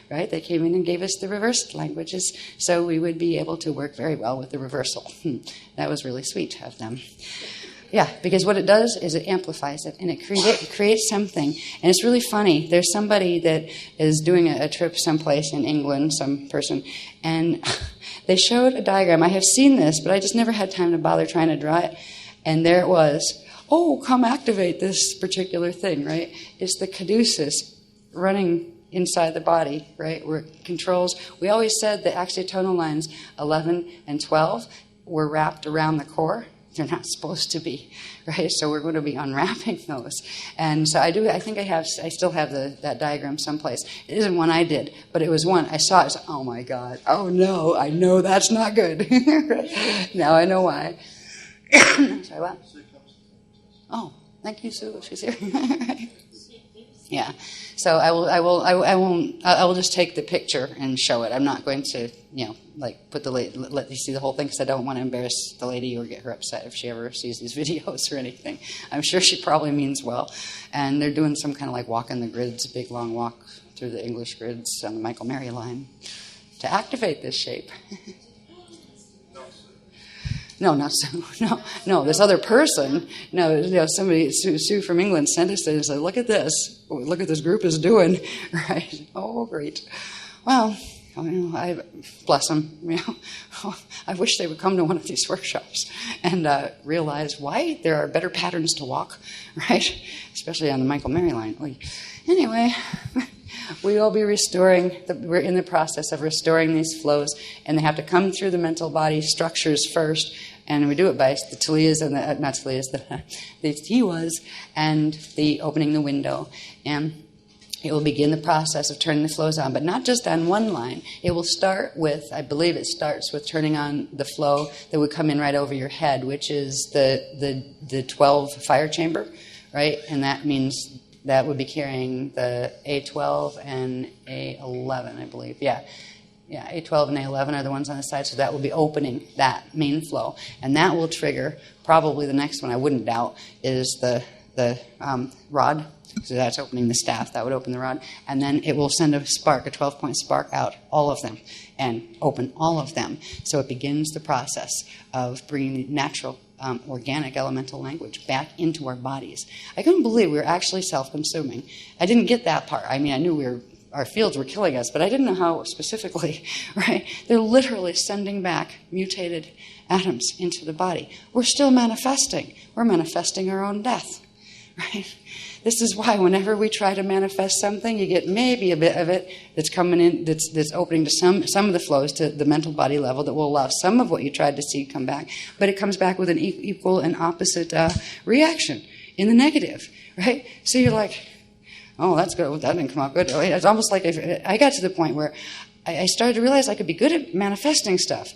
right? They came in and gave us the reversed languages, so we would be able to work very well with the reversal. That was really sweet of them. Yeah, because what it does is it amplifies it, and it creates something. And it's really funny. There's somebody that is doing a trip someplace in England, some person, and they showed a diagram. I have seen this, but I just never had time to bother trying to draw it. And there it was. Oh, come activate this particular thing, right? It's the caduceus running inside the body, right, where it controls. We always said the axiotonal lines 11 and 12 were wrapped around the core. They're not supposed to be, right? So we're going to be unwrapping those. And so I still have that diagram someplace. It isn't one I did, but it was one I saw. I was like, oh my God, oh no, I know that's not good. Now I know why. Sorry, what? Oh, thank you, Sue. She's here. Yeah. So I will just take the picture and show it. I'm not going to, put let you see the whole thing, because I don't want to embarrass the lady or get her upset if she ever sees these videos or anything. I'm sure she probably means well. And they're doing some kind of like walk in the grids, a big long walk through the English grids on the Michael-Mary line to activate this shape. No, not Sue. No, this other person. No, somebody, Sue from England sent us and said, look at this. Look what this group is doing. Right? Oh, great. Well, I bless them. I wish they would come to one of these workshops and realize why there are better patterns to walk, right? Especially on the Michael-Mary line. Anyway, we will be we're in the process of restoring these flows, and they have to come through the mental body structures first, and we do it by the Tuliyas and the Tiwas, and the opening the window, and it will begin the process of turning the flows on, but not just on one line. It will start with, I believe it starts with turning on the flow that would come in right over your head, which is the 12 fire chamber, right? And that means that would be carrying the A12 and A11, I believe. Yeah, A12 and A11 are the ones on the side, so that will be opening that main flow. And that will trigger, probably the next one, I wouldn't doubt, is the rod. So that's opening the staff. That would open the rod. And then it will send a spark, a 12-point spark out, all of them, and open all of them. So it begins the process of bringing natural organic elemental language back into our bodies. I couldn't believe we were actually self-consuming. I didn't get that part. I mean, I knew our fields were killing us, but I didn't know how specifically, right? They're literally sending back mutated atoms into the body. We're still manifesting. We're manifesting our own death, right? This is why whenever we try to manifest something, you get maybe a bit of it that's coming in, that's opening to some of the flows to the mental body level that will allow some of what you tried to see come back, but it comes back with an equal and opposite reaction in the negative, right? So you're like, oh, that's good. That didn't come out good. It's almost like I got to the point where I started to realize I could be good at manifesting stuff.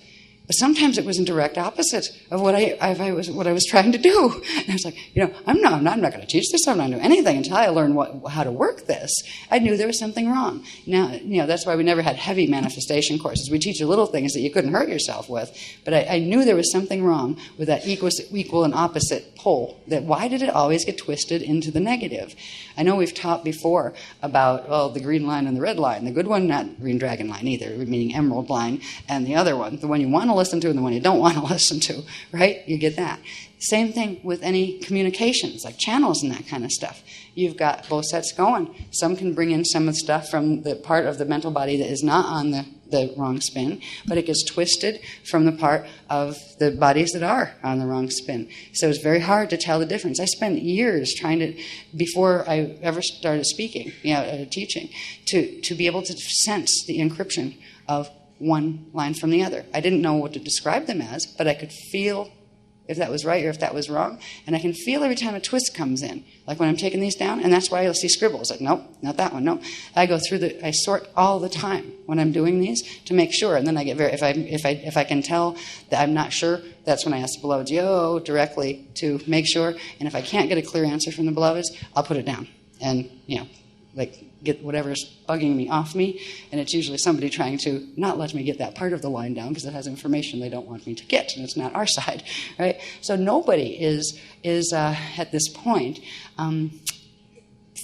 But sometimes it was in direct opposite of what I was trying to do. And I was like, I'm not going to teach this. I'm not going to do anything until I learn how to work this. I knew there was something wrong. Now, that's why we never had heavy manifestation courses. We teach you little things that you couldn't hurt yourself with. But I knew there was something wrong with that equal and opposite pole. That why did it always get twisted into the negative? I know we've taught before about, the green line and the red line. The good one, not green dragon line either, meaning emerald line, and the other one, the one you want to listen to and the one you don't want to listen to, right? You get that. Same thing with any communications, like channels and that kind of stuff. You've got both sets going. Some can bring in some of the stuff from the part of the mental body that is not on the wrong spin, but it gets twisted from the part of the bodies that are on the wrong spin. So it's very hard to tell the difference. I spent years before I ever started speaking, teaching, to be able to sense the encryption of one line from the other. I didn't know what to describe them as, but I could feel if that was right or if that was wrong. And I can feel every time a twist comes in, like when I'm taking these down, and that's why you'll see scribbles. Like, nope, not that one, nope. I go through I sort all the time when I'm doing these to make sure, and then I get if I can tell that I'm not sure, that's when I ask the beloveds, directly to make sure. And if I can't get a clear answer from the beloveds, I'll put it down and, get whatever's bugging me off me, and it's usually somebody trying to not let me get that part of the line down because it has information they don't want me to get, and it's not our side, right? So nobody is at this point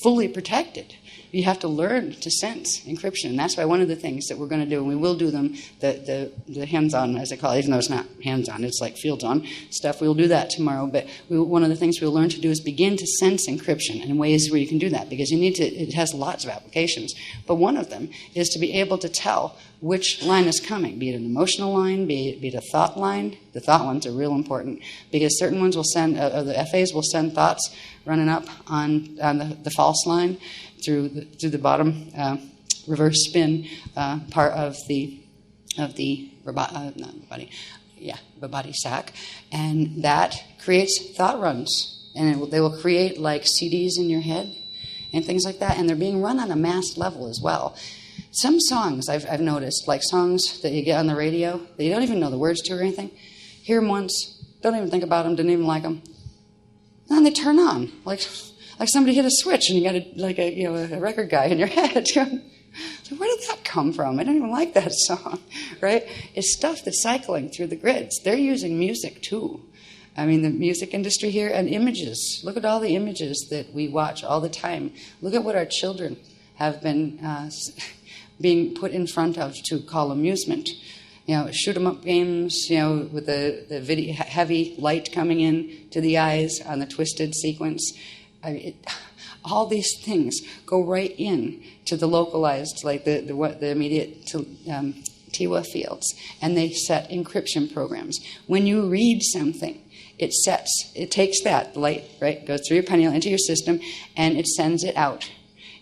fully protected. You have to learn to sense encryption. And that's why one of the things that we're going to do, and we will do them, the hands-on, as they call it, even though it's not hands-on, it's like fields-on stuff. We'll do that tomorrow. But one of the things we'll learn to do is begin to sense encryption in ways where you can do that, because you need to. It has lots of applications. But one of them is to be able to tell which line is coming, be it an emotional line, be it a thought line. The thought ones are real important, because certain ones will send, the FAs will send thoughts running up on the false line through the bottom reverse spin part of the body sac, and that creates thought runs, and they will create like CDs in your head and things like that, and they're being run on a mass level as well. Some songs I've noticed, like songs that you get on the radio that you don't even know the words to or anything, hear them once, don't even think about them, didn't even like them, and then they turn on like somebody hit a switch and you got a record guy in your head. So where did that come from? I don't even like that song, right? It's stuff that's cycling through the grids. They're using music too. I mean, the music industry here, and images. Look at all the images that we watch all the time. Look at what our children have been being put in front of to call amusement. Shoot 'em up games, with the video, heavy light coming in to the eyes on the twisted sequence. All these things go right in to the localized, like the immediate TIWA fields, and they set encryption programs. When you read something, it takes that light, right, goes through your pineal into your system, and it sends it out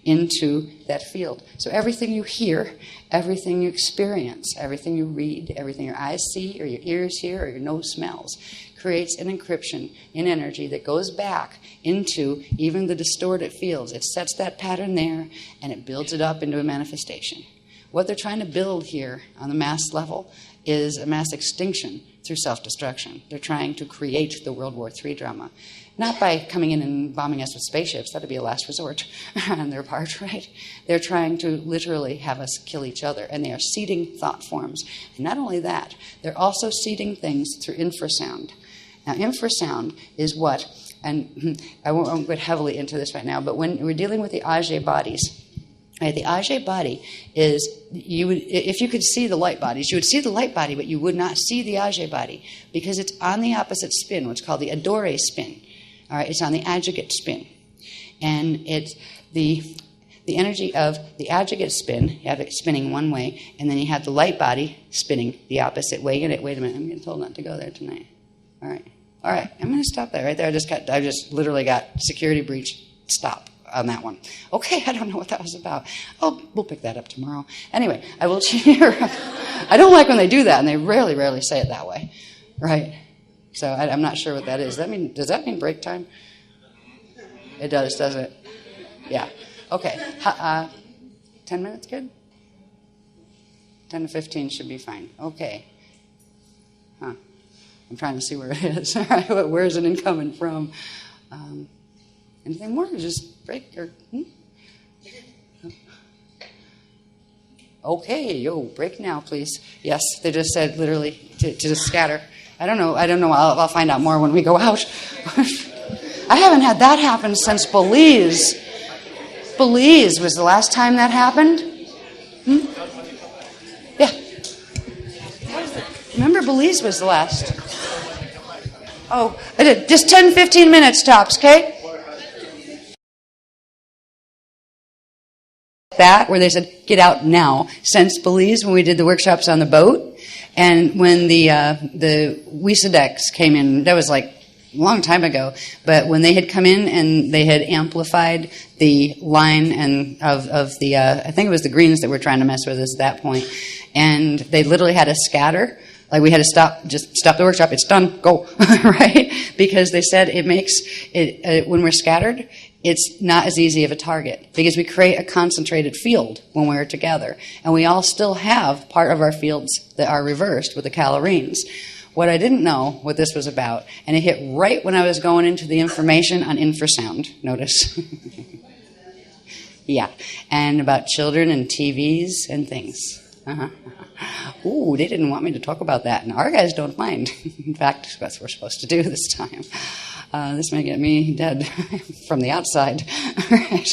into that field. So everything you hear, everything you experience, everything you read, everything your eyes see or your ears hear or your nose smells, creates an encryption in energy that goes back into even the distorted fields. It sets that pattern there, and it builds it up into a manifestation. What they're trying to build here on the mass level is a mass extinction through self-destruction. They're trying to create the World War III drama. Not by coming in and bombing us with spaceships. That would be a last resort on their part, right? They're trying to literally have us kill each other, and they are seeding thought forms. And not only that, they're also seeding things through infrasound. Now, infrasound is what, and I won't get heavily into this right now, but when we're dealing with the Ajay bodies, right, the Ajay body is, if you could see the light bodies, you would see the light body, but you would not see the Ajay body, because it's on the opposite spin, what's called the Adore spin. All right, it's on the adjugate spin. And it's the energy of the adjugate spin, you have it spinning one way, and then you have the light body spinning the opposite way. Wait a minute, I'm getting told not to go there tonight. All right, I'm going to stop that right there. I just literally got security breach stop on that one. Okay, I don't know what that was about. Oh, we'll pick that up tomorrow. Anyway, I will cheer. I don't like when they do that, and they rarely say it that way, right? So I'm not sure what that is. Does that mean break time? It does, doesn't it? Yeah. Okay. 10 minutes good? 10 to 15 should be fine. Okay. I'm trying to see where it is. All right, where is it coming from? Anything more? Just break or... Okay, break now, please. Yes, they just said literally to just scatter. I don't know. I'll find out more when we go out. I haven't had that happen since Belize. Belize was the last time that happened. Yeah. Remember, Belize was the last. Oh, I did. Just 10, 15 minutes tops, okay? That, where they said, get out now. Since Belize, when we did the workshops on the boat, and when the Weesadex came in, that was like a long time ago, but when they had come in and they had amplified the line and of the, I think it was the greens that were trying to mess with us at that point, and they literally had us scatter. Like we had to just stop the workshop. It's done. Go. Right? Because they said it makes it, when we're scattered, it's not as easy of a target because we create a concentrated field when we're together. And we all still have part of our fields that are reversed with the calorines. What I didn't know what this was about, and it hit right when I was going into the information on infrasound. Notice. Yeah. And about children and TVs and things. Ooh, they didn't want me to talk about that, and our guys don't mind. In fact, that's what we're supposed to do this time. This might get me dead from the outside. Right.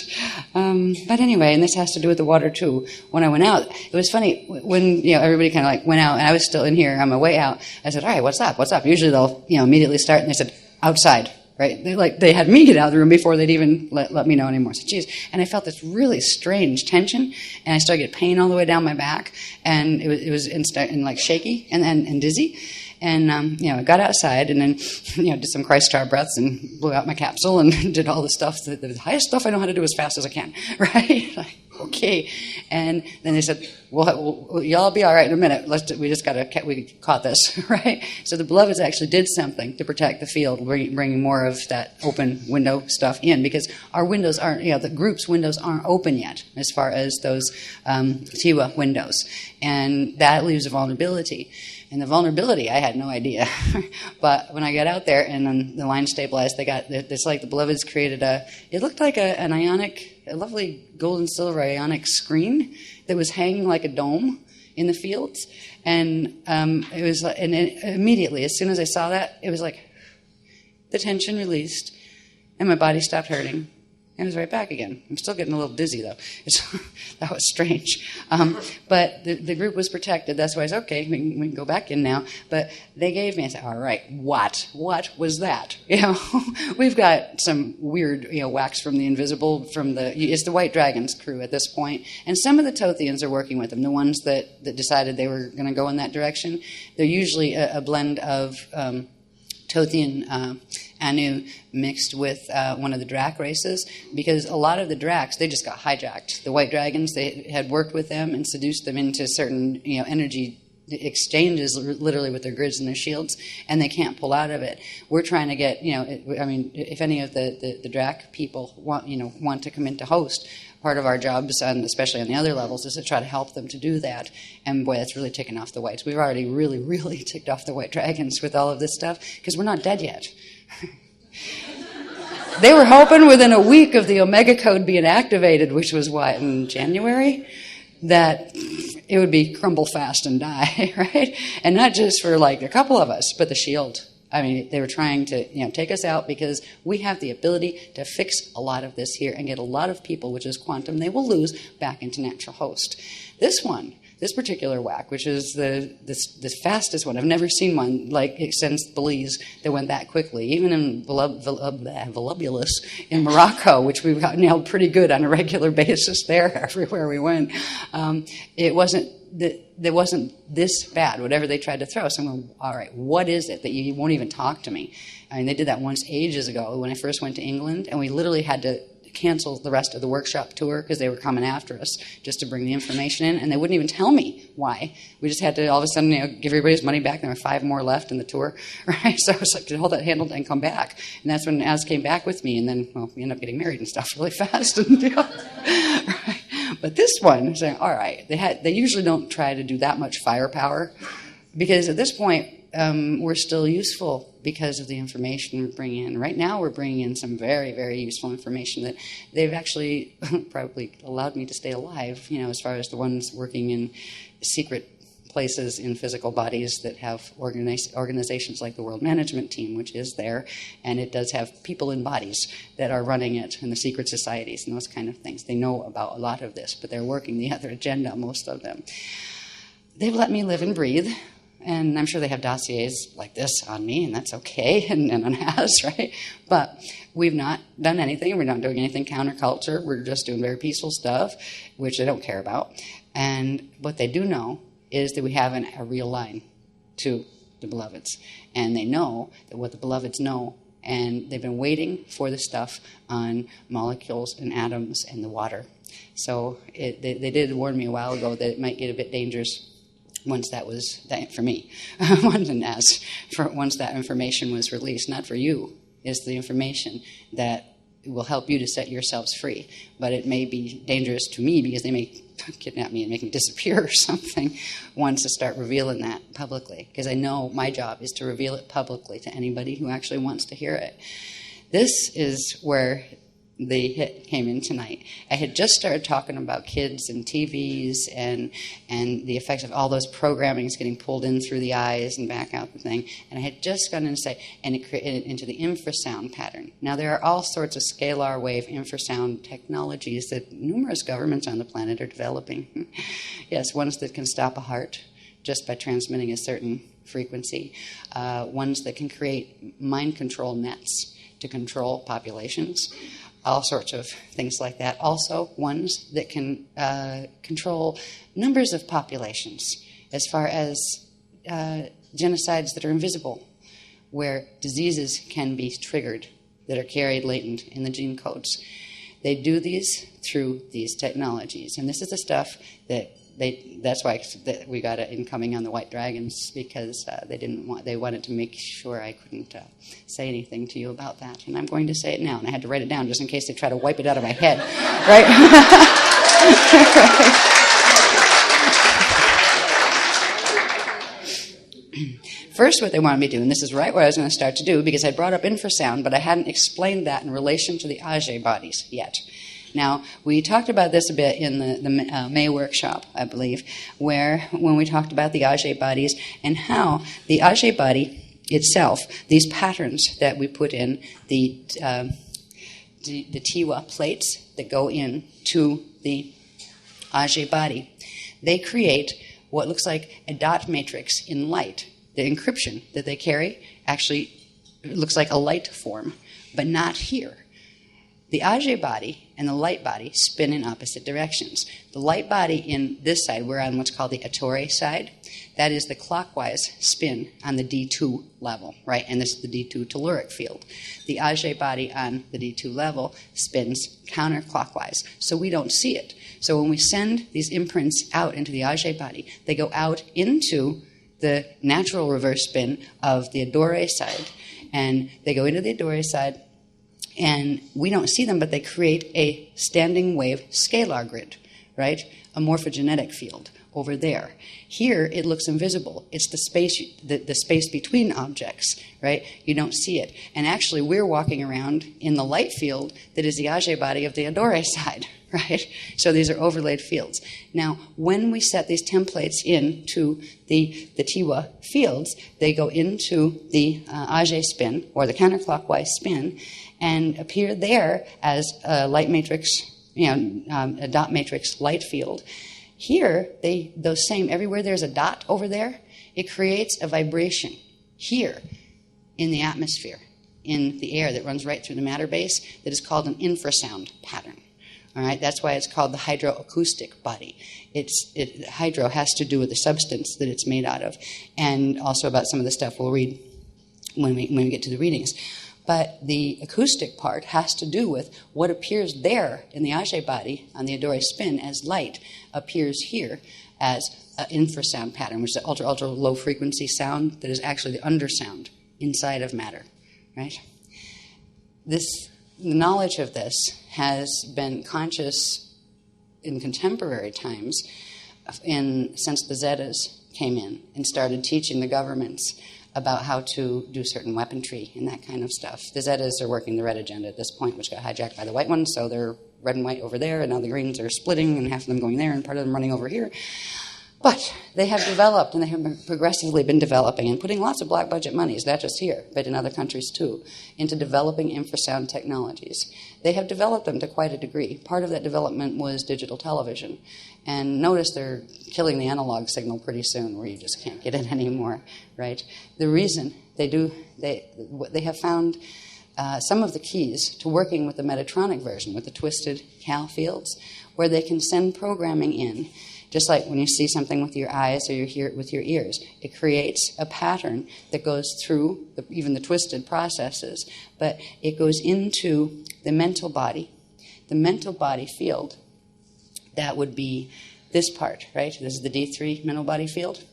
But anyway, and this has to do with the water too. When I went out, it was funny when everybody kind of like went out, and I was still in here on my way out. I said, "All right, what's up? What's up?" Usually they'll immediately start, and they said, "Outside." Right? They had me get out of the room before they'd even let me know anymore. So, geez. And I felt this really strange tension, and I started to get pain all the way down my back, and it was like shaky and dizzy. And, I got outside and then, did some Christ star breaths and blew out my capsule and did all the stuff, the highest stuff I know how to do as fast as I can. Right? Like, okay. And then they said, well, y'all be all right in a minute. We caught this. Right? So the beloveds actually did something to protect the field, bringing more of that open window stuff in, because our windows aren't, the group's windows aren't open yet as far as those Tiwa windows. And that leaves a vulnerability. And the vulnerability, I had no idea. But when I got out there and then the line stabilized, it's like the beloveds created it looked like a lovely gold and silver ionic screen that was hanging like a dome in the fields. And it was, and immediately, as soon as I saw that, it was like the tension released and my body stopped hurting. And it was right back again. I'm still getting a little dizzy, though. That was strange. But the group was protected. That's why I said, okay, we can go back in now. But they gave me, I said, all right, what was that? We've got some weird, wax from the invisible, it's the White Dragon's crew at this point. And some of the Tothians are working with them, the ones that decided they were going to go in that direction. They're usually a blend of Tothian Anu mixed with one of the Drac races, because a lot of the Dracs, they just got hijacked. The White Dragons, they had worked with them and seduced them into certain energy exchanges, literally with their grids and their shields, and they can't pull out of it. We're trying to get, if any of the Drac people want to come in to host, part of our jobs, and especially on the other levels, is to try to help them to do that. And boy, that's really ticking off the Whites. We've already really, really ticked off the White Dragons with all of this stuff, because we're not dead yet. They were hoping within a week of the Omega Code being activated, which was in January, that it would be crumble fast and die, right? And not just for a couple of us, but the shield. I mean, they were trying to, take us out, because we have the ability to fix a lot of this here and get a lot of people, which is quantum, they will lose back into natural host. This particular whack, which is the fastest one. I've never seen one since Belize that went that quickly. Even in Volupulus in Morocco, which we've got nailed pretty good on a regular basis there everywhere we went. It wasn't this bad, whatever they tried to throw. So I'm going, all right, what is it that you won't even talk to me? I mean, they did that once ages ago when I first went to England, and we literally had to cancel the rest of the workshop tour because they were coming after us just to bring the information in, and they wouldn't even tell me why. We just had to all of a sudden give everybody's money back. There were 5 more left in the tour, right? So I was like, to hold that handle and come back. And that's when Az came back with me, and then, we ended up getting married and stuff really fast. Right? But this one, saying, all right, they usually don't try to do that much firepower, because at this point, we're still useful because of the information we're bringing in. Right now, we're bringing in some very, very useful information that they've actually probably allowed me to stay alive, as far as the ones working in secret places in physical bodies that have organizations like the World Management Team, which is there, and it does have people in bodies that are running it, and the secret societies and those kind of things. They know about a lot of this, but they're working the other agenda, most of them. They've let me live and breathe. And I'm sure they have dossiers like this on me, and that's okay, and on Az, right? But we've not done anything. We're not doing anything counterculture. We're just doing very peaceful stuff, which they don't care about. And what they do know is that we have a real line to the beloveds. And they know that what the beloveds know, and they've been waiting for the stuff on molecules and atoms and the water. So they did warn me a while ago that it might get a bit dangerous once that was that for me, once that information was released. Not for you, is the information that will help you to set yourselves free. But it may be dangerous to me, because they may kidnap me and make me disappear or something once to start revealing that publicly. Because I know my job is to reveal it publicly to anybody who actually wants to hear it. This is where the hit came in tonight. I had just started talking about kids and TVs and the effects of all those programmings getting pulled in through the eyes and back out the thing. And I had just gone in to say, and it created into the infrasound pattern. Now, there are all sorts of scalar wave infrasound technologies that numerous governments on the planet are developing. Yes, ones that can stop a heart just by transmitting a certain frequency. Ones that can create mind control nets to control populations. All sorts of things like that. Also, ones that can control numbers of populations as far as genocides that are invisible, where diseases can be triggered that are carried latent in the gene codes. They do these through these technologies. And this is the stuff that that's why we got it incoming on the White Dragons, because they wanted to make sure I couldn't say anything to you about that. And I'm going to say it now, and I had to write it down just in case they try to wipe it out of my head. Right? First, what they wanted me to do, and this is right what I was going to start to do, because I brought up infrasound, but I hadn't explained that in relation to the Ajay bodies yet. Now, we talked about this a bit in the May workshop, I believe, when we talked about the Ajay bodies and how the Ajay body itself, these patterns that we put in, the Tiwa plates that go into the Ajay body, they create what looks like a dot matrix in light. The encryption that they carry actually looks like a light form, but not here. The Ajay body and the light body spin in opposite directions. The light body in this side, we're on what's called the Ettore side. That is the clockwise spin on the D2 level, right? And this is the D2 telluric field. The Ajay body on the D2 level spins counterclockwise, so we don't see it. So when we send these imprints out into the Ajay body, they go out into the natural reverse spin of the Ettore side, and they go into the Ettore side, and we don't see them, but they create a standing wave scalar grid, right? A morphogenetic field over there. Here, it looks invisible. It's the space between objects, right? You don't see it. And actually, we're walking around in the light field that is the Ajay body of the Ettore side, right? So these are overlaid fields. Now, when we set these templates into the Tiwa fields, they go into the Ajay spin, or the counterclockwise spin, and appear there as a light matrix, a dot matrix light field. Here, everywhere there's a dot over there, it creates a vibration here in the atmosphere, in the air that runs right through the matter base, that is called an infrasound pattern. All right, that's why it's called the hydroacoustic body. Hydro has to do with the substance that it's made out of, and also about some of the stuff we'll read when we get to the readings. But the acoustic part has to do with what appears there in the Ajay body on the Ettore spin as light appears here as an infrasound pattern, which is an ultra, ultra low frequency sound that is actually the undersound inside of matter, right? The knowledge of this has been conscious in contemporary times since the Zetas came in and started teaching the governments about how to do certain weaponry and that kind of stuff. The Zetas are working the red agenda at this point, which got hijacked by the white ones, so they're red and white over there, and now the greens are splitting, and half of them going there, and part of them running over here. But they have developed, and they have progressively been developing, and putting lots of black budget monies, not just here, but in other countries too, into developing infrasound technologies. They have developed them to quite a degree. Part of that development was digital television. And notice they're killing the analog signal pretty soon, where you just can't get it anymore, right? The reason they have found some of the keys to working with the Metatronic version, with the twisted Cal fields, where they can send programming in. Just like when you see something with your eyes or you hear it with your ears, it creates a pattern that goes through even the twisted processes, but it goes into the mental body field. That would be this part, right? This is the D3 mental body field.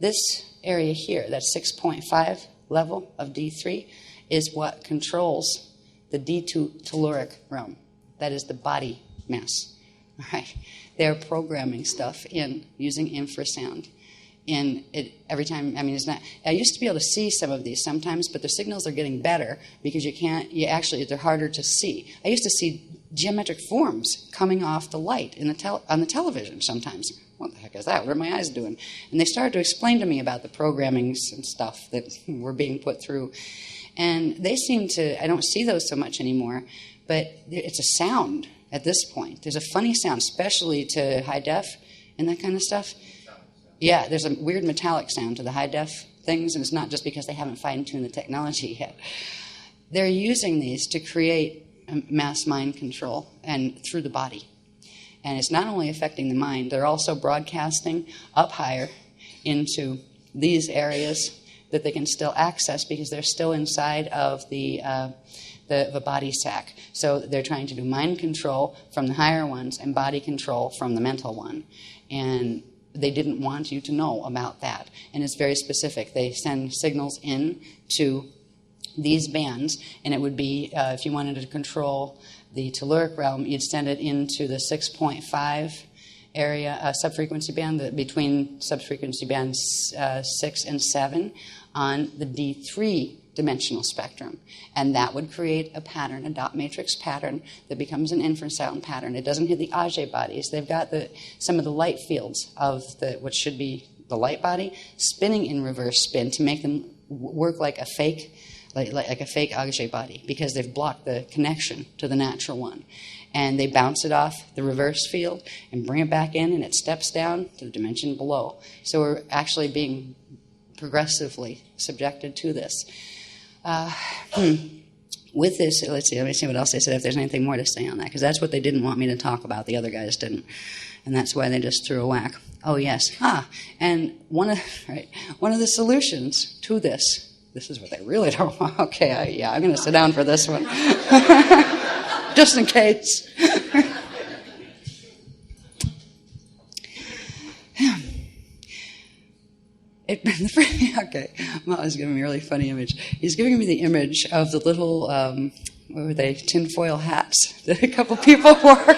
This area here, that 6.5 level of D3, is what controls the D2 telluric realm. That is the body mass, all right? They're programming stuff in using infrasound in it every time. I mean, it's not. I used to be able to see some of these sometimes, but the signals are getting better because they're harder to see. I used to see geometric forms coming off the light on the television sometimes. What the heck is that? What are my eyes doing? And they started to explain to me about the programmings and stuff that were being put through. And they seem to, I don't see those so much anymore, but it's a sound at this point. There's a funny sound, especially to high def and that kind of stuff. Yeah, there's a weird metallic sound to the high def things, and it's not just because they haven't fine-tuned the technology yet. They're using these to create mass mind control and through the body. And it's not only affecting the mind, they're also broadcasting up higher into these areas that they can still access because they're still inside of the body sac. So they're trying to do mind control from the higher ones and body control from the mental one. And they didn't want you to know about that. And it's very specific. They send signals in to these bands, and it would be, if you wanted to control the telluric realm, you'd send it into the 6.5 area, subfrequency band, between subfrequency bands 6 and 7 on the D3 dimensional spectrum. And that would create a pattern, a dot matrix pattern that becomes an infrasound pattern. It doesn't hit the Auger bodies. They've got some of the light fields of what should be the light body spinning in reverse spin to make them work like a fake like a fake Auger body, because they've blocked the connection to the natural one. And they bounce it off the reverse field and bring it back in, and it steps down to the dimension below. So we're actually being progressively subjected to this. With this, let me see what else they said, if there's anything more to say on that, because that's what they didn't want me to talk about. The other guys didn't. And that's why they just threw a whack. Oh, yes. And one of the solutions to this is what they really don't want. Okay, I'm going to sit down for this one. Just in case. Okay, Matt was giving me a really funny image. He's giving me the image of the little, what were they, tinfoil hats that a couple people wore.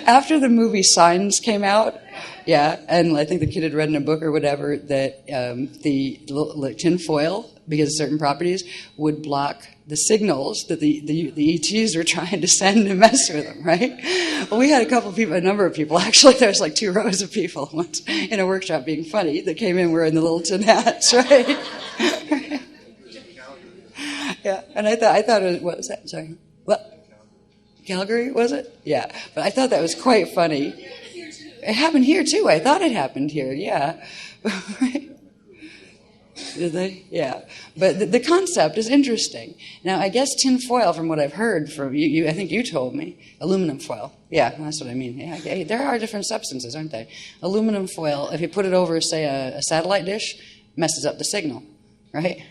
After the movie Signs came out, and I think the kid had read in a book or whatever that the tinfoil, because of certain properties, would block the signals that the ETs were trying to send to mess with them, right? Well, we had a number of people, actually, there was like 2 rows of people once in a workshop being funny that came in wearing the little tin hats, right? Yeah, and I thought it was, what was that? Sorry. What? Calgary, was it? Yeah, but I thought that was quite funny. It happened here, too. I thought it happened here, yeah. Did they? Yeah. But the concept is interesting. Now, I guess tin foil, from what I've heard from you, I think you told me, aluminum foil. Yeah, that's what I mean. Yeah, there are different substances, aren't they? Aluminum foil, if you put it over, say, a satellite dish, messes up the signal, right?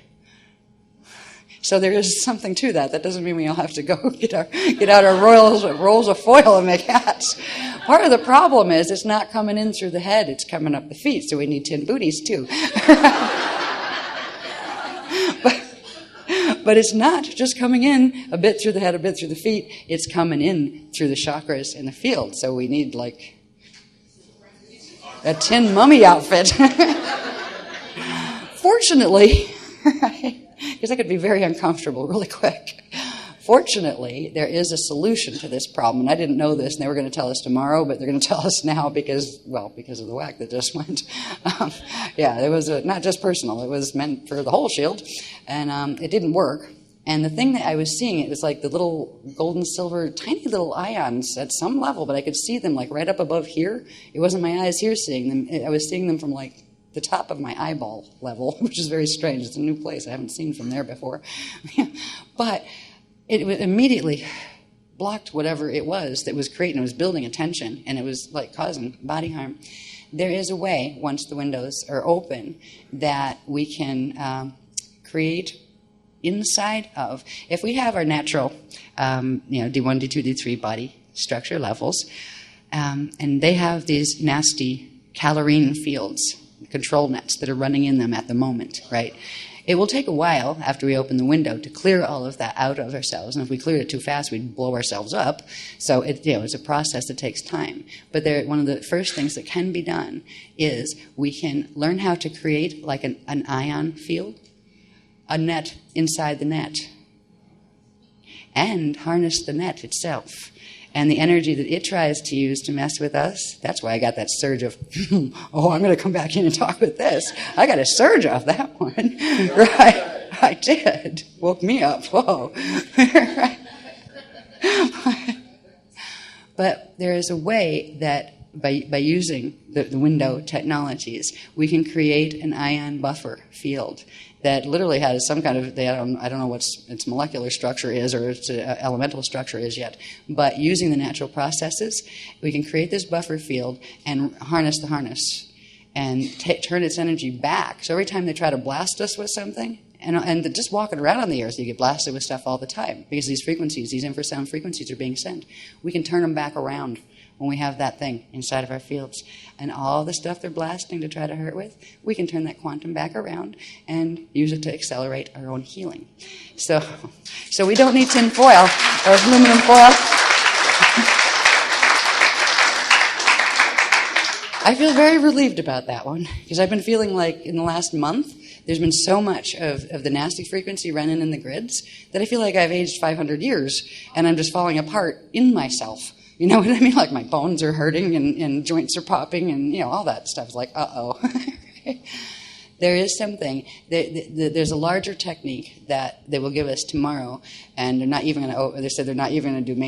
So there is something to that. That doesn't mean we all have to go get out our rolls of foil and make hats. Part of the problem is it's not coming in through the head, it's coming up the feet, so we need tin booties too. But it's not just coming in a bit through the head, a bit through the feet. It's coming in through the chakras in the field. So we need like a tin mummy outfit. Fortunately, because that could be very uncomfortable really quick. Fortunately, there is a solution to this problem. And I didn't know this, and they were going to tell us tomorrow, but they're going to tell us now because of the whack that just went. It was not just personal. It was meant for the whole shield. And it didn't work. And the thing that I was seeing, it was like the little gold and silver, tiny little ions at some level, but I could see them like right up above here. It wasn't my eyes here seeing them. I was seeing them from like the top of my eyeball level, which is very strange. It's a new place. I haven't seen from there before. But it immediately blocked whatever it was that was creating. It was building a tension, and it was like causing body harm. There is a way, once the windows are open, that we can create inside of, if we have our natural, D1, D2, D3 body structure levels, and they have these nasty calorine fields, control nets that are running in them at the moment, right? It will take a while after we open the window to clear all of that out of ourselves, and if we cleared it too fast, we'd blow ourselves up. So it's a process that takes time. But one of the first things that can be done is we can learn how to create like an ion field, a net inside the net, and harness the net itself. And the energy that it tries to use to mess with us, that's why I got that surge of, oh, I'm going to come back in and talk with this. I got a surge off that one. Right? I did. Woke me up. Whoa. Right? But there is a way that by using the window technologies, we can create an ion buffer field that literally has some kind of, I don't know what its molecular structure is or its elemental structure is yet, but using the natural processes, we can create this buffer field and harness the harness and turn its energy back. So every time they try to blast us with something, and just walking around on the earth, you get blasted with stuff all the time because these frequencies, these infrasound frequencies are being sent. We can turn them back around when we have that thing inside of our fields. And all the stuff they're blasting to try to hurt with, we can turn that quantum back around and use it to accelerate our own healing. So we don't need tin foil or aluminum foil. I feel very relieved about that one because I've been feeling like in the last month, there's been so much of the nasty frequency running in the grids that I feel like I've aged 500 years and I'm just falling apart in myself. You know what I mean? Like my bones are hurting and joints are popping and, all that stuff. It's like, uh-oh. There is something. There's a larger technique that they will give us tomorrow, and they're not even going to, they said they're not even going to do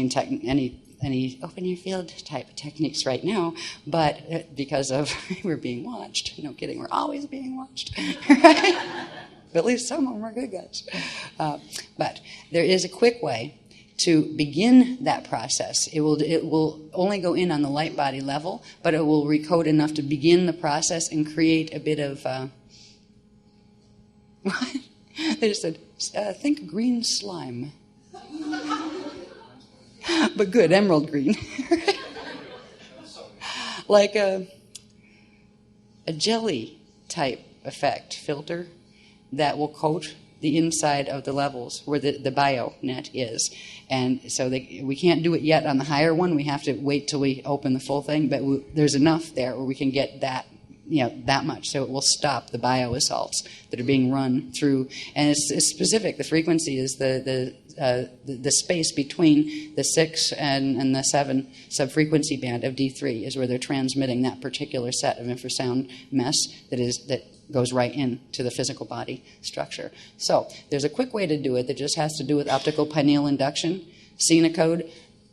any open your field type techniques right now, but because of we're being watched. No kidding, we're always being watched. Right? But at least some of them are good guys. But there is a quick way to begin that process. It will only go in on the light body level, but it will recode enough to begin the process and create a bit of what? They just said, think green slime. But good, emerald green. Like a jelly type effect filter that will coat the inside of the levels where the bio net is. And so we can't do it yet on the higher one. We have to wait till we open the full thing, but there's enough there where we can get that that much. So it will stop the bio assaults that are being run through. And it's specific. The frequency is the space between the 6 and the 7 subfrequency band of D3 is where they're transmitting that particular set of infrasound mess that goes right into the physical body structure. So there's a quick way to do it that just has to do with optical pineal induction, seeing a code,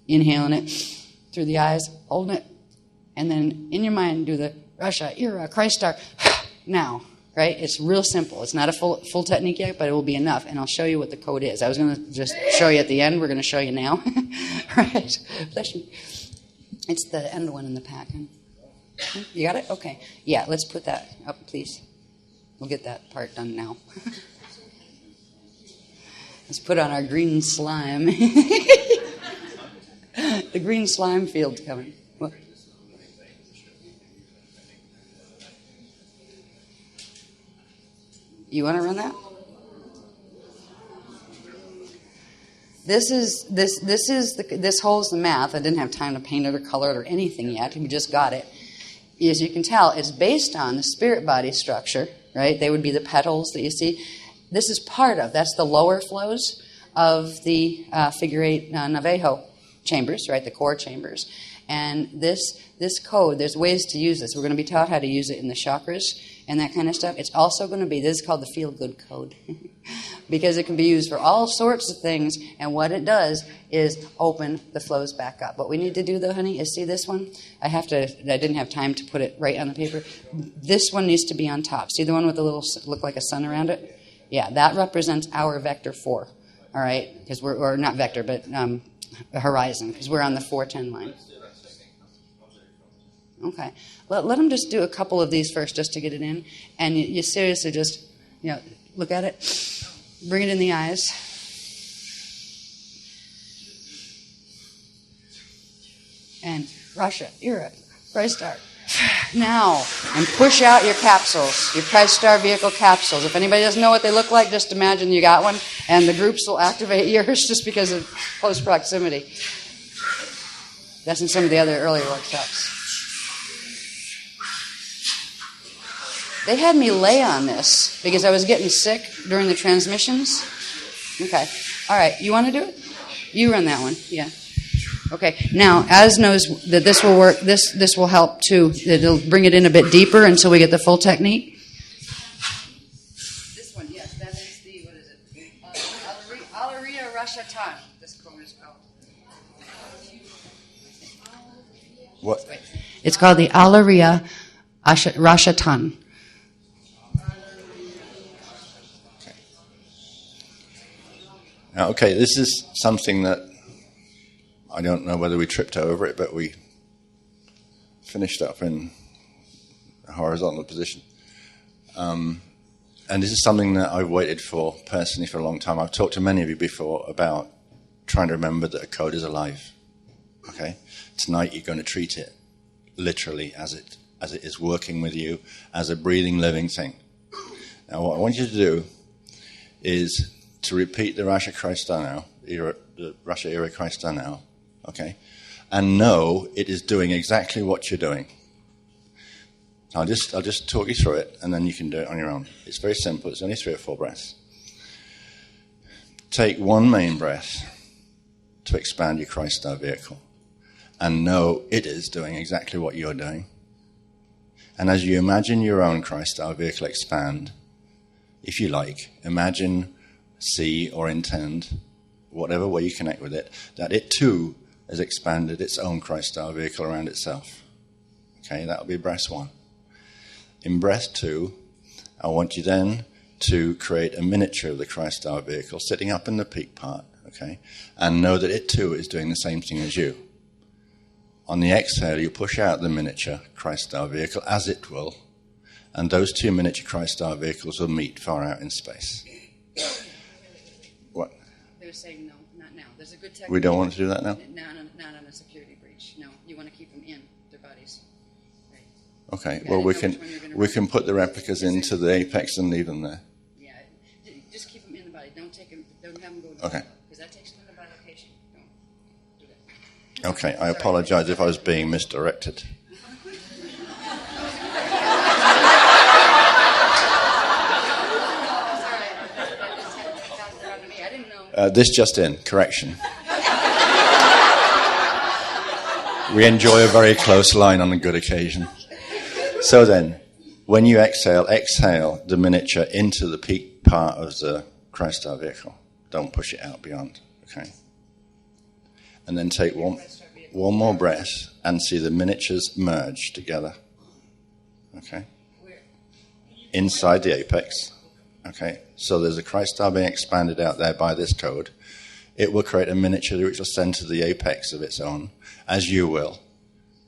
inhaling it through the eyes, holding it, and then in your mind do the Russia, Ira, Christ star, now. Right? It's real simple. It's not a full technique yet, but it will be enough. And I'll show you what the code is. I was going to just show you at the end. We're going to show you now. Right? Bless you. It's the end one in the pack. You got it? Okay. Yeah, let's put that up, please. We'll get that part done now. Let's put on our green slime. The green slime field's coming. What? You want to run that? This holds the math. I didn't have time to paint it or color it or anything yet. We just got it. As you can tell, it's based on the spirit body structure, right? They would be the petals that you see. This is that's the lower flows of the figure 8 Navajo chambers, right? The core chambers. And this code, there's ways to use this. We're going to be taught how to use it in the chakras and that kind of stuff. It's also going to be, this is called the feel-good code. Because it can be used for all sorts of things, and what it does is open the flows back up. What we need to do, though, honey, is see this one? I didn't have time to put it right on the paper. This one needs to be on top. See the one with the little, look like a sun around it? Yeah, that represents our vector 4, all right? Because or not vector, but horizon, because we're on the 410 line. Okay. Let them just do a couple of these first just to get it in. And you seriously just, look at it. Bring it in the eyes. And Russia, Europe, Christ Star. Now, and push out your capsules, your Christ Star Vehicle capsules. If anybody doesn't know what they look like, just imagine you got one, and the groups will activate yours just because of close proximity. That's in some of the other earlier workshops. They had me lay on this because I was getting sick during the transmissions. Okay. All right. You want to do it? You run that one. Yeah. Okay. Now, Az knows that this will work. This will help too. It'll bring it in a bit deeper until we get the full technique. This one, yes, that is the, what is it? Alaria Rashatan. This code is called. What? It's called the Alaria Rashatan. Okay, this is something that I don't know whether we tripped over it, but we finished up in a horizontal position. And this is something that I've waited for personally for a long time. I've talked to many of you before about trying to remember that a code is alive. Okay? Tonight you're going to treat it literally as it is working with you, as a breathing, living thing. Now what I want you to do is to repeat the Rasha Christa now, the Rasha Ira Christa now, okay? And know it is doing exactly what you're doing. I'll just talk you through it, and then you can do it on your own. It's very simple. It's only 3 or 4 breaths. Take one main breath to expand your Christa vehicle, and know it is doing exactly what you're doing. And as you imagine your own Christa vehicle expand, if you like, imagine, see, or intend, whatever way you connect with it, that it too has expanded its own Christ-style vehicle around itself. Okay, that'll be breath 1. In breath 2, I want you then to create a miniature of the Christ-style vehicle sitting up in the peak part, okay, and know that it too is doing the same thing as you. On the exhale, you push out the miniature Christ-style vehicle as it will, and those 2 miniature Christ-style vehicles will meet far out in space. What? They're saying no, not now. There's a good technique. We don't want to do that now? Not on a security breach. No, you want to keep them in their bodies. Right. Okay, well we can put the replicas into the apex and leave them there. Yeah, just keep them in the body. Don't take them. Don't have them go to the Okay. Because that takes them in the body location. Don't do that. Okay, I apologize if I was being misdirected. This just in, correction. We enjoy a very close line on a good occasion. So then, when you exhale the miniature into the peak part of the Christ-style vehicle. Don't push it out beyond, okay? And then take one more breath and see the miniatures merge together, okay? Inside the apex. Okay, so there's a Christ-style being expanded out there by this code. It will create a miniature which will send to the apex of its own, as you will,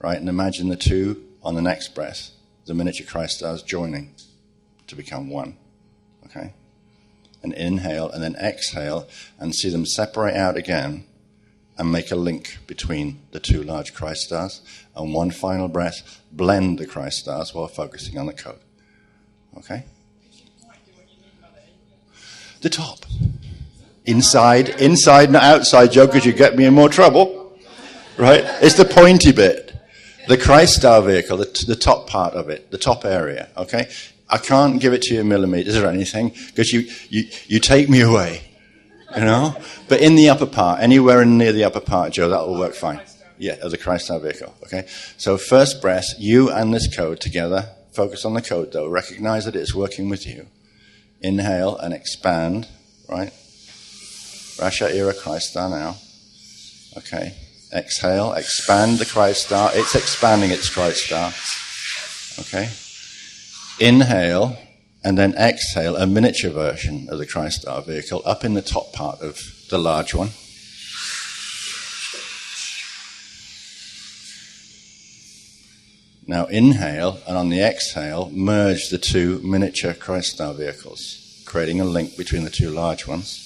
right? And imagine the 2 on the next breath, the miniature Christ-styles joining to become one, okay? And inhale and then exhale and see them separate out again and make a link between the 2 large Christ-stars. And one final breath, blend the Christ-stars while focusing on the code, okay? The top. Inside, not outside, Joe, because you get me in more trouble. Right? It's the pointy bit. The Christ-style vehicle, the top part of it, the top area, okay? I can't give it to you in millimeters or anything, because you take me away, you know? But in the upper part, anywhere near the upper part, Joe, that will work fine. Yeah, of the Christ-style vehicle, okay? So first breath, you and this code together, focus on the code though, recognize that it's working with you. Inhale and expand, right? Rasha Ira Christa now. Okay. Exhale, expand the Christa. It's expanding its Christa. Okay. Inhale and then exhale a miniature version of the Christa vehicle up in the top part of the large one. Now inhale, and on the exhale, merge the 2 miniature Christ-style vehicles, creating a link between the 2 large ones.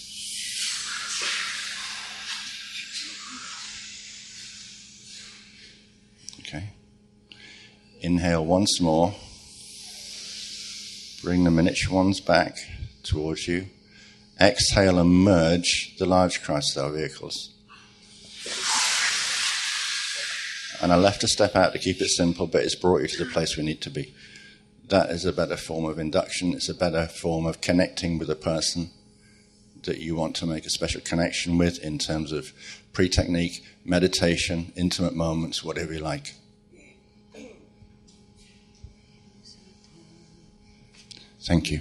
Okay. Inhale once more. Bring the miniature ones back towards you. Exhale and merge the large Christ-style vehicles. And I left a step out to keep it simple, but it's brought you to the place we need to be. That is a better form of induction. It's a better form of connecting with a person that you want to make a special connection with in terms of pre-technique, meditation, intimate moments, whatever you like. Thank you.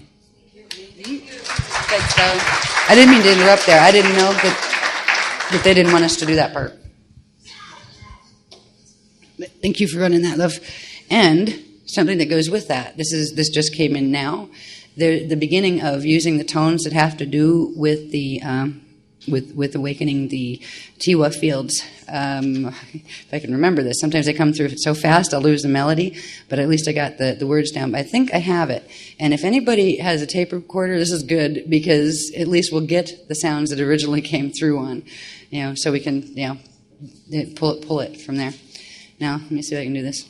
Thanks, darling. I didn't mean to interrupt there. I didn't know that they didn't want us to do that part. But thank you for running that, love. And something that goes with that. This just came in now. The beginning of using the tones that have to do with the with awakening the Tiwa fields. If I can remember this, sometimes they come through so fast I'll lose the melody, but at least I got the words down. But I think I have it. And if anybody has a tape recorder, this is good because at least we'll get the sounds that originally came through on, so we can pull it from there. Now let me see if I can do this.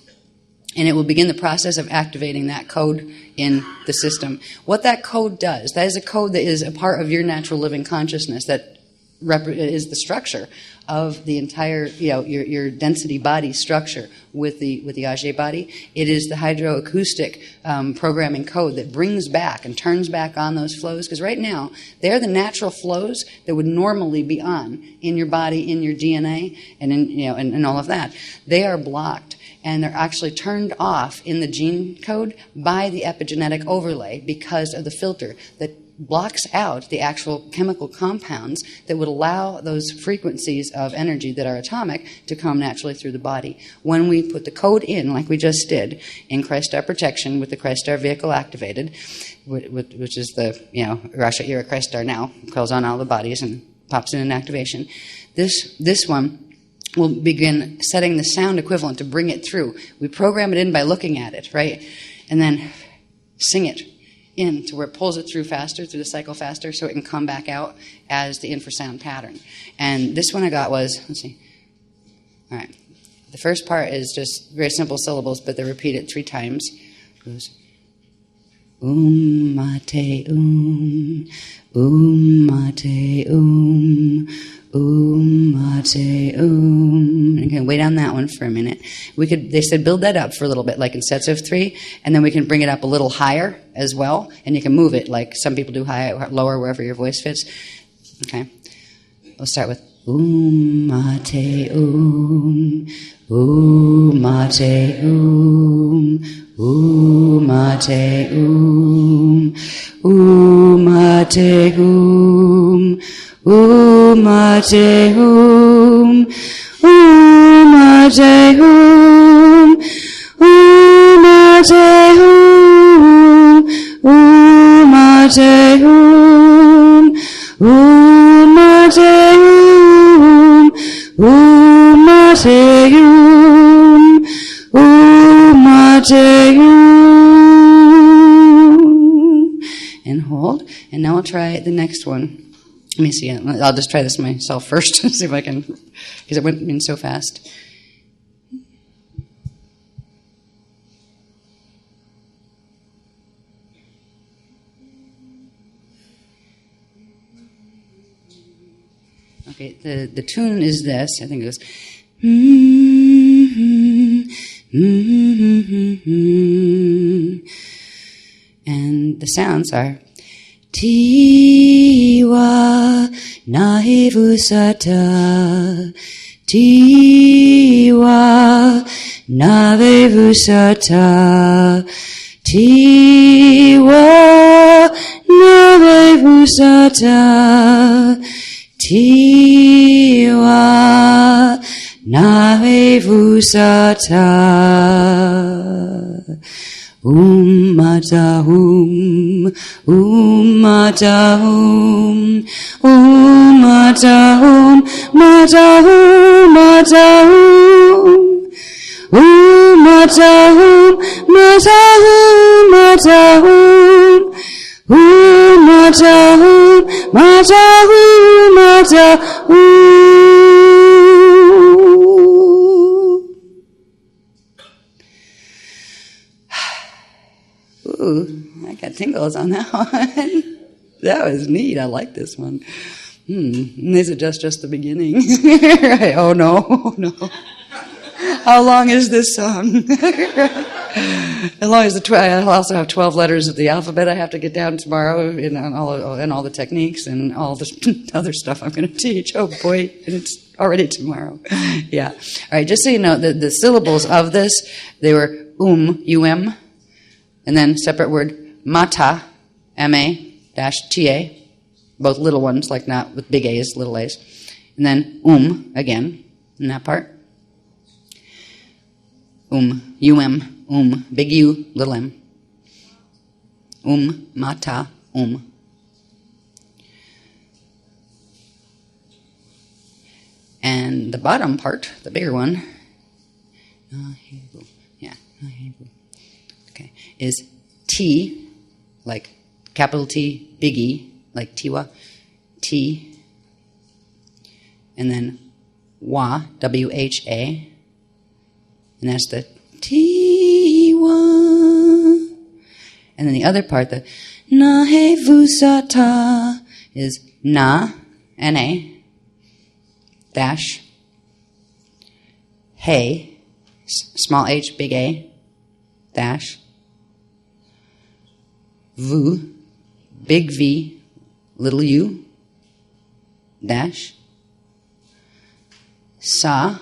And it will begin the process of activating that code in the system. What that code does, that is a code that is a part of your natural living consciousness that is the structure of the entire, your density body structure with the Ajay body. It is the hydroacoustic programming code that brings back and turns back on those flows. Because right now, they're the natural flows that would normally be on in your body, in your DNA, and in all of that. They are blocked. And they're actually turned off in the gene code by the epigenetic overlay because of the filter that blocks out the actual chemical compounds that would allow those frequencies of energy that are atomic to come naturally through the body. When we put the code in, like we just did, in Christ-Star protection with the Christ-Star vehicle activated, which is the, Rasha era Christ-Star now, calls on all the bodies and pops in an activation, this one will begin setting the sound equivalent to bring it through. We program it in by looking at it, right? And then sing it in to where it pulls it through faster, through the cycle faster, so it can come back out as the infrasound pattern. And this one I got was, let's see. All right. The first part is just very simple syllables, but they're repeated 3 times. It goes, mate, mate, mate, You can wait on that one for a minute. They said build that up for a little bit, like in sets of 3, and then we can bring it up a little higher as well, and you can move it, like some people do higher, lower, wherever your voice fits. Okay. We'll start with mate, mate, mate, and hold. And now I'll try the next one. Let me see. I'll just try this myself first to see if I can, because it went in so fast. Okay, the tune is this. I think it goes. And the sounds are Tiwa Navevusata, Tiwa Navevusata, Tiwa Navevusata, Tiwa Navevusata. Matahum, matahum, matahum, matahum, matahum, matahum, matahum, matahum, matahum, matahum, matahum. tingles on that one. That was neat. I like this one. And these are just the beginning. Right. Oh, no. How long is this song? As long as I also have 12 letters of the alphabet I have to get down tomorrow, and all the techniques and all the other stuff I'm going to teach. Oh boy, and it's already tomorrow. Yeah. All right. Just so you know, the syllables of this, they were um, and then separate word mata, ma-ta, both little ones, like not with big A's, little A's, and then again in that part. Big U, little m. Mata, And the bottom part, the bigger one, okay, is T, like capital T, big E, like Tiwa, T, and then Wa, W-H-A, and that's the Tiwa. And then the other part, the Nahe Vusata, is Na, N-A, dash, Hey, small h, big A, dash, Vu, big V, little u, dash, Sa,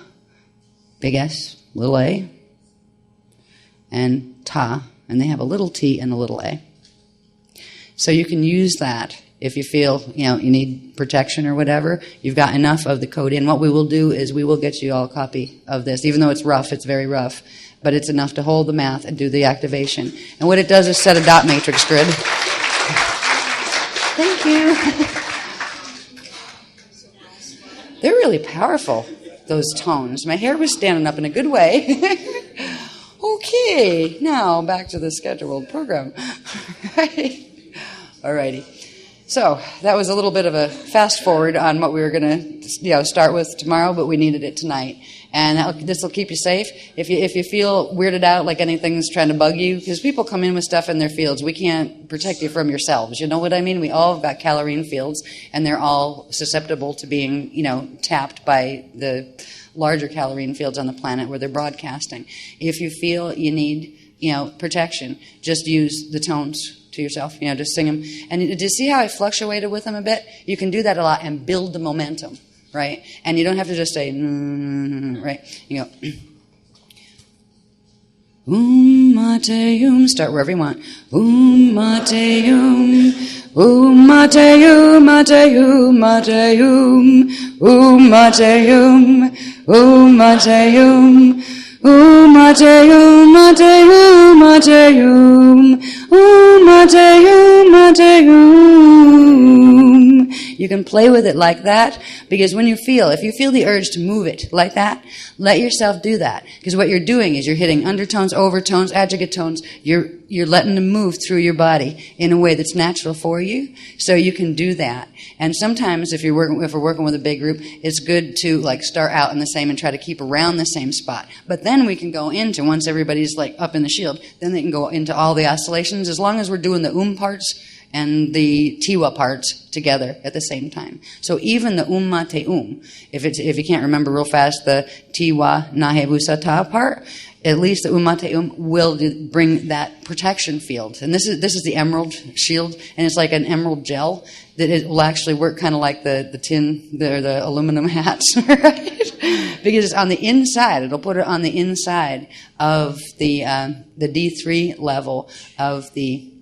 big S, little a, and Ta, and they have a little t and a little a. So you can use that if you feel, you need protection or whatever. You've got enough of the code in. What we will do is we will get you all a copy of this. Even though it's rough, it's very rough, but it's enough to hold the math and do the activation. And what it does is set a dot matrix grid. Thank you. They're really powerful, those tones. My hair was standing up in a good way. Okay, now back to the scheduled program. All righty. So that was a little bit of a fast forward on what we were going to start with tomorrow, but we needed it tonight. And this will keep you safe. If you feel weirded out, like anything's trying to bug you, because people come in with stuff in their fields, we can't protect you from yourselves. You know what I mean? We all have got calorine fields, and they're all susceptible to being, tapped by the larger calorine fields on the planet where they're broadcasting. If you feel you need, protection, just use the tones to yourself, just sing them. And do you see how I fluctuated with them a bit? You can do that a lot and build the momentum, right? And you don't have to just say, right? You go, Mateum, start wherever you want. Mateum, Mateum, Mateum, Mateum, Mateum, Mateum, Mateum, Mateum, Mateum, Mateum, Mateum. You can play with it like that, because if you feel the urge to move it like that, let yourself do that. Because what you're doing is you're hitting undertones, overtones, adjugatones. You're letting them move through your body in a way that's natural for you, so you can do that. And sometimes if we're working with a big group, it's good to start out in the same and try to keep around the same spot. But then we can go into, once everybody's up in the shield, then they can go into all the oscillations, as long as we're doing the parts and the tiwa parts together at the same time. So even the mate if you can't remember real fast the tiwa nahe vusata part, at least the mate will bring that protection field. And this is the emerald shield, and it's like an emerald gel that it will actually work kind of like the tin, the aluminum hats, right? Because it's on the inside. It'll put it on the inside of the D3 level of the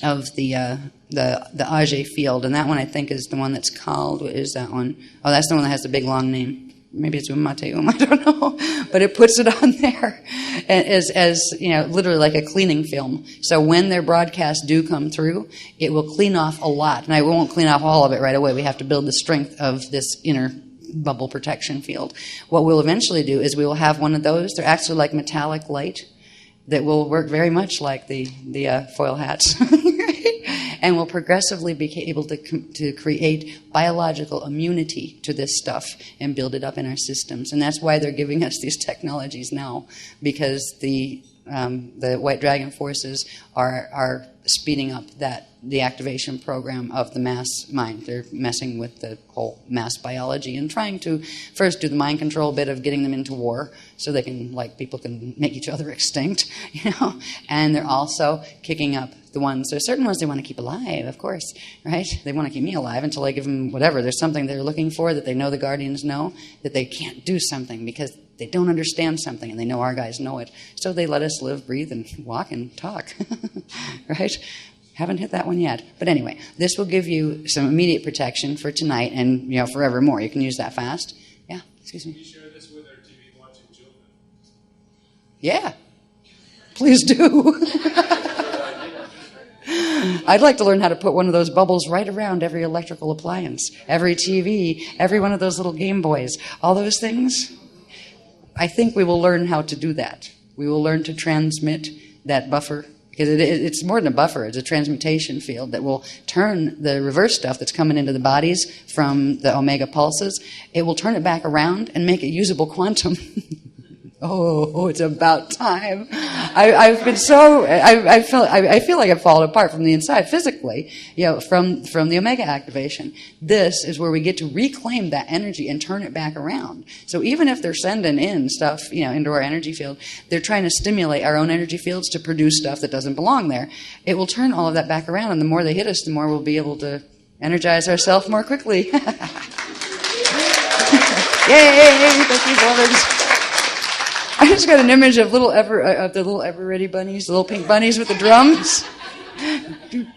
Ajay field, and that one I think is the one that's called. What is that one? Oh, that's the one that has the big long name. Maybe it's Umate I don't know, but it puts it on there as literally like a cleaning film. So when their broadcasts do come through, it will clean off a lot, and I won't clean off all of it right away. We have to build the strength of this inner bubble protection field. What we'll eventually do is we will have one of those. They're actually like metallic light that will work very much like the foil hats. And will progressively be able to create biological immunity to this stuff and build it up in our systems. And that's why they're giving us these technologies now, because the the White Dragon forces are speeding up the activation program of the mass mind. They're messing with the whole mass biology and trying to first do the mind control bit of getting them into war so they can, people can make each other extinct, And they're also kicking up the ones. There's certain ones they want to keep alive, of course, right? They want to keep me alive until I give them whatever. There's something they're looking for that they know the Guardians know, that they can't do something because they don't understand something, and they know our guys know it. So they let us live, breathe, and walk and talk, right? Haven't hit that one yet. But anyway, this will give you some immediate protection for tonight and, forevermore. You can use that fast. Yeah, excuse me. Can you share this with our TV watching children? Yeah, please do. I'd like to learn how to put one of those bubbles right around every electrical appliance, every TV, every one of those little Game Boys, all those things. I think we will learn how to do that. We will learn to transmit that buffer, because it's more than a buffer. It's a transmutation field that will turn the reverse stuff that's coming into the bodies from the omega pulses. It will turn it back around and make it usable quantum. Oh, it's about time. I've been so, I feel like I've fallen apart from the inside physically, from the omega activation. This is where we get to reclaim that energy and turn it back around. So even if they're sending in stuff, into our energy field, they're trying to stimulate our own energy fields to produce stuff that doesn't belong there. It will turn all of that back around, and the more they hit us, the more we'll be able to energize ourselves more quickly. Yay! Thank you, brothers. I just got an image of the little Ever Ready bunnies, the little pink bunnies with the drums.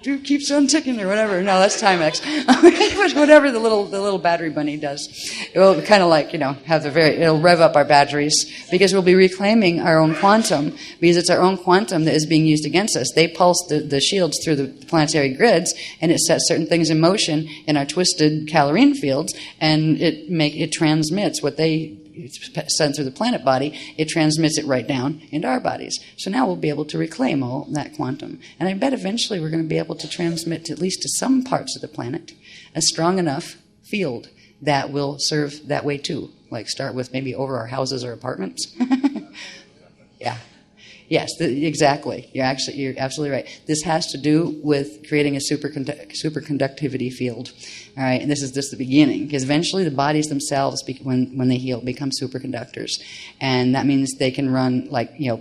Do keeps on ticking or whatever. No, that's Timex. Whatever the little battery bunny does, it will kind of it'll rev up our batteries because we'll be reclaiming our own quantum, because it's our own quantum that is being used against us. They pulse the shields through the planetary grids, and it sets certain things in motion in our twisted calorine fields, and it transmits what they sent through the planet body. It transmits it right down into our bodies. So now we'll be able to reclaim all that quantum. And I bet eventually we're going to be able to transmit at least to some parts of the planet a strong enough field that will serve that way too. Like start with maybe over our houses or apartments. Yeah. Yes, exactly. You're absolutely right. This has to do with creating a superconductivity field. All right, and this is just the beginning, because eventually the bodies themselves, when they heal, become superconductors, and that means they can run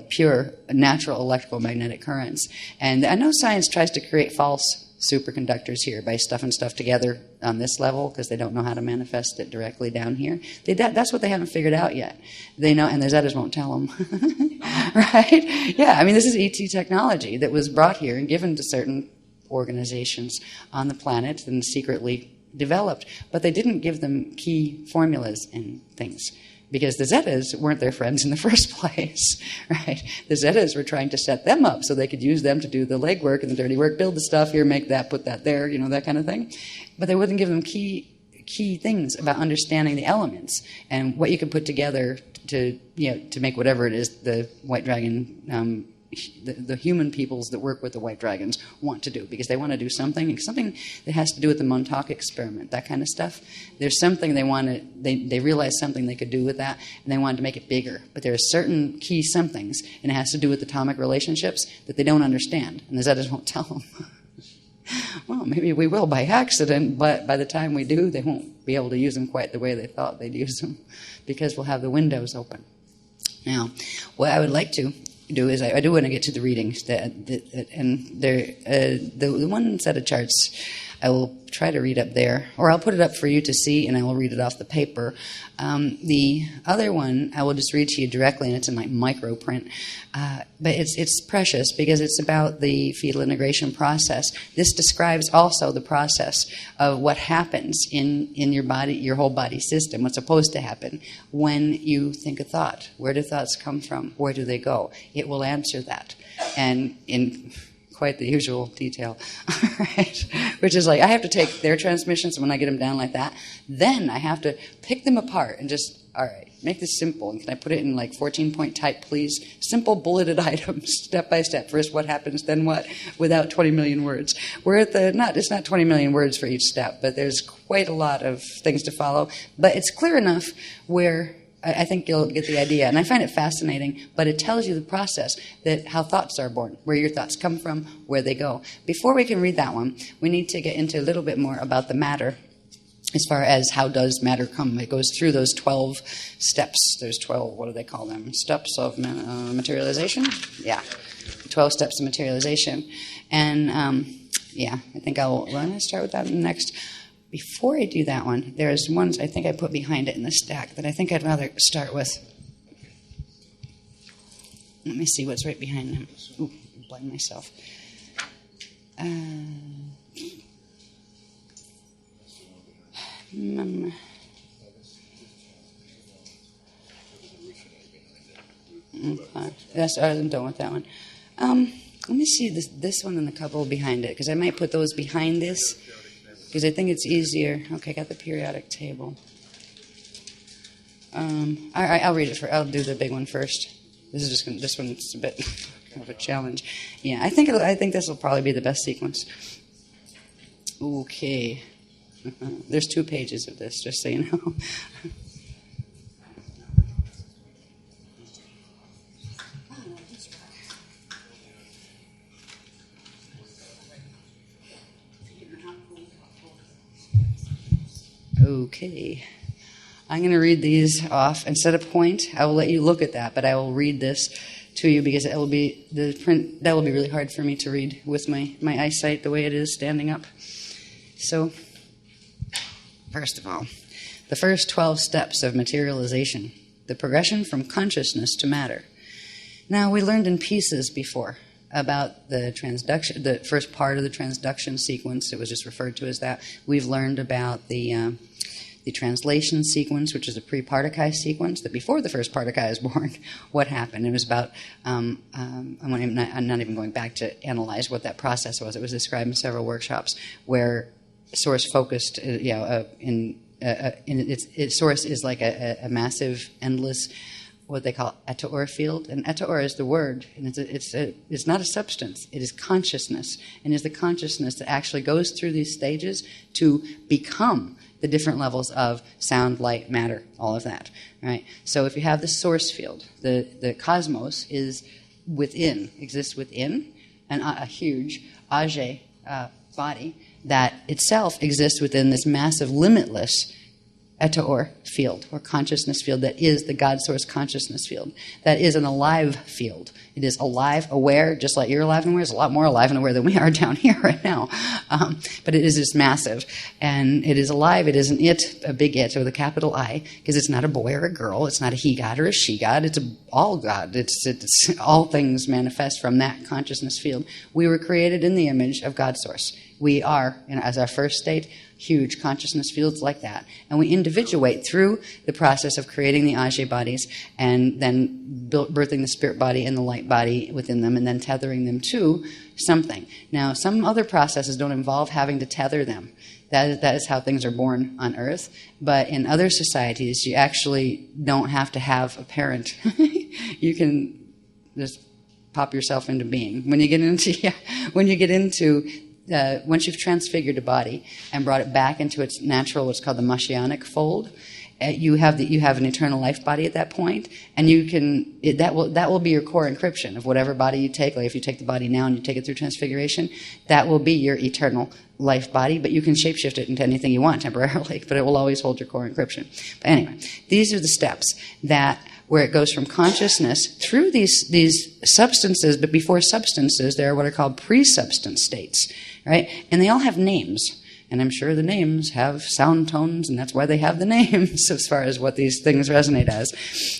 pure natural electromagnetic currents. And I know science tries to create false superconductors here by stuffing stuff together on this level because they don't know how to manifest it directly down here. That's what they haven't figured out yet. They know, and the Zetas won't tell them. Right? Yeah, I mean, this is ET technology that was brought here and given to certain organizations on the planet and secretly developed, but they didn't give them key formulas and things, because the Zetas weren't their friends in the first place, right? The Zetas were trying to set them up so they could use them to do the legwork and the dirty work, build the stuff here, make that, put that there, that kind of thing. But they wouldn't give them key things about understanding the elements and what you could put together to make whatever it is the White Dragon, the human peoples that work with the White Dragons want to do, because they want to do something that has to do with the Montauk experiment, that kind of stuff. There's something they realized something they could do with that, and they wanted to make it bigger. But there are certain key somethings, and it has to do with atomic relationships that they don't understand, and the Zetas won't tell them. Well, maybe we will by accident, but by the time we do, they won't be able to use them quite the way they thought they'd use them, because we'll have the windows open. Now, what I would like to do is I do want to get to the readings, and the one set of charts I will try to read up there, or I'll put it up for you to see, and I will read it off the paper. The other one I will just read to you directly, and it's in micro print. But it's precious because it's about the fetal integration process. This describes also the process of what happens in your body, your whole body system, what's supposed to happen when you think a thought. Where do thoughts come from? Where do they go? It will answer that. And in quite the usual detail, right? Which is I have to take their transmissions when I get them down like that. Then I have to pick them apart and just, all right, make this simple. And can I put it in 14-point type, please? Simple bulleted items, step by step. First, what happens, then what, without 20 million words. We're at it's not 20 million words for each step, but there's quite a lot of things to follow. But it's clear enough where I think you'll get the idea. And I find it fascinating, but it tells you the process, that how thoughts are born, where your thoughts come from, where they go. Before we can read that one, we need to get into a little bit more about the matter, as far as how does matter come. It goes through those 12 steps. There's 12, what do they call them? Steps of materialization? Yeah, 12 steps of materialization. And, I think I'm going to start with that next. Before I do that one, there's ones I think I put behind it in the stack that I think I'd rather start with. Let me see what's right behind them. Ooh, I'm blind myself. I'm done with that one. Let me see this one and the couple behind it, because I might put those behind this, because I think it's easier. Okay, I got the periodic table. All right, I'll read it I'll do the big one first. This one's a bit of a challenge. Yeah, I think this will probably be the best sequence. Okay. There's 2 pages of this, just so you know. Okay. I'm going to read these off. Instead of point, I will let you look at that, but I will read this to you because it will be the print that will be really hard for me to read with my eyesight the way it is standing up. So, first of all, the first 12 steps of materialization, the progression from consciousness to matter. Now, we learned in pieces before about the transduction, the first part of the transduction sequence. It was just referred to as that. We've learned about the translation sequence, which is a pre-Partakai sequence, that before the first Partakai is born, what happened. It was about, I'm not even going back to analyze what that process was. It was described in several workshops where source focused, source is like a massive, endless, what they call etaor field, and etaor is the word, and it's not a substance. It is consciousness, and is the consciousness that actually goes through these stages to become the different levels of sound, light, matter, all of that. Right. So if you have the source field, the cosmos is within, exists within, a huge age body that itself exists within this massive, limitless etaor field, or consciousness field, that is the God source consciousness field. That is an alive field. It is alive, aware, just like you're alive and aware. It's a lot more alive and aware than we are down here right now. But it is just massive. And it is alive. It isn't it, a big it, with a capital I, because it's not a boy or a girl. It's not a he God or a she God. It's all God. It's all things manifest from that consciousness field. We were created in the image of God source. We are, as our first state, huge consciousness fields like that. And we individuate through the process of creating the age bodies and then birthing the spirit body and the light body within them and then tethering them to something. Now, some other processes don't involve having to tether them. That is how things are born on Earth. But in other societies, you actually don't have to have a parent. You can just pop yourself into being. When you get into once you've transfigured a body and brought it back into its natural, what's called the Mashiach fold, you have an eternal life body at that point, and that will be your core encryption of whatever body you take. Like if you take the body now and you take it through transfiguration, that will be your eternal life body. But you can shapeshift it into anything you want temporarily, but it will always hold your core encryption. But anyway, these are the steps where it goes from consciousness through these substances, but before substances, there are what are called pre-substance states, right? And they all have names. And I'm sure the names have sound tones, and that's why they have the names as far as what these things resonate as.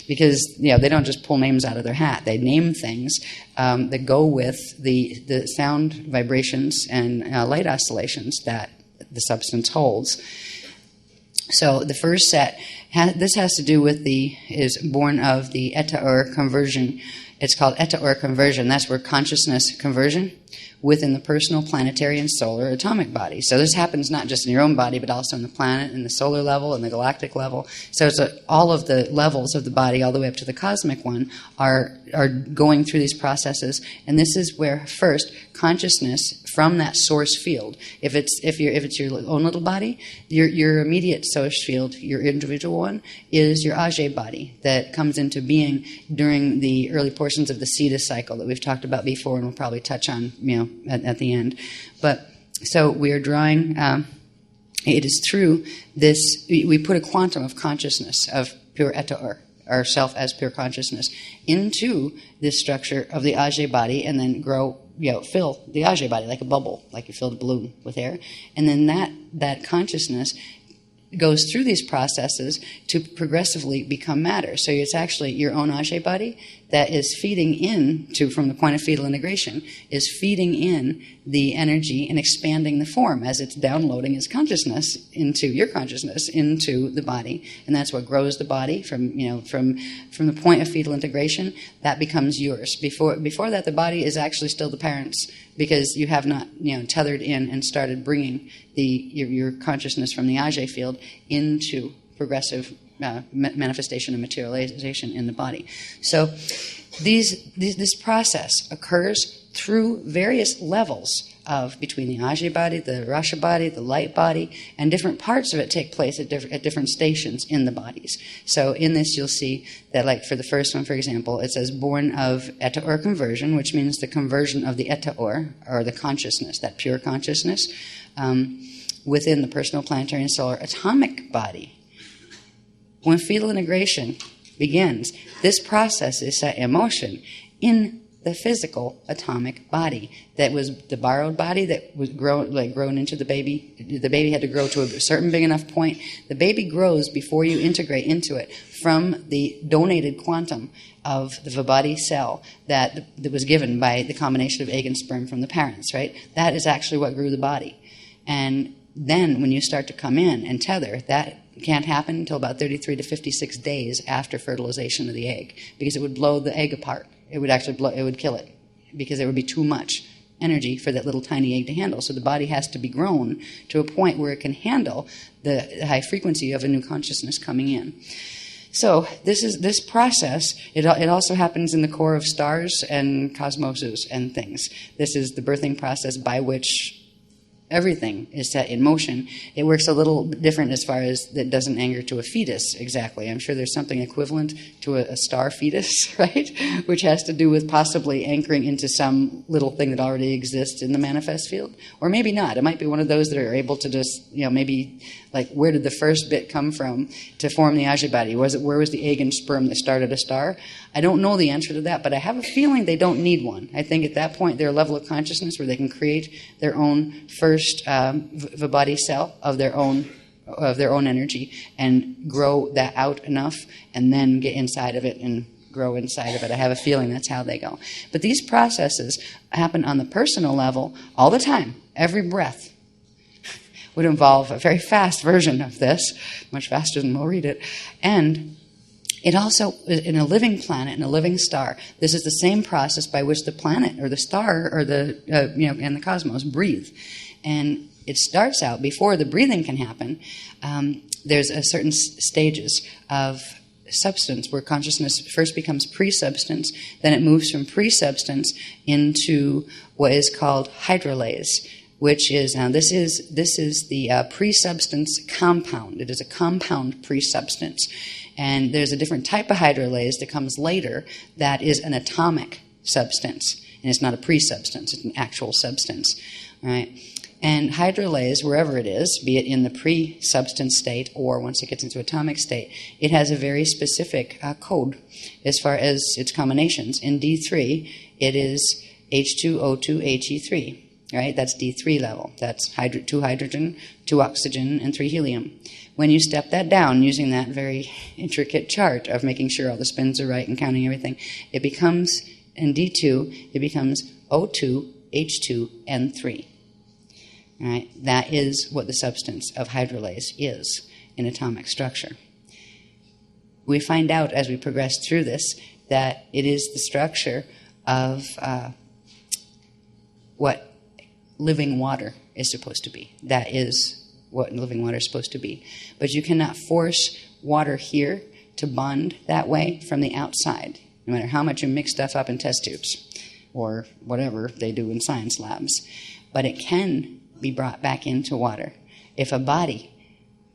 Because, they don't just pull names out of their hat. They name things that go with the sound vibrations and light oscillations that the substance holds. So the first set, this has to do with is born of the etaor conversion. It's called eta-or conversion. That's where consciousness conversion within the personal, planetary, and solar atomic body. So this happens not just in your own body, but also in the planet, in the solar level, and the galactic level. So it's all of the levels of the body, all the way up to the cosmic one, are going through these processes. And this is where first consciousness from that source field. If it's your own little body, your immediate source field, your individual one, is your age body that comes into being during the early portions of the cetus cycle that we've talked about before, and we'll probably touch on at the end. But so we are drawing. It is through this we put a quantum of consciousness of pure eta-or, our self as pure consciousness, into this structure of the age body, and then fill the age body like a bubble, like you filled a balloon with air, and then that consciousness goes through these processes to progressively become matter. So it's actually your own age body that is feeding in from the point of fetal integration, is feeding in the energy and expanding the form as it's downloading its consciousness into your consciousness into the body, and that's what grows the body from the point of fetal integration. That becomes yours. Before that, the body is actually still the parent's, because you have not tethered in and started bringing your consciousness from the age field into progressive manifestation and materialization in the body. So this process occurs through various levels between the age body, the rasha body, the light body, and different parts of it take place at different stations in the bodies. So in this you'll see that, like for the first one, for example, it says born of eta-or conversion, which means the conversion of the eta-or, or the consciousness, that pure consciousness, within the personal, planetary, and solar atomic body. When fetal integration begins, this process is set in motion in the physical atomic body. That was the borrowed body that was grown into the baby. The baby had to grow to a certain big enough point. The baby grows before you integrate into it from the donated quantum of the Vibody cell that was given by the combination of egg and sperm from the parents, right? That is actually what grew the body. And then when you start to come in and tether, that can't happen until about 33 to 56 days after fertilization of the egg, because it would blow the egg apart. It would actually it would kill it, because there would be too much energy for that little tiny egg to handle. So the body has to be grown to a point where it can handle the high frequency of a new consciousness coming in. So this process. It also happens in the core of stars and cosmoses and things. This is the birthing process by which everything is set in motion. It works a little different as far as that doesn't anchor to a fetus exactly. I'm sure there's something equivalent to a star fetus, right? Which has to do with possibly anchoring into some little thing that already exists in the manifest field. Or maybe not. It might be one of those that are able to just, maybe like, where did the first bit come from to form the age body? Where was the egg and sperm that started a star? I don't know the answer to that, but I have a feeling they don't need one. I think at that point they're a level of consciousness where they can create their own first Vibody cell of their own energy and grow that out enough, and then get inside of it and grow inside of it. I have a feeling that's how they go. But these processes happen on the personal level all the time. Every breath would involve a very fast version of this, much faster than we'll read it. And it also, in a living planet, in a living star, this is the same process by which the planet or the star or and the cosmos breathe. And it starts out, before the breathing can happen, there's a certain stages of substance where consciousness first becomes pre-substance, then it moves from pre-substance into what is called hydrolase, which is, now this is the pre-substance compound. It is a compound pre-substance. And there's a different type of hydrolase that comes later that is an atomic substance. And it's not a pre-substance, it's an actual substance. All right? And hydrolase, wherever it is, be it in the pre-substance state or once it gets into atomic state, it has a very specific code as far as its combinations. In D3, it is H2O2HE3. Right? That's D3 level. That's 2 hydrogen, 2 oxygen, and 3 helium. When you step that down using that very intricate chart of making sure all the spins are right and counting everything, it becomes, in D2, it becomes O2, H2, N3. All right? That is what the substance of hydrolase is in atomic structure. We find out as we progress through this that it is the structure of what living water is supposed to be. That is what living water is supposed to be. But you cannot force water here to bond that way from the outside, no matter how much you mix stuff up in test tubes or whatever they do in science labs. But it can be brought back into water if a body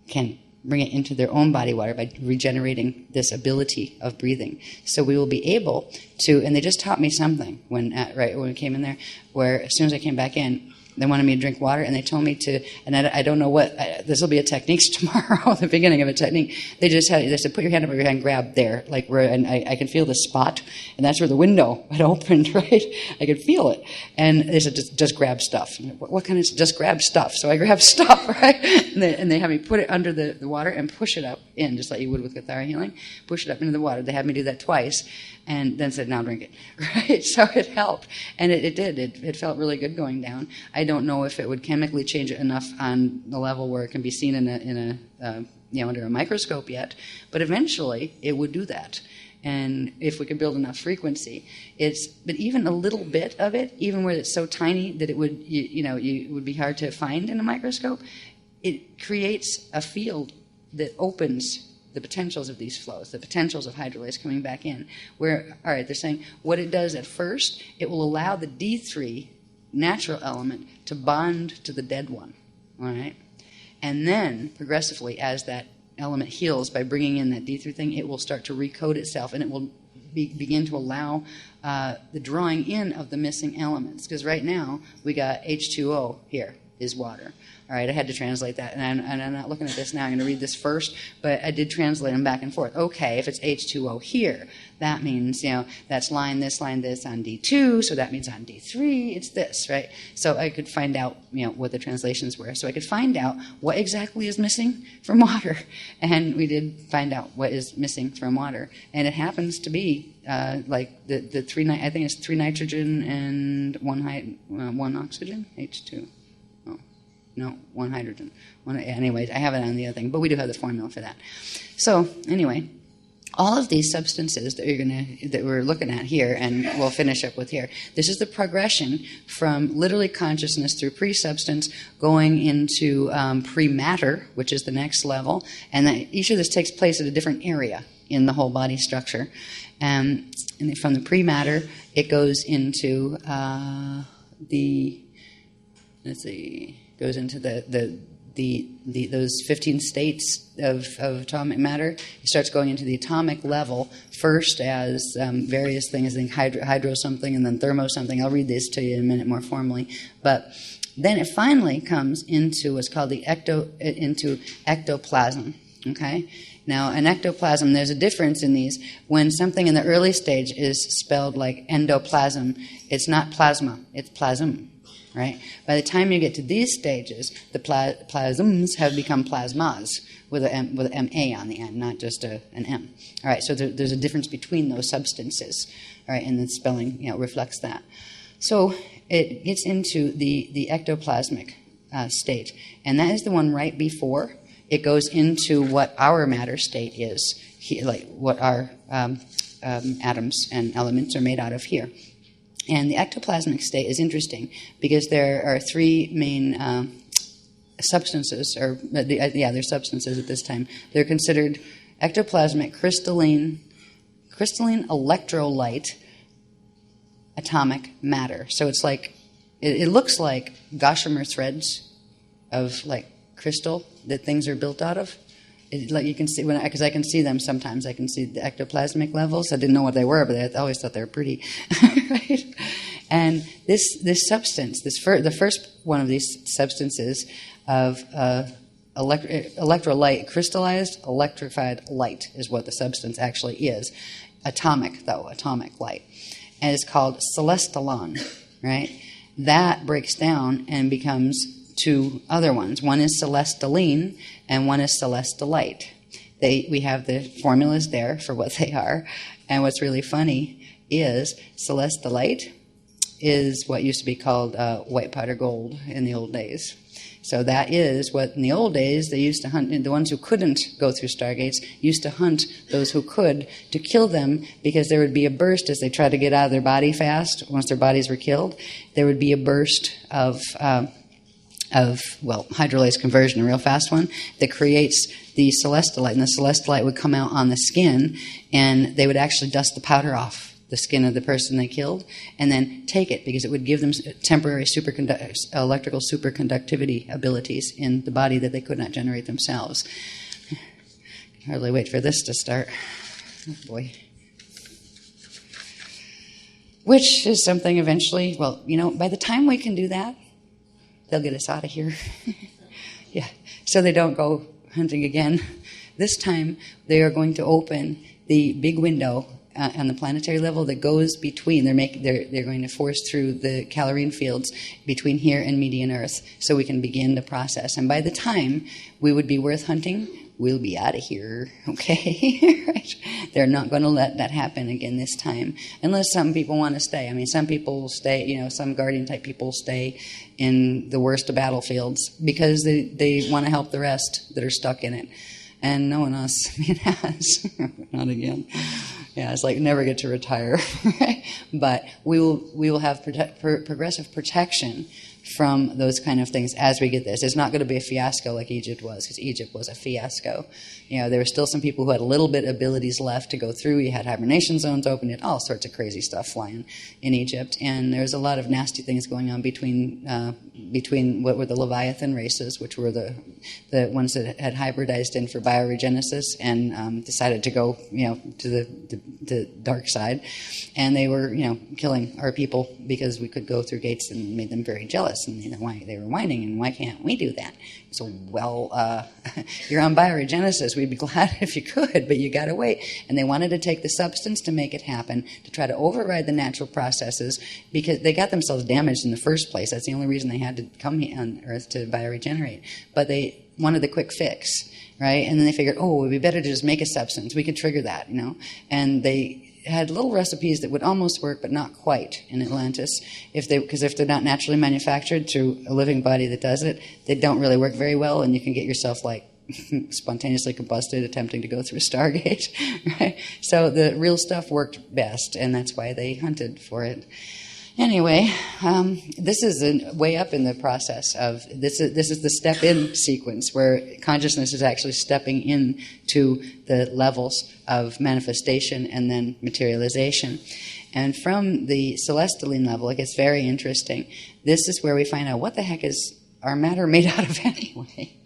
can bring it into their own body water by regenerating this ability of breathing. So we will be able to, and they just taught me something when we came in there, where as soon as I came back in, they wanted me to drink water, and they told me to, and I don't know what, this will be a technique tomorrow, the beginning of a technique. They said, put your hand over your hand, grab there, like where, and I can feel the spot, and that's where the window had opened, right? I could feel it. And they said, just grab stuff. What kind of, just grab stuff? So I grabbed stuff, right? And they had me put it under the water and push it up in, just like you would with Cathara healing. Push it up into the water. They had me do that twice, and then said, now drink it, right? So it helped, and it did. It felt really good going down. I don't know if it would chemically change it enough on the level where it can be seen under a microscope yet, but eventually it would do that. And if we could build enough frequency, but even a little bit of it, even where it's so tiny that it would, it would be hard to find in a microscope, it creates a field that opens the potentials of these flows, the potentials of hydrolysis coming back in. Where, all right, they're saying what it does at first, it will allow the D3 natural element to bond to the dead one, all right? And then, progressively, as that element heals by bringing in that D3 thing, it will start to recode itself, and it will begin to allow the drawing in of the missing elements. Because right now, we got H2O here is water. All right, I had to translate that, and I'm not looking at this now. I'm going to read this first, but I did translate them back and forth. Okay, if it's H2O here, that means, that's line this on D2, so that means on D3, it's this, right? So I could find out, what the translations were. So I could find out what exactly is missing from water, and we did find out what is missing from water. And it happens to be, like the three, I think it's 3 nitrogen and 1 oxygen, H2. No, 1 hydrogen. Anyways, I have it on the other thing, but we do have the formula for that. So anyway, all of these substances that we're looking at here, and we'll finish up with here. This is the progression from literally consciousness through pre-substance going into pre-matter, which is the next level, and each of this takes place at a different area in the whole body structure. And from the pre-matter, it goes into goes into those 15 states of atomic matter. It starts going into the atomic level first as various things, I think hydro something and then thermo something. I'll read this to you in a minute more formally. But then it finally comes into what's called into ectoplasm. Okay? Now, an ectoplasm, there's a difference in these. When something in the early stage is spelled like endoplasm, it's not plasma, it's plasm. Right? By the time you get to these stages, the plasms have become plasmas with an M-A on the end, not just an M. All right, so there's a difference between those substances. All right, and the spelling reflects that. So it gets into the ectoplasmic state, and that is the one right before it goes into what our matter state is, like what our atoms and elements are made out of here. And the ectoplasmic state is interesting because there are 3 main substances, they're substances at this time. They're considered ectoplasmic, crystalline electrolyte, atomic matter. So it's like, it looks like gossamer threads of like crystal that things are built out of. Like you can see, because I can see them sometimes. I can see the ectoplasmic levels. I didn't know what they were, but I always thought they were pretty. Right? And this substance, the first one of these substances of electrolyte, crystallized electrified light is what the substance actually is. Atomic light. And it's called Hethalon, right? That breaks down and becomes 2 other ones. One is celestalene and one is celestalite. We have the formulas there for what they are. And what's really funny is celestalite is what used to be called white powder gold in the old days. So that is what in the old days they used to hunt. The ones who couldn't go through stargates used to hunt those who could to kill them, because there would be a burst as they tried to get out of their body fast. Once their bodies were killed, there would be a burst of hydrolyzed conversion, a real fast one, that creates the celestial light. And the celestial light would come out on the skin, and they would actually dust the powder off the skin of the person they killed, and then take it, because it would give them temporary electrical superconductivity abilities in the body that they could not generate themselves. I can hardly wait for this to start. Oh boy. Which is something eventually, by the time we can do that, they'll get us out of here. Yeah, so they don't go hunting again. This time, they are going to open the big window on the planetary level that goes between. They're going to force through the calorine fields between here and median Earth, so we can begin the process. And by the time we would be worth hunting, we'll be out of here. Okay, right? They're not going to let that happen again this time, unless some people want to stay. I mean, some people will stay. Some guardian type people stay in the worst of battlefields because they want to help the rest that are stuck in it. And no one else has. Not again. Yeah, it's like never get to retire. But we will have progressive protection from those kind of things as we get this. It's not going to be a fiasco like Egypt was, because Egypt was a fiasco. There were still some people who had a little bit of abilities left to go through. You had hibernation zones open. You had all sorts of crazy stuff flying in Egypt. And there's a lot of nasty things going on between what were the Leviathan races, which were the ones that had hybridized in for bioregenesis and decided to go, to the dark side. And they were, killing our people because we could go through gates, and made them very jealous. And why they were whining, and why can't we do that? So, you're on bioregenesis. We'd be glad if you could, but you got to wait. And they wanted to take the substance to make it happen, to try to override the natural processes, because they got themselves damaged in the first place. That's the only reason they had to come here on Earth, to bioregenerate. But they wanted the quick fix, right? And then they figured, it would be better to just make a substance. We could trigger that, And they had little recipes that would almost work, but not quite in Atlantis. Because if they're not naturally manufactured through a living body that does it, they don't really work very well, and you can get yourself spontaneously combusted attempting to go through a Stargate, right? So the real stuff worked best, and that's why they hunted for it. Anyway, this is way up in the process of this is the step-in sequence where consciousness is actually stepping in to the levels of manifestation and then materialization. And from the celestialine level, it gets very interesting. This is where we find out what the heck is our matter made out of anyway.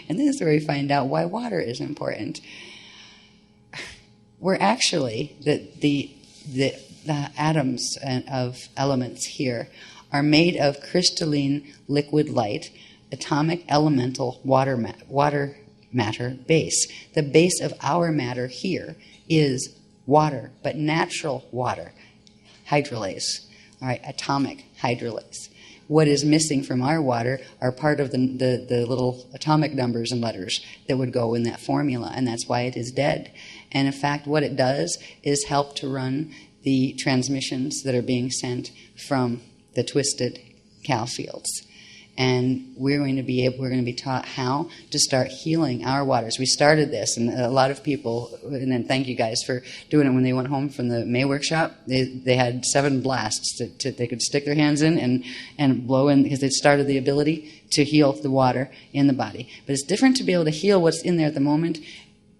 And this is where we find out why water is important. We're actually the atoms of elements here are made of crystalline liquid light, atomic elemental water matter base. The base of our matter here is water, but natural water, hydrolase, all right, atomic hydrolase. What is missing from our water are part of the little atomic numbers and letters that would go in that formula, and that's why it is dead. And in fact, what it does is help to run the transmissions that are being sent from the twisted cal fields. And we're going to be taught how to start healing our waters. We started this, and a lot of people, and then thank you guys for doing it when they went home from the May workshop. They had 7 blasts that they could stick their hands in and blow in, because it started the ability to heal the water in the body. But it's different to be able to heal what's in there at the moment.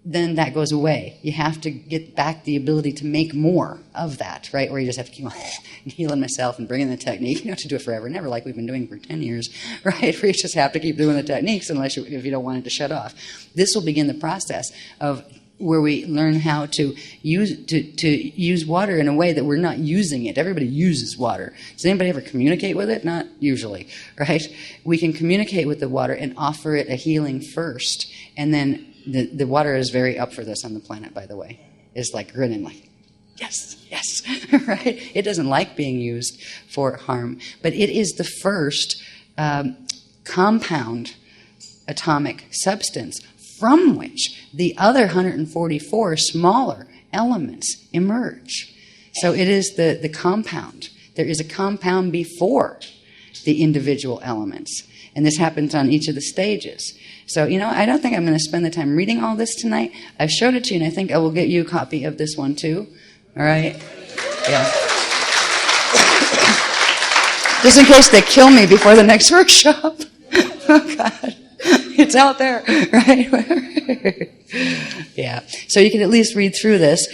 Then that goes away. You have to get back the ability to make more of that, right? Or you just have to keep healing myself and bringing the technique. You don't have to do it forever and ever like we've been doing for 10 years, right? Where you just have to keep doing the techniques if you don't want it to shut off. This will begin the process of where we learn how to use water in a way that we're not using it. Everybody uses water. Does anybody ever communicate with it? Not usually, right? We can communicate with the water and offer it a healing first, and then the water is very up for this on the planet, by the way. It's like grinning, like, yes, right? It doesn't like being used for harm. But it is the first compound atomic substance from which the other 144 smaller elements emerge. So it is the compound. There is a compound before. the individual elements. And this happens on each of the stages. So, I don't think I'm going to spend the time reading all this tonight. I've showed it to you, and I think I will get you a copy of this one too. All right? Yeah. Just in case they kill me before the next workshop. Oh, God. It's out there, right? Yeah. So you can at least read through this.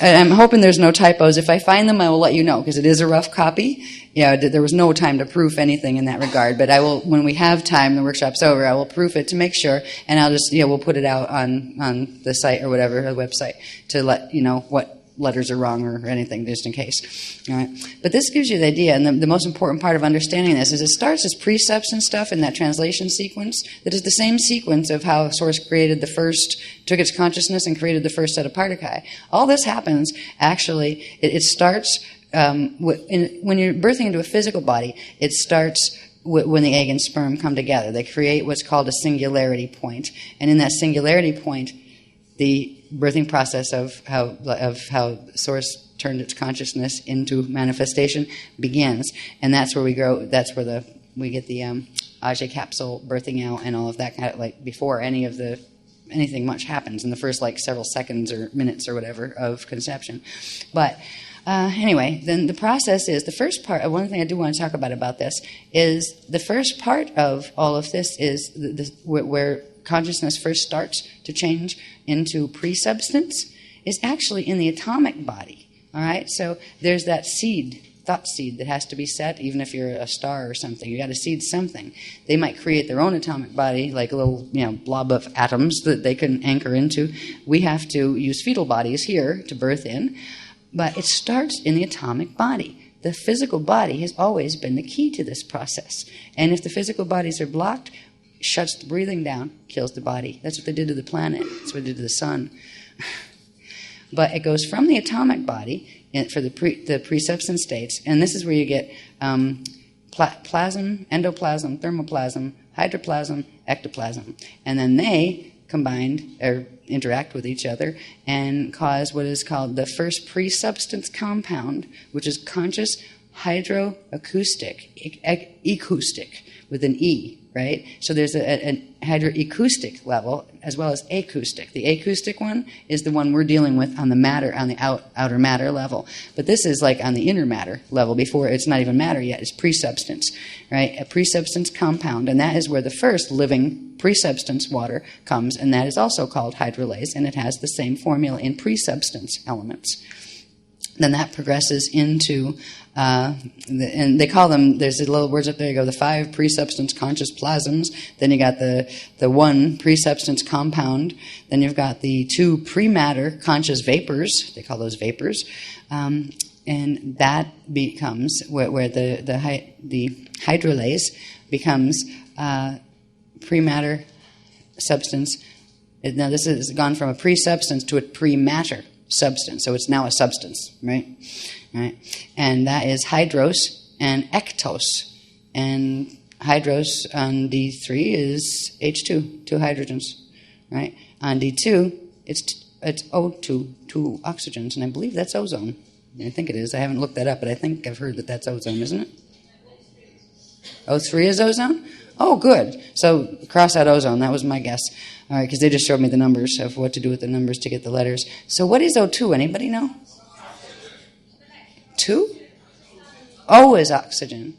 I'm hoping there's no typos. If I find them, I will let you know, because it is a rough copy. There was no time to proof anything in that regard, but I will, when we have time, the workshop's over, I will proof it to make sure, and I'll just, we'll put it out on the site or whatever, the website, to let you know what letters are wrong or anything, just in case. All right. But this gives you the idea, and the most important part of understanding this is it starts as precepts and stuff in that translation sequence that is the same sequence of how Source created took its consciousness and created the first set of particuli. All this happens, actually, it starts, when you're birthing into a physical body, it starts when the egg and sperm come together. They create what's called a singularity point. And in that singularity point, the birthing process of how Source turned its consciousness into manifestation begins, and that's where we grow. That's where we get the Ajay capsule birthing out and all of that kind of, like, before anything much happens in the first several seconds or minutes or whatever of conception. But anyway, then the process is the first part. One thing I do want to talk about this is the first part of all of this is where consciousness first starts to change into pre-substance is actually in the atomic body. All right, so there's that thought seed that has to be set, even if you're a star or something. You got to seed something. They might create their own atomic body, like a little blob of atoms that they can anchor into. We have to use fetal bodies here to birth in, but it starts in the atomic body. The physical body has always been the key to this process, and if the physical bodies are blocked, shuts the breathing down, kills the body. That's what they did to the planet. That's what they did to the sun. But it goes from the atomic body for the pre-substance states, and this is where you get plasm, endoplasm, thermoplasm, hydroplasm, ectoplasm. And then they combined or interact with each other and cause what is called the first pre-substance compound, which is conscious hydroacoustic, acoustic with an E, right? So there's an hydroacoustic level as well as acoustic. The acoustic one is the one we're dealing with on the matter, on the outer matter level. But this is like on the inner matter level before it's not even matter yet. It's pre-substance, right? A pre-substance compound, and that is where the first living pre-substance water comes, and that is also called hydrolase, and it has the same formula in pre-substance elements. Then that progresses into, and they call them, there's the little words up there, you go, the 5 pre-substance conscious plasms, then you got the 1 pre-substance compound, then you've got the 2 pre-matter conscious vapors, they call those vapors, and that becomes where the hydrolase becomes pre-matter substance. Now this has gone from a pre-substance to a pre-matter substance, so it's now a substance, right? And that is hydros and ectos, and hydros on D3 is H2, 2 hydrogens, right? On D2 it's O2, 2 oxygens, and I believe that's ozone. I think it is. I haven't looked that up, but I think I've heard that that's ozone, isn't it? O3 is ozone? Oh, good. So cross out ozone. That was my guess. All right, because they just showed me the numbers of what to do with the numbers to get the letters. So what is O2? Anybody know? 2? O is oxygen.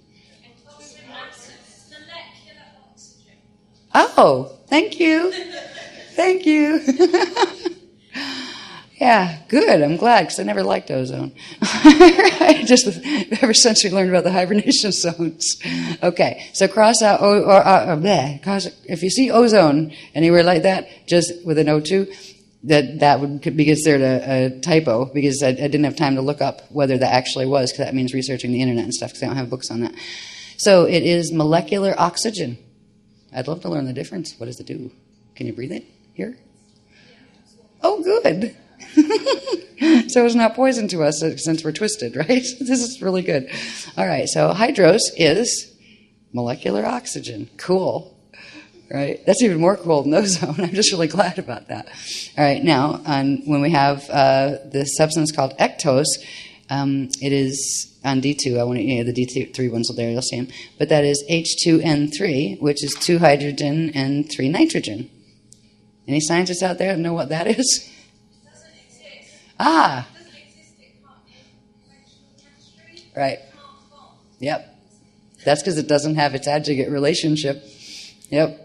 Oh, thank you. Thank you. Yeah, good. I'm glad, because I never liked ozone. Just ever since we learned about the hibernation zones. Okay, so cross out if you see ozone anywhere like that, just with an O2, that would be considered a typo, because I didn't have time to look up whether that actually was, because that means researching the internet and stuff, because I don't have books on that. So it is molecular oxygen. I'd love to learn the difference. What does it do? Can you breathe it here? Oh, good. So it's not poison to us since we're twisted, right? This is really good. All right, so hydros is molecular oxygen. Cool. Right? That's even more cool than ozone. I'm just really glad about that. All right, now, when we have the substance called ectos, It is on D2. The D3 ones will there, you'll see them. But that is H2N3, which is 2 hydrogen and 3 nitrogen. Any scientists out there know what that is? It doesn't exist. Ah! It doesn't exist. It can't in conventional chemistry. Right. It can't form. Yep. That's because it doesn't have its adjugate relationship. Yep.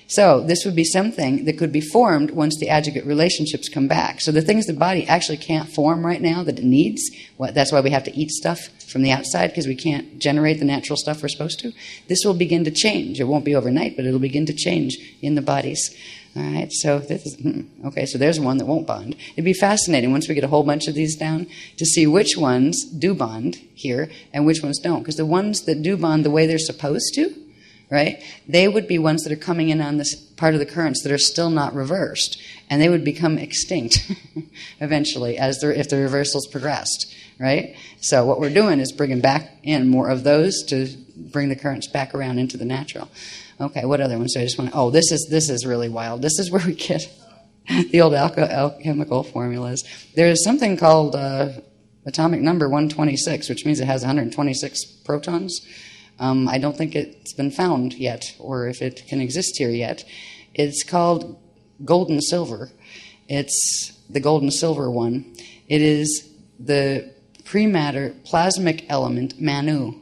So this would be something that could be formed once the adjugate relationships come back. So the things the body actually can't form right now that it needs, that's why we have to eat stuff from the outside, because we can't generate the natural stuff we're supposed to. This will begin to change. It won't be overnight, but it'll begin to change in the bodies. All right, so this is, okay, so there's one that won't bond. It'd be fascinating once we get a whole bunch of these down to see which ones do bond here and which ones don't. Because the ones that do bond the way they're supposed to, right, they would be ones that are coming in on this part of the currents that are still not reversed. And they would become extinct eventually if the reversals progressed, right? So what we're doing is bringing back in more of those to bring the currents back around into the natural. Okay, what other ones do I just want to... Oh, this is really wild. This is where we get the old alchemical formulas. There is something called atomic number 126, which means it has 126 protons. I don't think it's been found yet, or if it can exist here yet. It's called gold and silver. It's the gold and silver one. It is the pre-matter plasmic element Manu.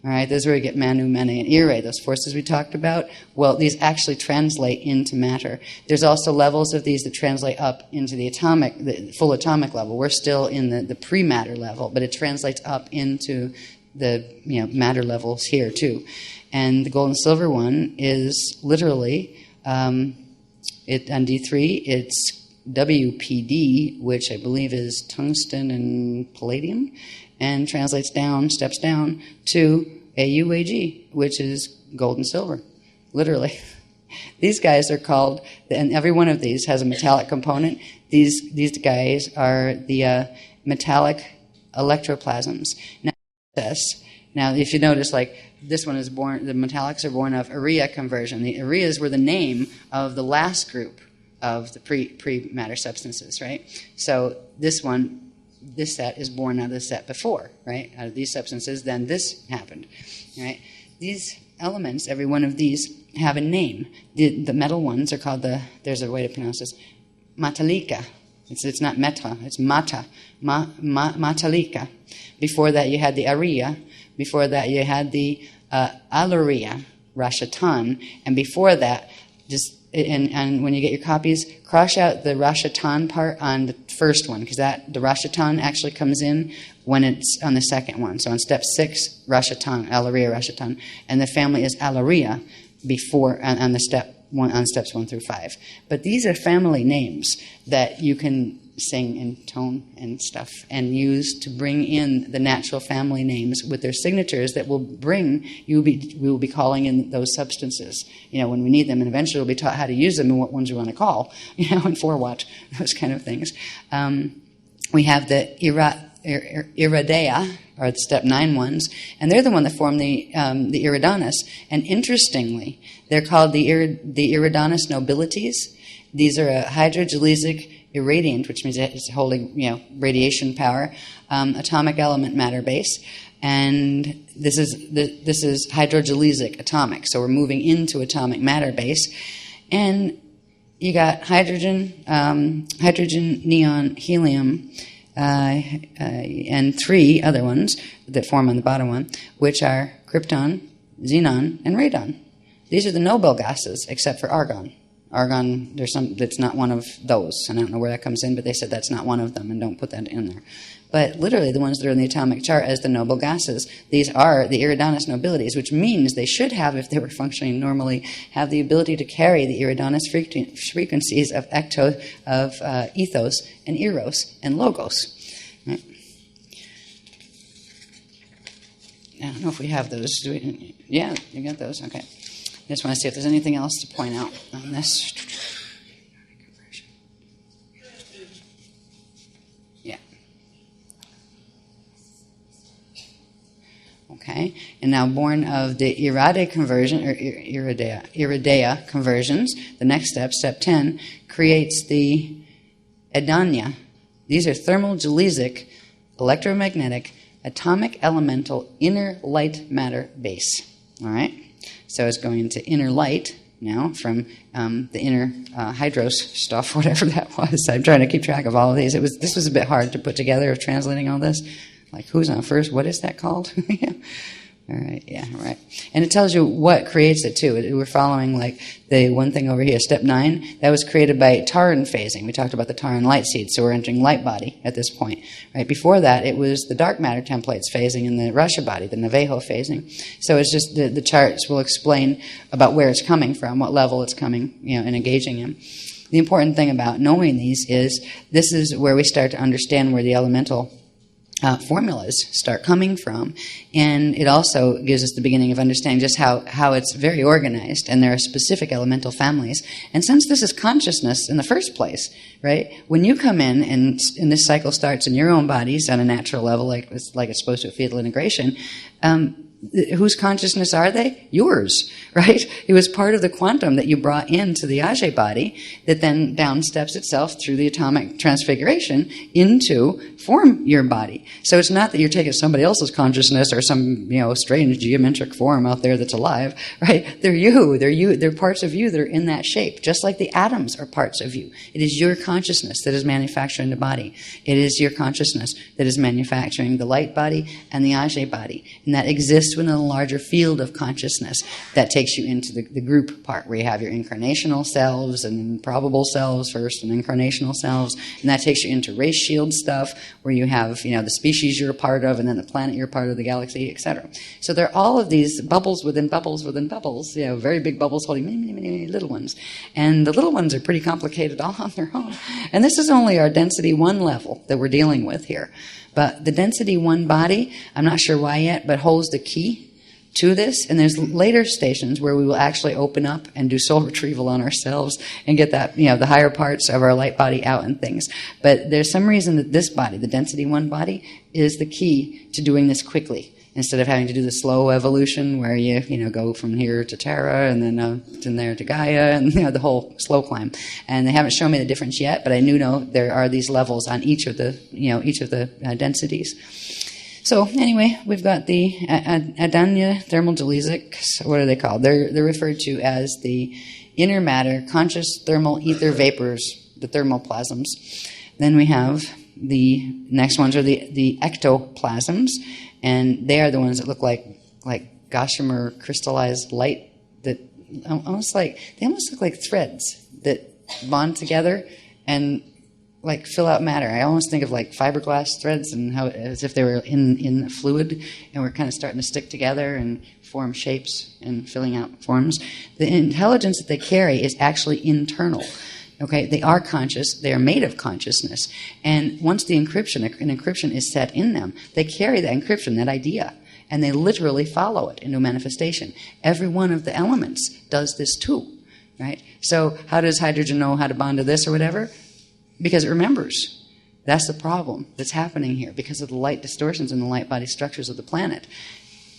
All right, this is where we get Manu, Mene, and Ire, those forces we talked about. Well, these actually translate into matter. There's also levels of these that translate up into the full atomic level. We're still in the pre-matter level, but it translates up into the matter levels here too. And the gold and silver one is literally on D3. It's WPD, which I believe is tungsten and palladium, and translates down, steps down to AUAG, which is gold and silver, literally. These guys are called, and every one of these has a metallic component. These guys are the metallic electroplasms. Now, if you notice, like this one is born, the metallics are born of urea conversion. The ureas were the name of the last group of the pre-matter substances, right? So this set is born out of the set before, right? Out of these substances, then this happened, right? These elements, every one of these, have a name. The metal ones are called there's a way to pronounce this, matalika. It's not meta, it's mata, matalika. Before that you had the aria. Before that you had the alaria, rashatan. And before that, and when you get your copies, cross out the rashatan part on the first one, because the rashatan actually comes in when it's on the second one. So on step 6, rashatan, alaria, rashatan. And the family is alaria before on the steps 1 through 5. But these are family names that you can sing and tone and stuff and use to bring in the natural family names with their signatures that will we will be calling in those substances, when we need them, and eventually we'll be taught how to use them and what ones we want to call, and forewatch, those kind of things. We have the Iridea, or the step 9 ones, and they're the one that form the Iridanus. And interestingly, they're called the Iridanus nobilities. These are a hydrogelesic irradiant, which means it's holding radiation power, atomic element matter base, and this is hydrogelesic atomic. So we're moving into atomic matter base, and you got hydrogen, neon, helium. And 3 other ones that form on the bottom one, which are krypton, xenon, and radon. These are the noble gases, except for argon. Argon, there's some that's not one of those, and I don't know where that comes in, but they said that's not one of them, and don't put that in there. But literally, the ones that are in the atomic chart as the noble gases, these are the Iridanus nobilities, which means they should have, if they were functioning normally, have the ability to carry the Iridanus frequencies of ethos and eros and logos. Right? I don't know if we have those. Yeah, you got those. Okay. I just want to see if there's anything else to point out on this. Yeah. Okay. And now born of the Iridea conversion, or Iridea conversions, the next step, step 10, creates the Edanya. These are thermal gelesic electromagnetic, atomic, elemental, inner light matter base. All right? So it's going into inner light now from the inner hydros stuff, whatever that was. I'm trying to keep track of all of these. This was a bit hard to put together of translating all this. Like, who's on first? What is that called? All right, yeah, right. And it tells you what creates it, too. We're following, like, the one thing over here, step 9, that was created by Taran phasing. We talked about the Taran light seed, so we're entering light body at this point. Right before that, it was the dark matter templates phasing in the Russia body, the Navajo phasing. So it's just the charts will explain about where it's coming from, what level it's coming, and engaging in. The important thing about knowing these is this is where we start to understand where the elemental formulas start coming from, and it also gives us the beginning of understanding just how it's very organized, and there are specific elemental families. And since this is consciousness in the first place, right, when you come in and this cycle starts in your own bodies on a natural level, like it's supposed to, a fetal integration, whose consciousness are they? Yours, right? It was part of the quantum that you brought into the Ajay body that then downsteps itself through the atomic transfiguration into form your body. So it's not that you're taking somebody else's consciousness or some, strange geometric form out there that's alive, right? They're you. They're parts of you that are in that shape, just like the atoms are parts of you. It is your consciousness that is manufacturing the body. It is your consciousness that is manufacturing the light body and the Ajay body. And that exists within a larger field of consciousness that takes you into the group part where you have your incarnational selves and probable selves first and incarnational selves, and that takes you into race shield stuff where you have the species you're a part of and then the planet you're a part of, the galaxy, etc. So there are all of these bubbles within bubbles within bubbles, very big bubbles holding many, many, many little ones, and the little ones are pretty complicated all on their own. And this is only our density 1 level that we're dealing with here. But the density 1 body, I'm not sure why yet, but holds the key to this. And there's later stations where we will actually open up and do soul retrieval on ourselves and get that, the higher parts of our light body out and things. But there's some reason that this body, the density 1 body, is the key to doing this quickly, instead of having to do the slow evolution where you go from here to Terra and then from there to Gaia and the whole slow climb. And they haven't shown me the difference yet, but I know there are these levels on each of the densities. So anyway, we've got the Adanya thermodelizics. What are they called? They're referred to as the inner matter, conscious thermal ether vapors, the thermoplasms. Then we have the next ones are the ectoplasms, and they are the ones that look like gossamer crystallized light that they almost look like threads that bond together and fill out matter. I almost think of fiberglass threads and how as if they were in a fluid and we're kind of starting to stick together and form shapes and filling out forms. The intelligence that they carry is actually internal. Okay, they are conscious. They are made of consciousness. And once an encryption is set in them, they carry that encryption, that idea, and they literally follow it into manifestation. Every one of the elements does this too, right? So how does hydrogen know how to bond to this or whatever? Because it remembers. That's the problem that's happening here because of the light distortions in the light body structures of the planet.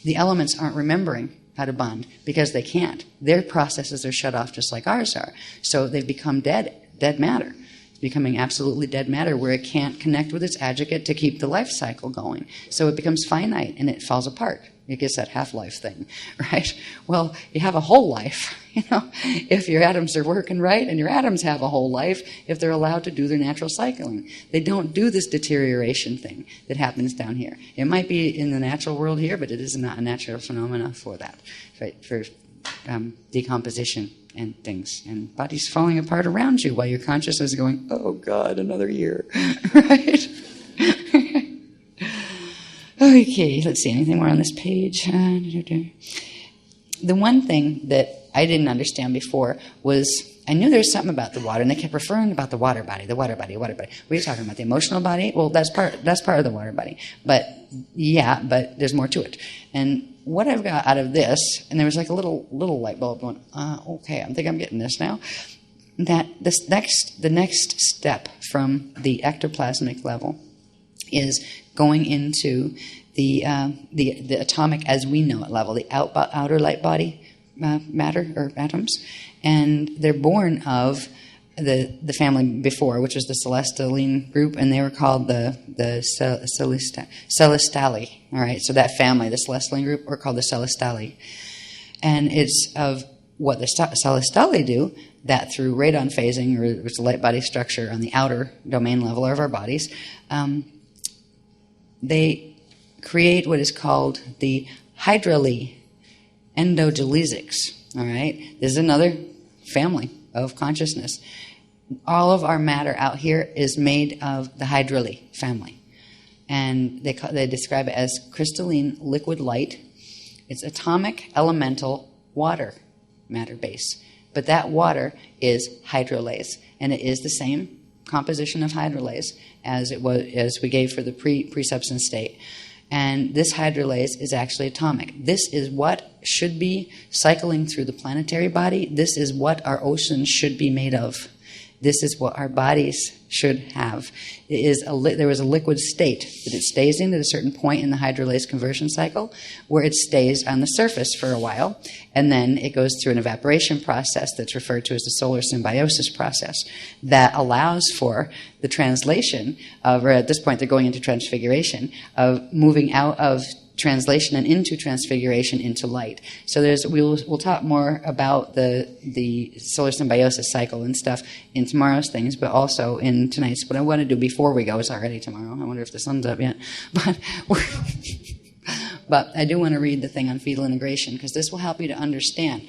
The elements aren't remembering how to bond because they can't. Their processes are shut off just like ours are. So they've become dead matter. It's becoming absolutely dead matter where it can't connect with its adjugate to keep the life cycle going. So it becomes finite and it falls apart. It gets that half-life thing, right? Well, you have a whole life, if your atoms are working right, and your atoms have a whole life if they're allowed to do their natural cycling. They don't do this deterioration thing that happens down here. It might be in the natural world here, but it is not a natural phenomena for that, right? For decomposition and things. And bodies falling apart around you while your consciousness is going, oh God, another year, right? Okay, let's see, anything more on this page? The one thing that I didn't understand before was I knew there was something about the water, and they kept referring about the water body, the water body, the water body. Were you talking about the emotional body? Well, that's part of the water body. But there's more to it. And what I've got out of this, and there was like a little light bulb going, okay, I think I'm getting this now, that the next step from the ectoplasmic level is going into the atomic as we know it level, the outer light body matter or atoms, and they're born of the family before, which was the Celestialine group, and they were called the Celestali. All right, so that family, the Celestialine group, were called the Celestali. And it's of what the Celestali do, that through radon phasing, or which is light body structure on the outer domain level of our bodies, they create what is called the hydrali endogelysics. All right, this is another family of consciousness. All of our matter out here is made of the hydrali family, and they describe it as crystalline liquid light. It's atomic elemental water matter base, but that water is hydrolase, and it is the same composition of hydrolase as we gave for the pre-substance state. And this hydrolase is actually atomic. This is what should be cycling through the planetary body. This is what our oceans should be made of. This is what our bodies should have. There was a liquid state that it stays in at a certain point in the hydrolase conversion cycle, where it stays on the surface for a while, and then it goes through an evaporation process that's referred to as the solar symbiosis process that allows for the translation of, or at this point they're going into transfiguration, of moving out of translation and into transfiguration into light. So we'll talk more about the solar symbiosis cycle and stuff in tomorrow's things, but also in tonight's. What I want to do before we go, it's already tomorrow. I wonder if the sun's up yet, but I do want to read the thing on fetal integration, because this will help you to understand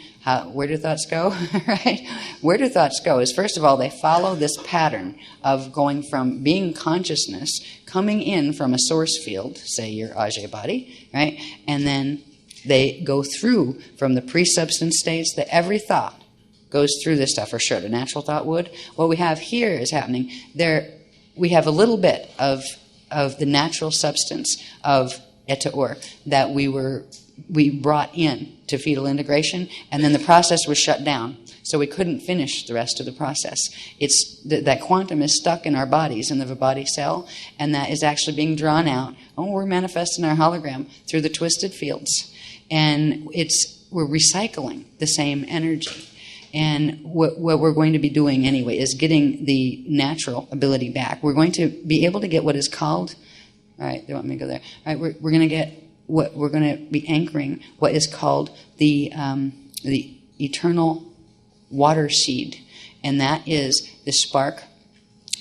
where do thoughts go, right? Where do thoughts go is, first of all, they follow this pattern of going from being consciousness, coming in from a source field, say your Ajay body, right? And then they go through from the pre-substance states that every thought goes through this stuff, or should. A natural thought would. What we have here is happening there. We have a little bit of the natural substance of Etaur that we brought in to fetal integration, and then the process was shut down, so we couldn't finish the rest of the process. It's that quantum is stuck in our bodies, in the body cell, and that is actually being drawn out. We're manifesting our hologram through the twisted fields, and we're recycling the same energy. And what we're going to be doing anyway is getting the natural ability back. We're going to be able to get what is called. All right, they want me to go there. All right, we're going to get what we're going to be anchoring what is called the eternal water seed, and that is the spark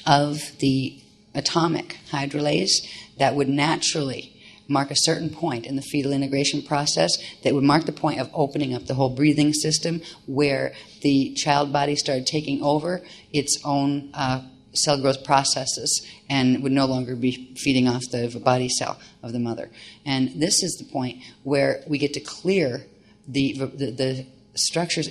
of the atomic hydrolase that would naturally mark a certain point in the fetal integration process that would mark the point of opening up the whole breathing system, where the child body started taking over its own cell growth processes and would no longer be feeding off the body cell of the mother. And this is the point where we get to clear the structures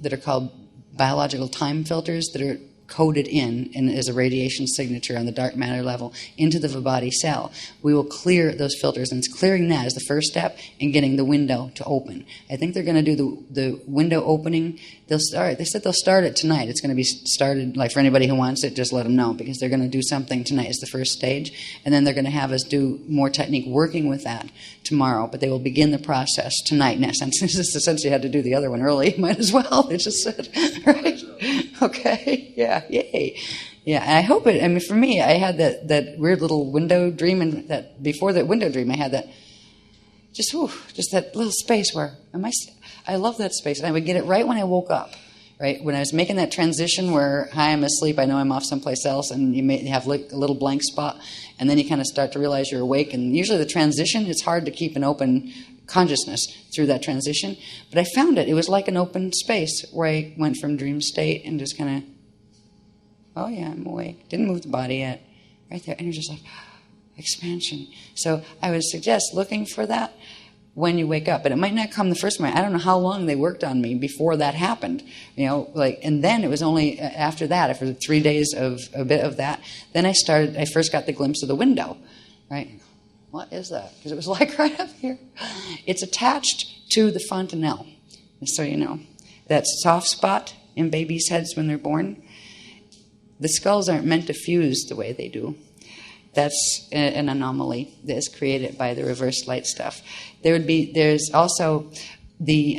that are called biological time filters that are coded in and as a radiation signature on the dark matter level into the body cell. We will clear those filters, and it's clearing that as the first step in getting the window to open. I think they're going to do the window opening. They said they'll start it tonight. It's going to be started, like, for anybody who wants it, just let them know, because they're going to do something tonight as the first stage, and then they're going to have us do more technique working with that tomorrow, but they will begin the process tonight. Now, since you had to do the other one early, might as well. It just said, right? Okay, yeah, yay. Yeah, and I hope it, I mean, for me, I had that weird little window dream, and that before that window dream, I had that, just that little space where, I love that space, and I would get it right when I woke up, right? When I was making that transition where, hi, I'm asleep, I know I'm off someplace else, and you may have like a little blank spot, and then you kind of start to realize you're awake, and usually the transition, it's hard to keep an open consciousness through that transition, but I found it was like an open space where I went from dream state and just kind of, oh yeah, I'm awake, didn't move the body yet, right there, and you're just like, expansion. So I would suggest looking for that when you wake up, but it might not come the first morning. I don't know how long they worked on me before that happened, and then it was only after that, after 3 days of a bit of that, then I first got the glimpse of the window, right? What is that? Because it was like right up here. It's attached to the fontanelle, so you know. That soft spot in babies' heads when they're born, the skulls aren't meant to fuse the way they do. That's an anomaly that is created by the reverse light stuff. There's also the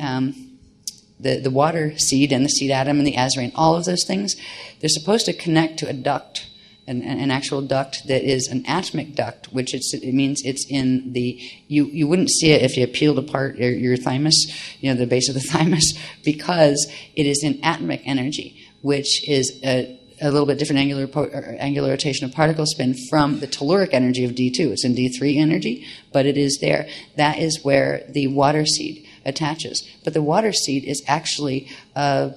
the water seed and the seed atom and the azarine, all of those things, they're supposed to connect to a duct, an actual duct that is an atomic duct, which it means it's in the, you wouldn't see it if you peeled apart your thymus, the base of the thymus, because it is in atomic energy, which is a little bit different angular rotation of particle spin from the telluric energy of D2. It's in D3 energy, but it is there. That is where the water seed attaches. But the water seed is actually, I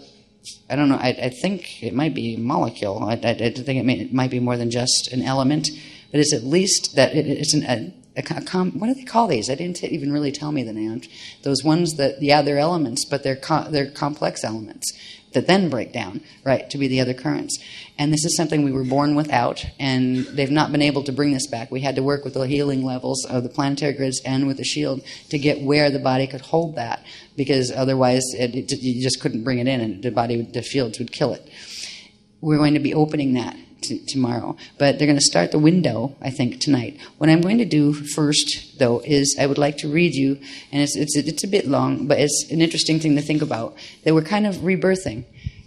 don't know, I think it might be a molecule. I think it might be more than just an element, but it's at least that it's what do they call these? I didn't even really tell me the name. Those ones that, they're elements, but they're complex elements that then break down, right, to be the other currents. And this is something we were born without, and they've not been able to bring this back. We had to work with the healing levels of the planetary grids and with the shield to get where the body could hold that, because otherwise you just couldn't bring it in, and the fields would kill it. We're going to be opening that tomorrow, but they're going to start the window, I think, tonight. What I'm going to do first, though, is I would like to read you, and it's a bit long, but it's an interesting thing to think about, that we're kind of rebirthing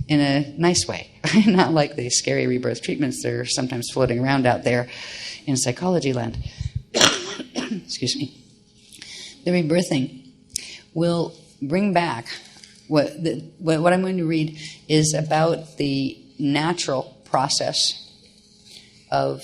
in a nice way, not like the scary rebirth treatments that are sometimes floating around out there in psychology land. Excuse me. The rebirthing will bring back what I'm going to read is about the natural process of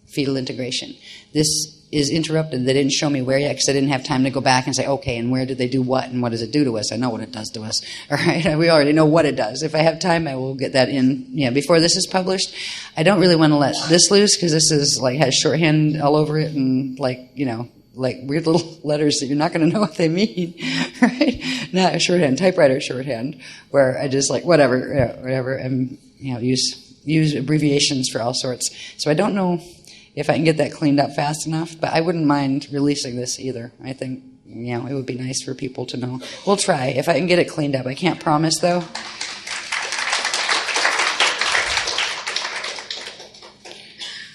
fetal integration. This is interrupted. They didn't show me where yet because I didn't have time to go back and say, okay, and where did they do what and what does it do to us? I know what it does to us. All right, we already know what it does. If I have time, I will get that in before this is published. I don't really want to let this loose because this is has shorthand all over it and like weird little letters that you're not going to know what they mean, right? Not a shorthand, typewriter shorthand, where I just whatever, and use abbreviations for all sorts. So I don't know if I can get that cleaned up fast enough, but I wouldn't mind releasing this either. I think, it would be nice for people to know. We'll try if I can get it cleaned up. I can't promise, though.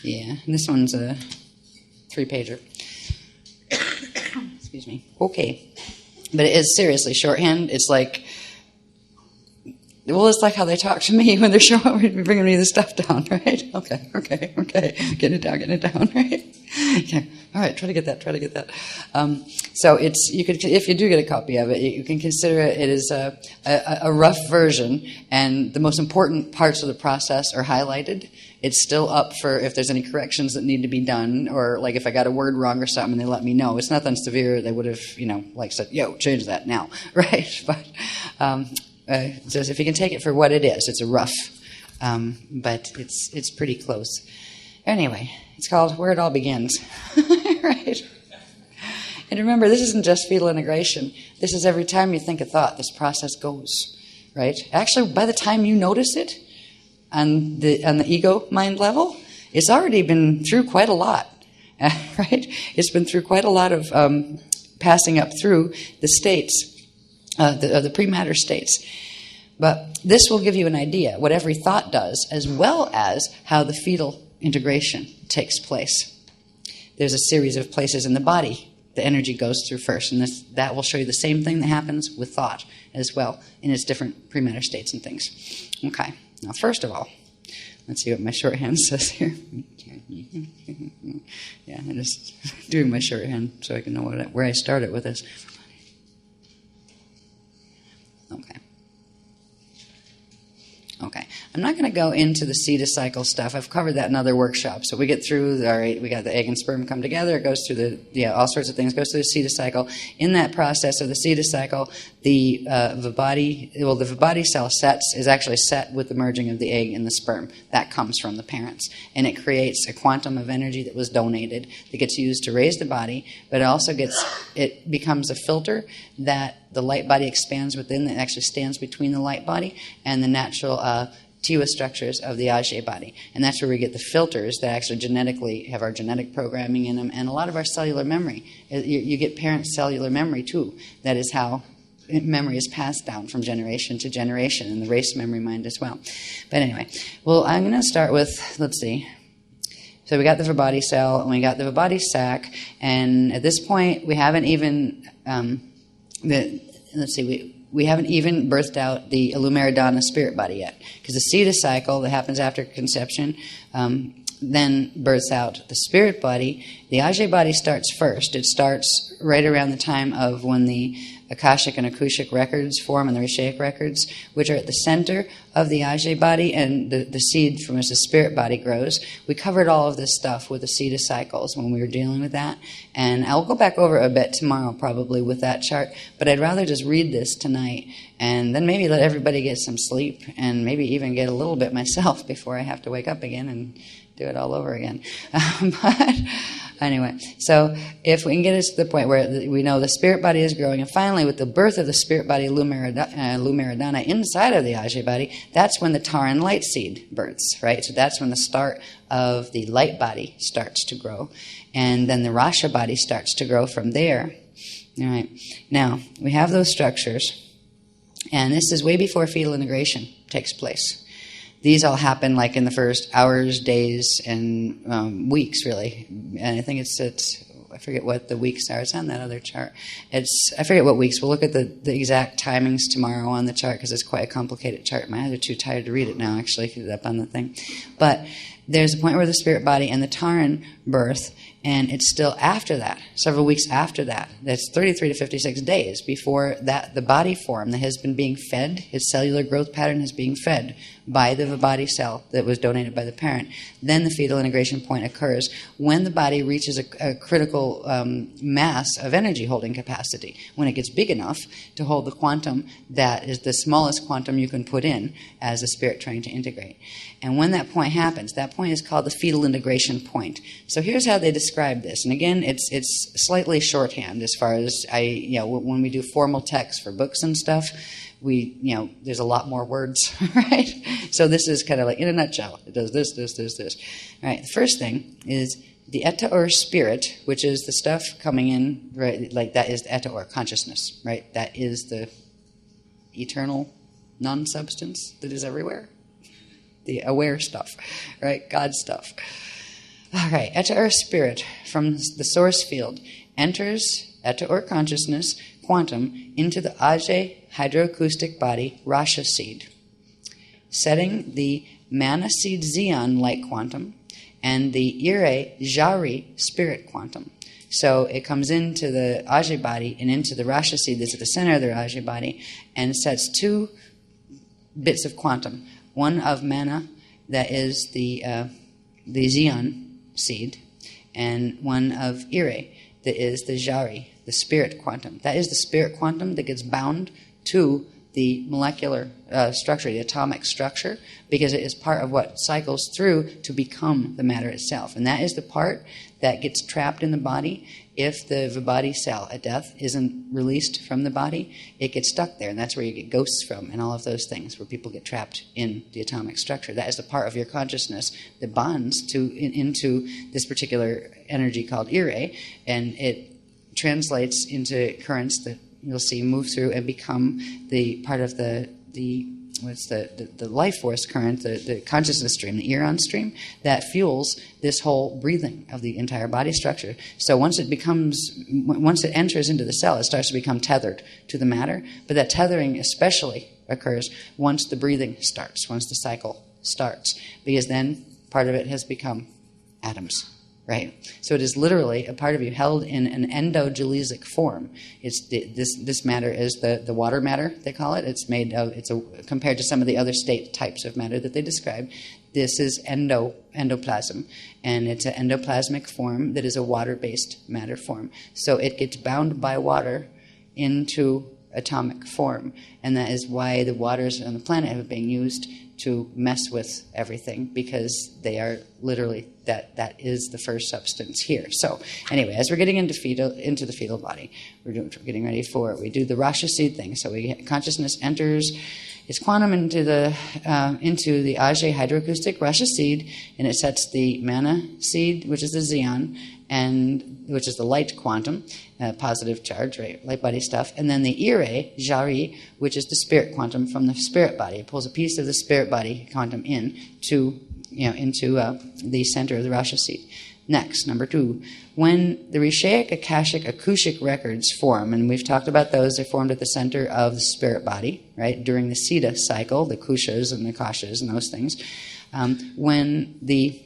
Yeah, and this one's a 3-pager. Excuse me. Okay. But it is seriously shorthand. It's like how they talk to me when they're bringing me the stuff down, right? Okay. Getting it down, right? Okay. All right, try to get that. So if you do get a copy of it, you can consider it is a rough version, and the most important parts of the process are highlighted. It's still up for if there's any corrections that need to be done, or like if I got a word wrong or something, they let me know. It's nothing severe. They would have, said, "Yo, change that now," right? But just if you can take it for what it is, it's a rough, but it's pretty close. Anyway, it's called Where It All Begins, right? And remember, this isn't just fetal integration. This is every time you think a thought, this process goes, right? Actually, by the time you notice it, on the ego mind level, it's already been through quite a lot, right? It's been through quite a lot of passing up through the states, the pre-matter states. But this will give you an idea what every thought does, as well as how the fetal integration takes place. There's a series of places in the body the energy goes through first, and that will show you the same thing that happens with thought as well in its different pre-matter states and things. Okay. Now, first of all, let's see what my shorthand says here. Yeah, I'm just doing my shorthand so I can know where I started with this. Okay. I'm not going to go into the seed cycle stuff. I've covered that in other workshops. So we get through, all right, we got the egg and sperm come together. It goes through all sorts of things. It goes through the seed cycle. In that process of the seed cycle, the Vibhati cell is actually set with the merging of the egg and the sperm. That comes from the parents. And it creates a quantum of energy that was donated that gets used to raise the body, but it becomes a filter that the light body expands within, that actually stands between the light body and the natural Tiwa structures of the Ajay body. And that's where we get the filters that actually genetically have our genetic programming in them and a lot of our cellular memory. You get parent cellular memory too. That is how memory is passed down from generation to generation, and the race memory mind as well. But anyway, well, I'm going to start with, let's see. So we got the Vibhati cell and we got the Vibhati sac, and at this point we haven't even... we haven't even birthed out the Illumeridana spirit body yet, because the seed cycle that happens after conception then births out the spirit body. The Ajay body starts first. It starts right around the time of when the Akashic and Akushik records form and the Rishaic records, which are at the center of the Ajay body, and the seed from which the spirit body grows. We covered all of this stuff with the seed cycles when we were dealing with that, and I'll go back over a bit tomorrow probably with that chart, but I'd rather just read this tonight and then maybe let everybody get some sleep and maybe even get a little bit myself before I have to wake up again and do it all over again. But anyway, so if we can get us to the point where we know the spirit body is growing, and finally with the birth of the spirit body Lumeridana inside of the Ajay body, that's when the Taran light seed births, right? So that's when the start of the light body starts to grow. And then the Rasha body starts to grow from there. All right. Now, we have those structures, and this is way before fetal integration takes place. These all happen like in the first hours, days, and weeks, really. And I think it's I forget what the weeks are. It's on that other chart. I forget what weeks. We'll look at the exact timings tomorrow on the chart because it's quite a complicated chart. My eyes are too tired to read it now, actually, because it's up on the thing. But there's a point where the spirit body and the Taran birth, and it's still after that, several weeks after that. That's 33 to 56 days before that the body form that has been being fed, its cellular growth pattern is being fed by the body cell that was donated by the parent. Then the fetal integration point occurs when the body reaches a critical mass of energy holding capacity, when it gets big enough to hold the quantum that is the smallest quantum you can put in as a spirit trying to integrate. And when that point happens, that point is called the fetal integration point. So here's how they describe this. And again, it's slightly shorthand as far as when we do formal text for books and stuff, there's a lot more words, right? So this is kind of like in a nutshell. It does this. All right. The first thing is the eta or spirit, which is the stuff coming in, right? Like that is the eta or consciousness, right? That is the eternal non-substance that is everywhere. The aware stuff, right? God stuff. All right. Eta or spirit from the source field enters eta or consciousness, quantum, into the Ajay hydroacoustic body, Rasha seed, setting the Mana seed Xian light quantum and the Ire Jari spirit quantum. So it comes into the Ajay body and into the Rasha seed that's at the center of the Ajay body and sets two bits of quantum. One of Mana, that is the Xian seed, and one of Ire, that is the Jari, the spirit quantum. That is the spirit quantum that gets bound to the molecular structure, the atomic structure, because it is part of what cycles through to become the matter itself. And that is the part that gets trapped in the body. If the Vibhati cell at death isn't released from the body, it gets stuck there. And that's where you get ghosts from and all of those things, where people get trapped in the atomic structure. That is the part of your consciousness that bonds into this particular energy called Ire, and it translates into currents that you'll see move through and become the part of the life force current, the consciousness stream, the Iron stream, that fuels this whole breathing of the entire body structure. So once it enters into the cell, it starts to become tethered to the matter. But that tethering especially occurs once the breathing starts, once the cycle starts, because then part of it has become atoms. Right, so it is literally a part of you held in an endogelesic form. It's this matter is the water matter, they call it. It's made of compared to some of the other state types of matter that they describe. This is endoplasm, and it's an endoplasmic form that is a water-based matter form. So it gets bound by water into atomic form, and that is why the waters on the planet have been used to mess with everything, because they are literally that is the first substance here. So anyway, as we're getting into the fetal body, we're getting ready for it. We do the Rasha seed thing. So consciousness enters its quantum into the Ajay hydroacoustic Rasha seed, and it sets the Mana seed, which is the Xian, and which is the light quantum, positive charge, right, light body stuff, and then the Ire, Jari, which is the spirit quantum from the spirit body. It pulls a piece of the spirit body quantum into the center of the Rasha seed. Next, number 2, when the Rishaic, Akashic, Akushic records form, and we've talked about those, they're formed at the center of the spirit body, right, during the Siddha cycle, the Kushas and the Akashas and those things. When the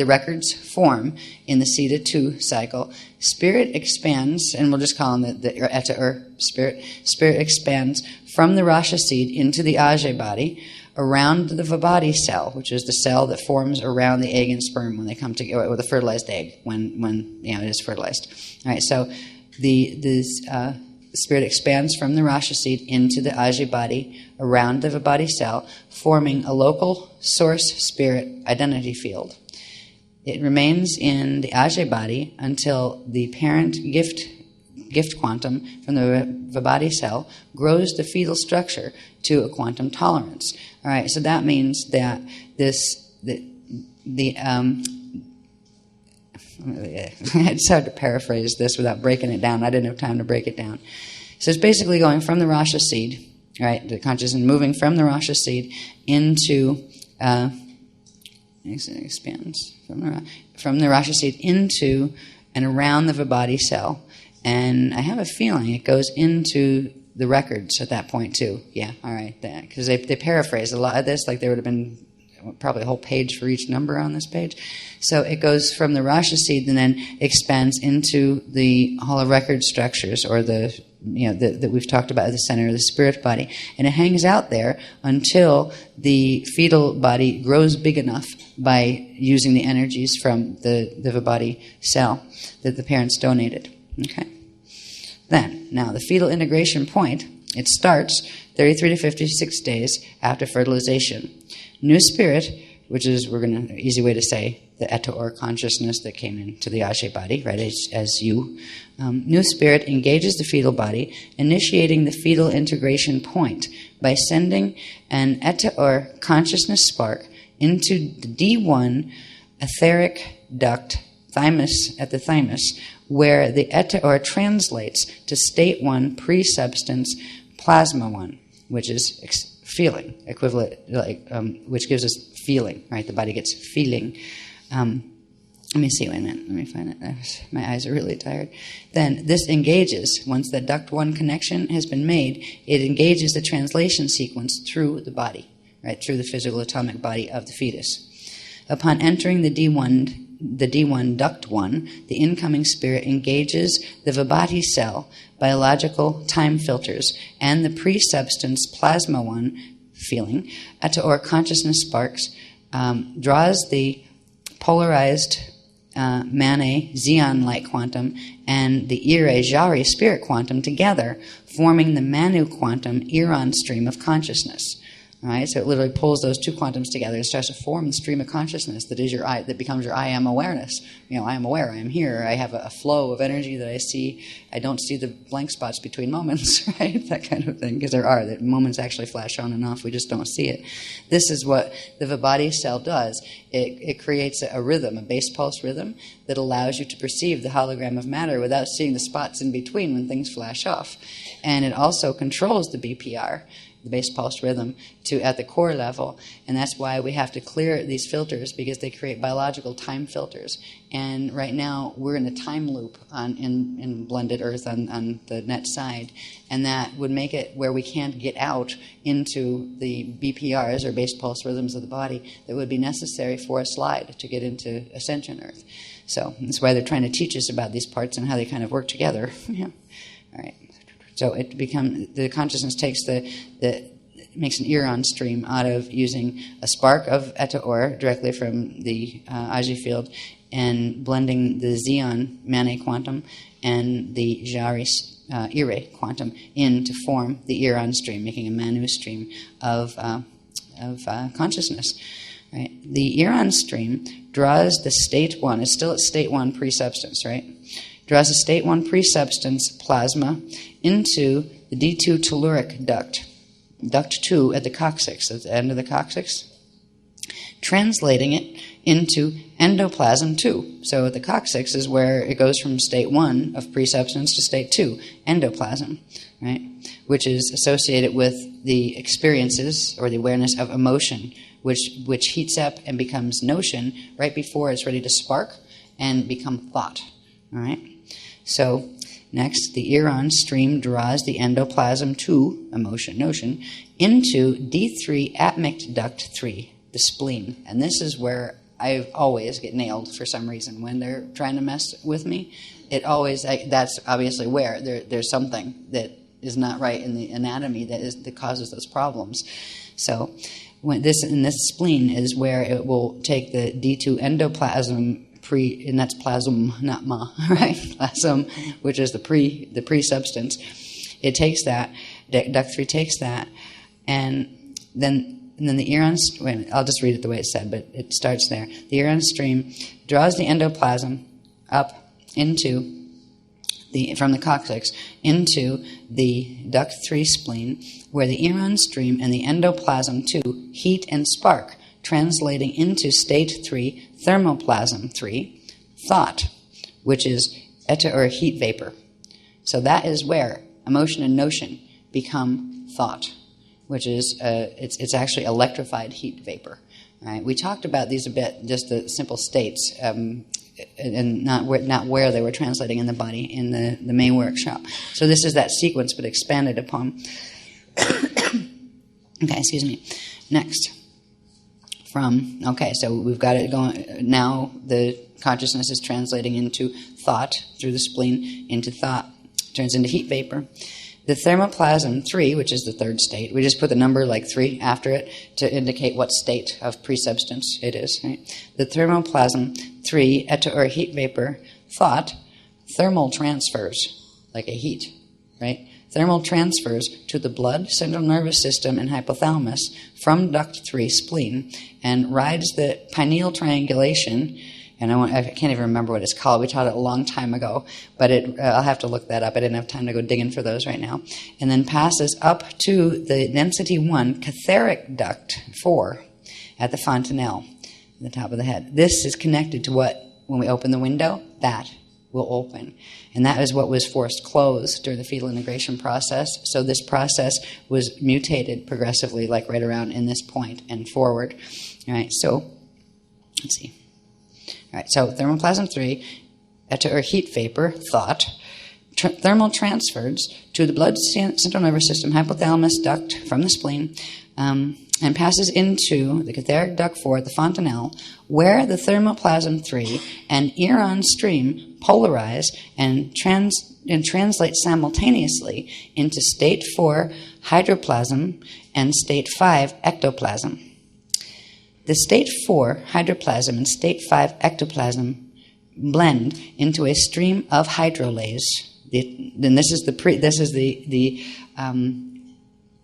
records form in the Siddha 2 cycle, spirit expands, and we'll just call them the Eta spirit. Spirit expands from the Rasha seed into the Ajay body, around the Vibhati cell, which is the cell that forms around the egg and sperm when they come together, or the fertilized egg when it is fertilized. All right, so the spirit expands from the Rasha seed into the Ajay body, around the Vibhati cell, forming a local source spirit identity field. It remains in the Ajay body until the parent gift quantum from the Vibhati cell grows the fetal structure to a quantum tolerance. All right, so that means that it's hard to paraphrase this without breaking it down. I didn't have time to break it down. So it's basically going from the Rasha seed, right, the consciousness moving from the Rasha seed into it expands from the Rasha seed into and around the Vibhati cell. And I have a feeling it goes into the records at that point too. Yeah, all right, because they paraphrase a lot of this, like there would have been probably a whole page for each number on this page. So it goes from the Rasha seed and then expands into the Hall of Record structures, or that we've talked about at the center of the spirit body, and it hangs out there until the fetal body grows big enough by using the energies from the Vibhati cell that the parents donated. Okay. Then, now the fetal integration point, it starts 33 to 56 days after fertilization. New spirit, which is, easy way to say, the Eta or consciousness that came into the Ajay body, right, as you. New spirit engages the fetal body, initiating the fetal integration point by sending an Eta or consciousness spark into the D1 etheric duct thymus at the thymus, where the Eta or translates to state 1 pre-substance plasma 1, which is feeling, equivalent, which gives us feeling, right? The body gets feeling. Let me see, wait a minute, let me find it. My eyes are really tired. Then this engages, once the duct 1 connection has been made, it engages the translation sequence through the body, right? Through the physical atomic body of the fetus. Upon entering the D1 duct 1, the incoming spirit engages the Vibhati cell, biological time filters, and the pre-substance plasma 1 feeling, Eta or consciousness sparks, draws the polarized Mane Xeon light quantum and the Ire Jari spirit quantum together, forming the Manu quantum Iran stream of consciousness. All right, so it literally pulls those two quantums together and starts to form the stream of consciousness that is your I, that becomes your I am awareness. I am aware, I am here, I have a flow of energy that I see. I don't see the blank spots between moments, right? That kind of thing, because there are. That moments actually flash on and off, we just don't see it. This is what the Vibhati cell does. It creates a rhythm, a base pulse rhythm, that allows you to perceive the hologram of matter without seeing the spots in between when things flash off. And it also controls the BPR, the base pulse rhythm, to at the core level, and that's why we have to clear these filters, because they create biological time filters. And right now we're in a time loop in blended earth on the net side, and that would make it where we can't get out into the BPRs, or base pulse rhythms of the body, that would be necessary for a slide to get into ascension earth. So that's why they're trying to teach us about these parts and how they kind of work together. Yeah. All right. So the consciousness makes an Iran stream out of using a spark of Eta Or directly from the Ajay field, and blending the Xeon Mane quantum and the Jari Ire quantum in to form the Iran stream, making a Manu stream of consciousness. Right? The Iran stream draws the state 1. It's still at state 1 pre-substance, right? Draws a state 1 pre-substance plasma into the D2 telluric duct, duct 2 at the coccyx, at the end of the coccyx, translating it into endoplasm 2. So at the coccyx is where it goes from state 1 of pre-substance to state 2, endoplasm, right? Which is associated with the experiences or the awareness of emotion, which heats up and becomes notion right before it's ready to spark and become thought. All right? So next, the Iran stream draws the endoplasm to emotion, notion, into D3 atmic duct 3, the spleen. And this is where I always get nailed for some reason when they're trying to mess with me. That's obviously where there's something that is not right in the anatomy that causes those problems. So when this spleen is where it will take the D2 endoplasm and that's plasm, not ma, right? Plasm, which is the pre-substance. It takes that, duct 3 takes that, and then the Iran, I'll just read it the way it said, but it starts there. The Iran stream draws the endoplasm up from the coccyx into the duct 3 spleen, where the Iran stream and the endoplasm 2 heat and spark, translating into state 3, thermoplasm 3, thought, which is eta or heat vapor. So that is where emotion and notion become thought, which is it's actually electrified heat vapor. Right? We talked about these a bit, just the simple states, and not where they were translating in the body in the May workshop. So this is that sequence, but expanded upon. Okay, excuse me. Next. So we've got it going. Now the consciousness is translating into thought through the spleen, into thought, turns into heat vapor. The thermoplasm 3, which is the third state, we just put the number like 3 after it to indicate what state of pre-substance it is. Right? The thermoplasm 3, eta or heat vapor, thought, thermal transfers, like a heat, right? Thermal transfers to the blood, central nervous system, and hypothalamus from duct 3 spleen and rides the pineal triangulation. And I can't even remember what it's called. We taught it a long time ago, but I'll have to look that up. I didn't have time to go digging for those right now. And then passes up to the density 1 catharic duct 4 at the fontanelle, at the top of the head. This is connected to what, when we open the window, that will open. And that is what was forced closed during the fetal integration process. So this process was mutated progressively, like right around in this point and forward. All right, so let's see. All right, so thermoplasm 3, eta or heat vapor, thought, thermal transfers to the blood, central nervous system, hypothalamus duct from the spleen, and passes into the catharic duct 4 at the fontanelle, where the thermoplasm 3 and Iran stream polarize and translate simultaneously into state 4 hydroplasm and state 5 ectoplasm. The state 4 hydroplasm and state 5 ectoplasm blend into a stream of hydrolase. Then this is the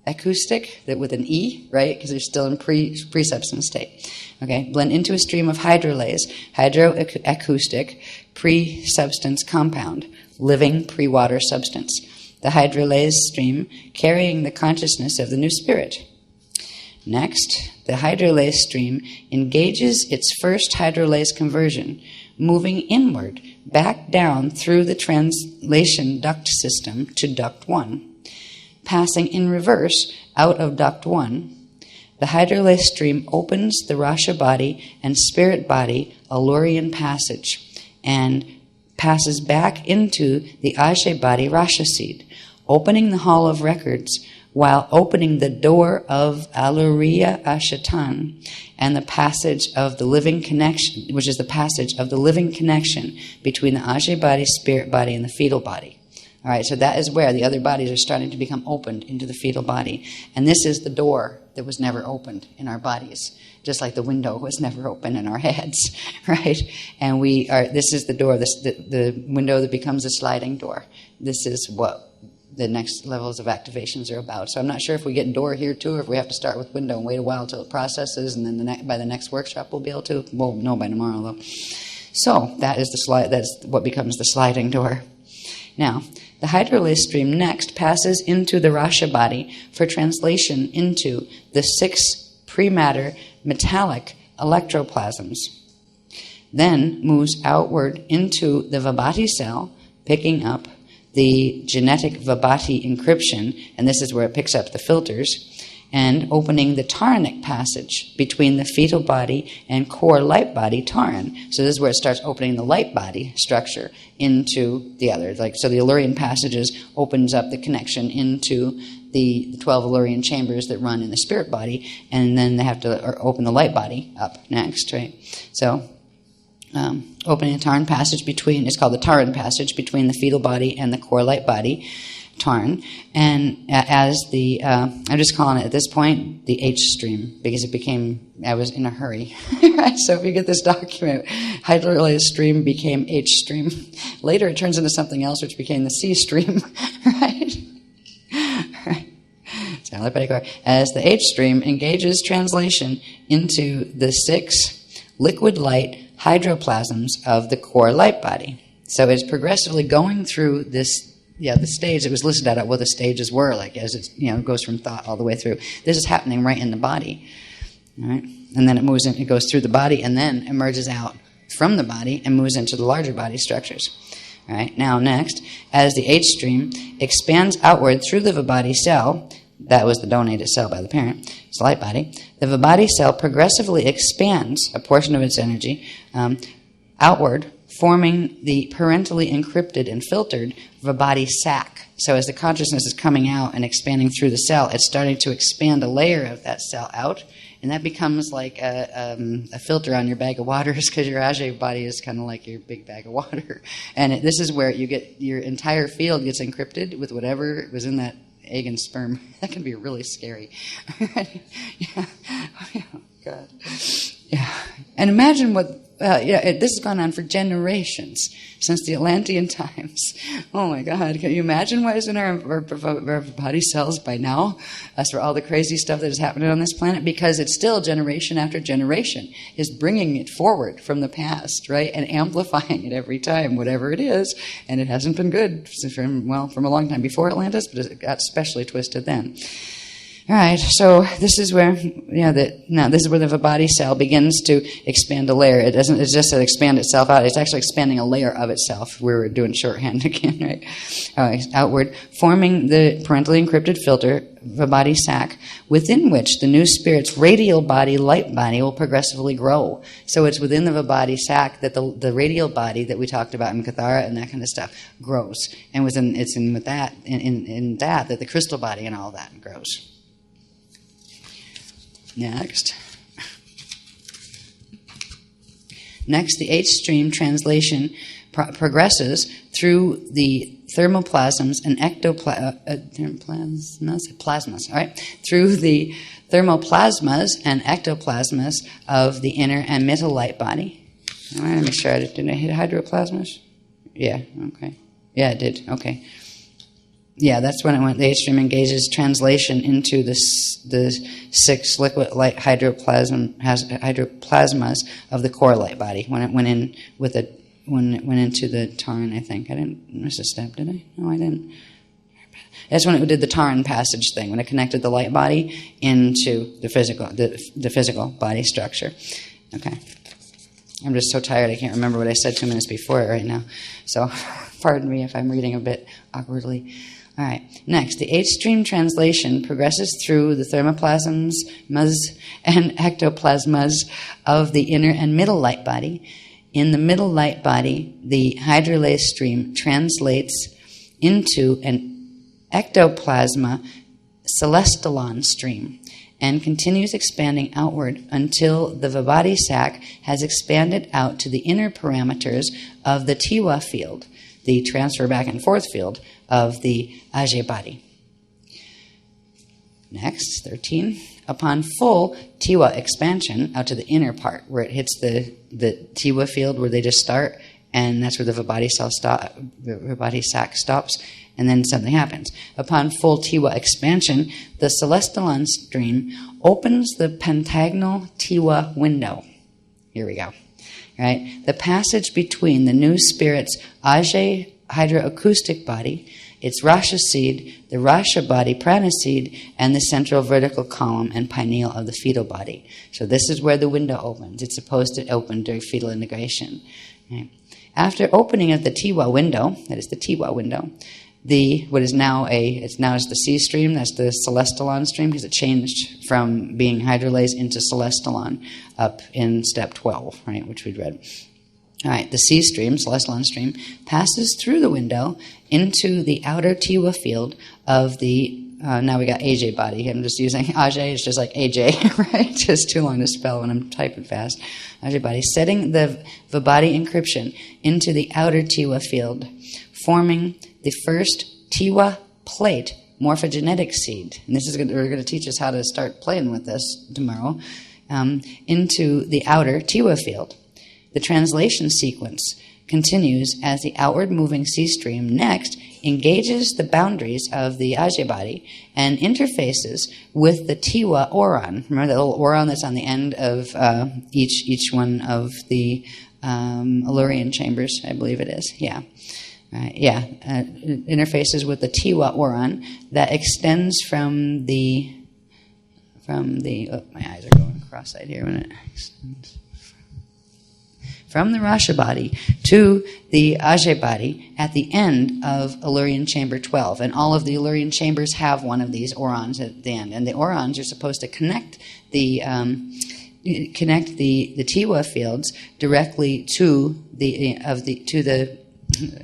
acoustic, that with an E, right? Because they're still in pre-substance state. Okay, blend into a stream of hydrolase, hydroacoustic, pre-substance compound, living pre-water substance. The hydrolase stream carrying the consciousness of the new spirit. Next, the hydrolase stream engages its first hydrolase conversion, moving inward, back down through the translation duct system to duct 1. Passing in reverse out of duct 1, the hydrolase stream opens the Rasha body and spirit body Alurian passage and passes back into the Ajay body Rasha seed, opening the hall of records while opening the door of Aluria Ashatan and the passage of the living connection, which is the passage of the living connection between the Ajay body, spirit body, and the fetal body. All right, so that is where the other bodies are starting to become opened into the fetal body. And this is the door that was never opened in our bodies, just like the window was never open in our heads, right? And this is the door, the window that becomes a sliding door. This is what the next levels of activations are about. So I'm not sure if we get door here too, or if we have to start with window and wait a while till it processes, and then by the next workshop we'll be able to. We'll know by tomorrow though. So that is the slide. That's what becomes the sliding door. Now, the hydrolase stream next passes into the Rasha body for translation into the 6 prematter metallic electroplasms. Then moves outward into the Vibhati cell, picking up the genetic Vibhati encryption, and this is where it picks up the filters, and opening the Taranic passage between the fetal body and core light body Taran. So this is where it starts opening the light body structure into the other. So the Illyrian passages opens up the connection into the 12 Illyrian chambers that run in the spirit body, and then they have to open the light body up next, right? So opening the Taran passage it's called the Taran passage between the fetal body and the core light body, Tarn, and as I'm just calling it at this point the H stream, because I was in a hurry. Right? So if you get this document, hydrolyzed stream became H stream. Later it turns into something else, which became the C stream, right? Right. So as the H stream engages translation into the 6 liquid light hydroplasms of the core light body. So it's progressively going through this, the stage. It was listed out what the stages were, as it goes from thought all the way through. This is happening right in the body, all right? And then it goes through the body, and then emerges out from the body and moves into the larger body structures. All right. Now next, as the H stream expands outward through the Vibhati cell, that was the donated cell by the parent, it's the light body, the Vibhati cell progressively expands a portion of its energy outward, forming the parentally encrypted and filtered Vibhati sac. So as the consciousness is coming out and expanding through the cell, it's starting to expand a layer of that cell out, and that becomes like a filter on your bag of waters, because your Ajay body is kind of like your big bag of water. And this is where you get your entire field gets encrypted with whatever was in that egg and sperm. That can be really scary. Yeah. Oh, God. Yeah. And imagine what, this has gone on for generations, since the Atlantean times. Oh my God, can you imagine what is in our body cells by now? As for all the crazy stuff that is happening on this planet, because it's still generation after generation is bringing it forward from the past, right? And amplifying it every time, whatever it is. And it hasn't been good from a long time before Atlantis, but it got especially twisted then. All right, so this is where this is where the Vibhati cell begins to expand a layer. It's just to expand itself out. It's actually expanding a layer of itself. We were doing shorthand again, right? Outward, forming the parentally encrypted filter, Vibhati sac, within which the new spirit's radial body, light body, will progressively grow. So it's within the Vibhati sac that the radial body that we talked about in Kathara and that kind of stuff grows, and it's in that the crystal body and all that grows. Next, the H stream translation progresses through the thermoplasms and plasmas. All right, through the thermoplasmas and ectoplasmas of the inner and middle light body. All right, let me make sure did I hit hydroplasmas? Yeah. Okay. Yeah, it did. Okay. Yeah, that's when it went. The H stream engages translation into the 6 liquid light hydroplasmas of the core light body. When it went in when it went into the Taran, I think I didn't miss a step, did I? No, I didn't. That's when it did the Taran passage thing. When it connected the light body into the physical body structure. Okay. I'm just so tired I can't remember what I said 2 minutes before it right now. So, pardon me if I'm reading a bit awkwardly. All right. Next, the H stream translation progresses through the thermoplasms and ectoplasmas of the inner and middle light body. In the middle light body, the hydrolase stream translates into an ectoplasma celestalon stream and continues expanding outward until the Vibhati sac has expanded out to the inner parameters of the Tiwa field, the transfer back and forth field of the Ajay body. Next, 13. Upon full Tiwa expansion out to the inner part, where it hits the Tiwa field where they just start, and that's where the Vibhati sac stops, and then something happens. Upon full Tiwa expansion, the celestalon stream opens the pentagonal Tiwa window. Here we go. Right? The passage between the new spirit's Ajay hydroacoustic body, its Rasha seed, the Rasha body prana seed, and the central vertical column and pineal of the fetal body. So this is where the window opens. It's supposed to open during fetal integration. Right? After opening of the Tiwa window, that is the Tiwa window, what is now it's the C stream, that's the celestalon stream, because it changed from being hydrolase into celestalon up in step 12, right, which we'd read. All right, the C stream, celestalon stream, passes through the window into the outer Tiwa field of the, now we got AJ body. I'm just using AJ, it's just like AJ, right? Just too long to spell when I'm typing fast. AJ body, setting the body encryption into the outer Tiwa field, forming the first Tiwa plate morphogenetic seed. And this is we're going to teach us how to start playing with this tomorrow, into the outer Tiwa field. The translation sequence continues as the outward moving C stream next engages the boundaries of the Ajay body and interfaces with the Tiwa oron. Remember that little oron that's on the end of each one of the Illyrian chambers, I believe it is. Yeah. Interfaces with the Tiwa oron that extends from the oh, my eyes are going cross-eyed here when it extends from the Rasha body to the Ajay body at the end of Illyrian chamber 12. And all of the Illyrian chambers have one of these orons at the end. And the orons are supposed to connect the Tiwa fields directly to I'm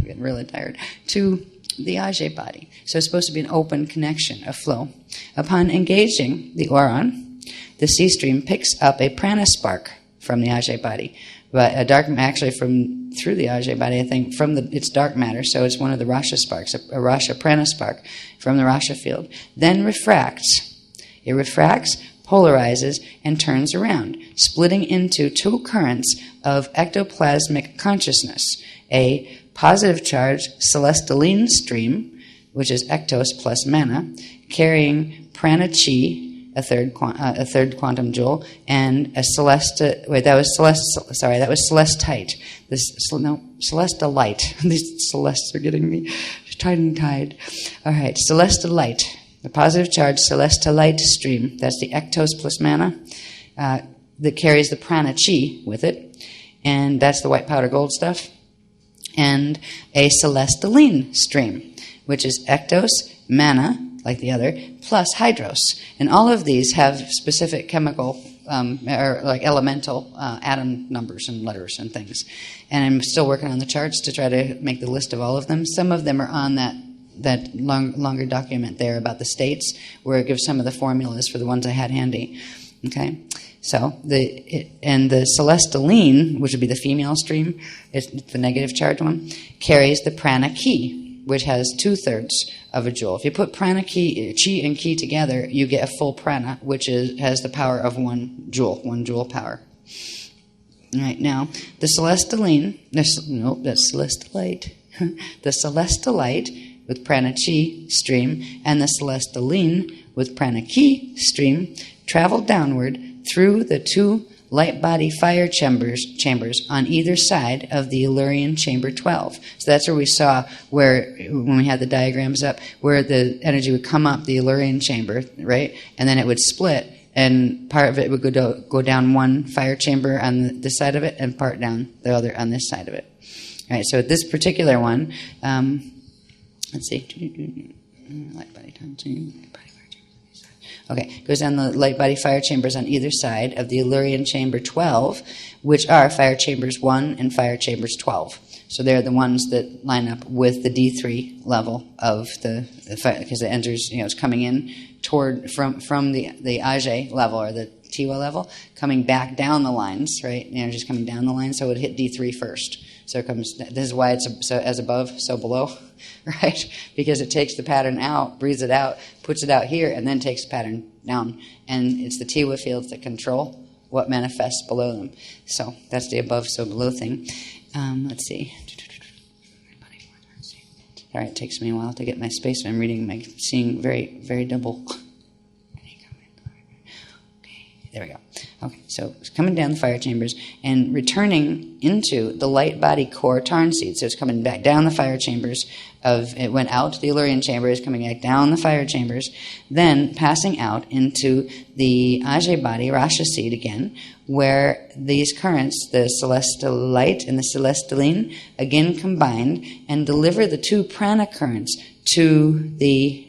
getting really tired, to the Ajay body. So it's supposed to be an open connection, a flow. Upon engaging the oron, the C stream picks up a prana spark from the Ajay body. But a dark, actually through the Ajay body, I think, it's dark matter, so it's one of the Rasha sparks, a Rasha prana spark from the Rasha field. Then refracts. It refracts, polarizes, and turns around, splitting into two currents of ectoplasmic consciousness, a positive charged celestaline stream, which is ectos plus mana, carrying prana chi, a third quantum joule, and a celestite. Celestolite. These celestes are getting me tied. All right, celestolite, the positive charge celestolite stream. That's the ectos plus mana that carries the prana chi with it, and that's the white powder gold stuff. And a celestaline stream, which is ectos, mana, like the other, plus hydros. And all of these have specific chemical or like elemental atom numbers and letters and things. And I'm still working on the charts to try to make the list of all of them. Some of them are on that longer document there about the states, where it gives some of the formulas for the ones I had handy. Okay? So, the celestaline, which would be the female stream, it's the negative charge one, carries the prana ki, which has 2/3 of a joule. If you put prana chi and ki together, you get a full prana, which has the power of 1 joule power. All right, now, the celestaline, that's celestolite. The celestolite with prana chi stream and the celestaline with prana ki stream travel downward through the 2 light body fire chambers on either side of the Illyrian chamber 12. So that's where we saw when we had the diagrams up, where the energy would come up the Illyrian chamber, right? And then it would split, and part of it would go down one fire chamber on this side of it, and part down the other on this side of it. All right, so this particular one, let's see, light body times. Okay, goes down the light body fire chambers on either side of the Illyrian chamber 12, which are fire chambers 1 and fire chambers 12. So they're the ones that line up with the D3 level of the fire, because it enters, it's coming in toward from the Ajay level or the Tiwa level, coming back down the lines, right? The energy's coming down the line, so it would hit D3 first. So it comes. This is why it's so as above, so below, right? Because it takes the pattern out, breathes it out, puts it out here, and then takes the pattern down. And it's the Tiwa fields that control what manifests below them. So that's the above, so below thing. Let's see. All right, it takes me a while to get my space. I'm seeing very, very double. Okay, there we go. Okay, so So it's coming down the fire chambers and returning into the light body core Tarn seed. So it's coming back down the fire chambers it went out to the Illyrian chambers, coming back down the fire chambers, then passing out into the Ajay body, Rasha seed again, where these currents, the celestial light and the celestiline, again combined and deliver the two prana currents to the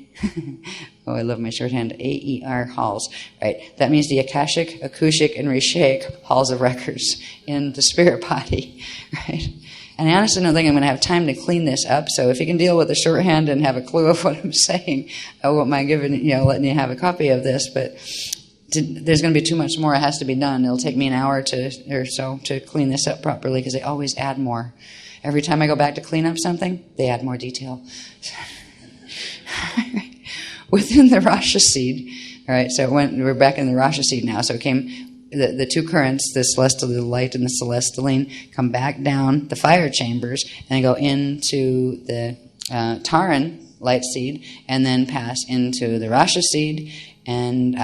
oh, I love my shorthand, AER halls, right? That means the Akashic, Akushik, and Rishaic halls of records in the spirit body, right? And I honestly don't think I'm going to have time to clean this up, so if you can deal with the shorthand and have a clue of what I'm saying, I won't mind letting you have a copy of this, but there's going to be too much more that has to be done. It'll take me an hour or so to clean this up properly, because they always add more. Every time I go back to clean up something, they add more detail. Within the Rasha seed, all right, so we're back in the Rasha seed now, so it came... The two currents, the celestial light and the celestiline, come back down the fire chambers and go into the Taran light seed, and then pass into the Rasha seed and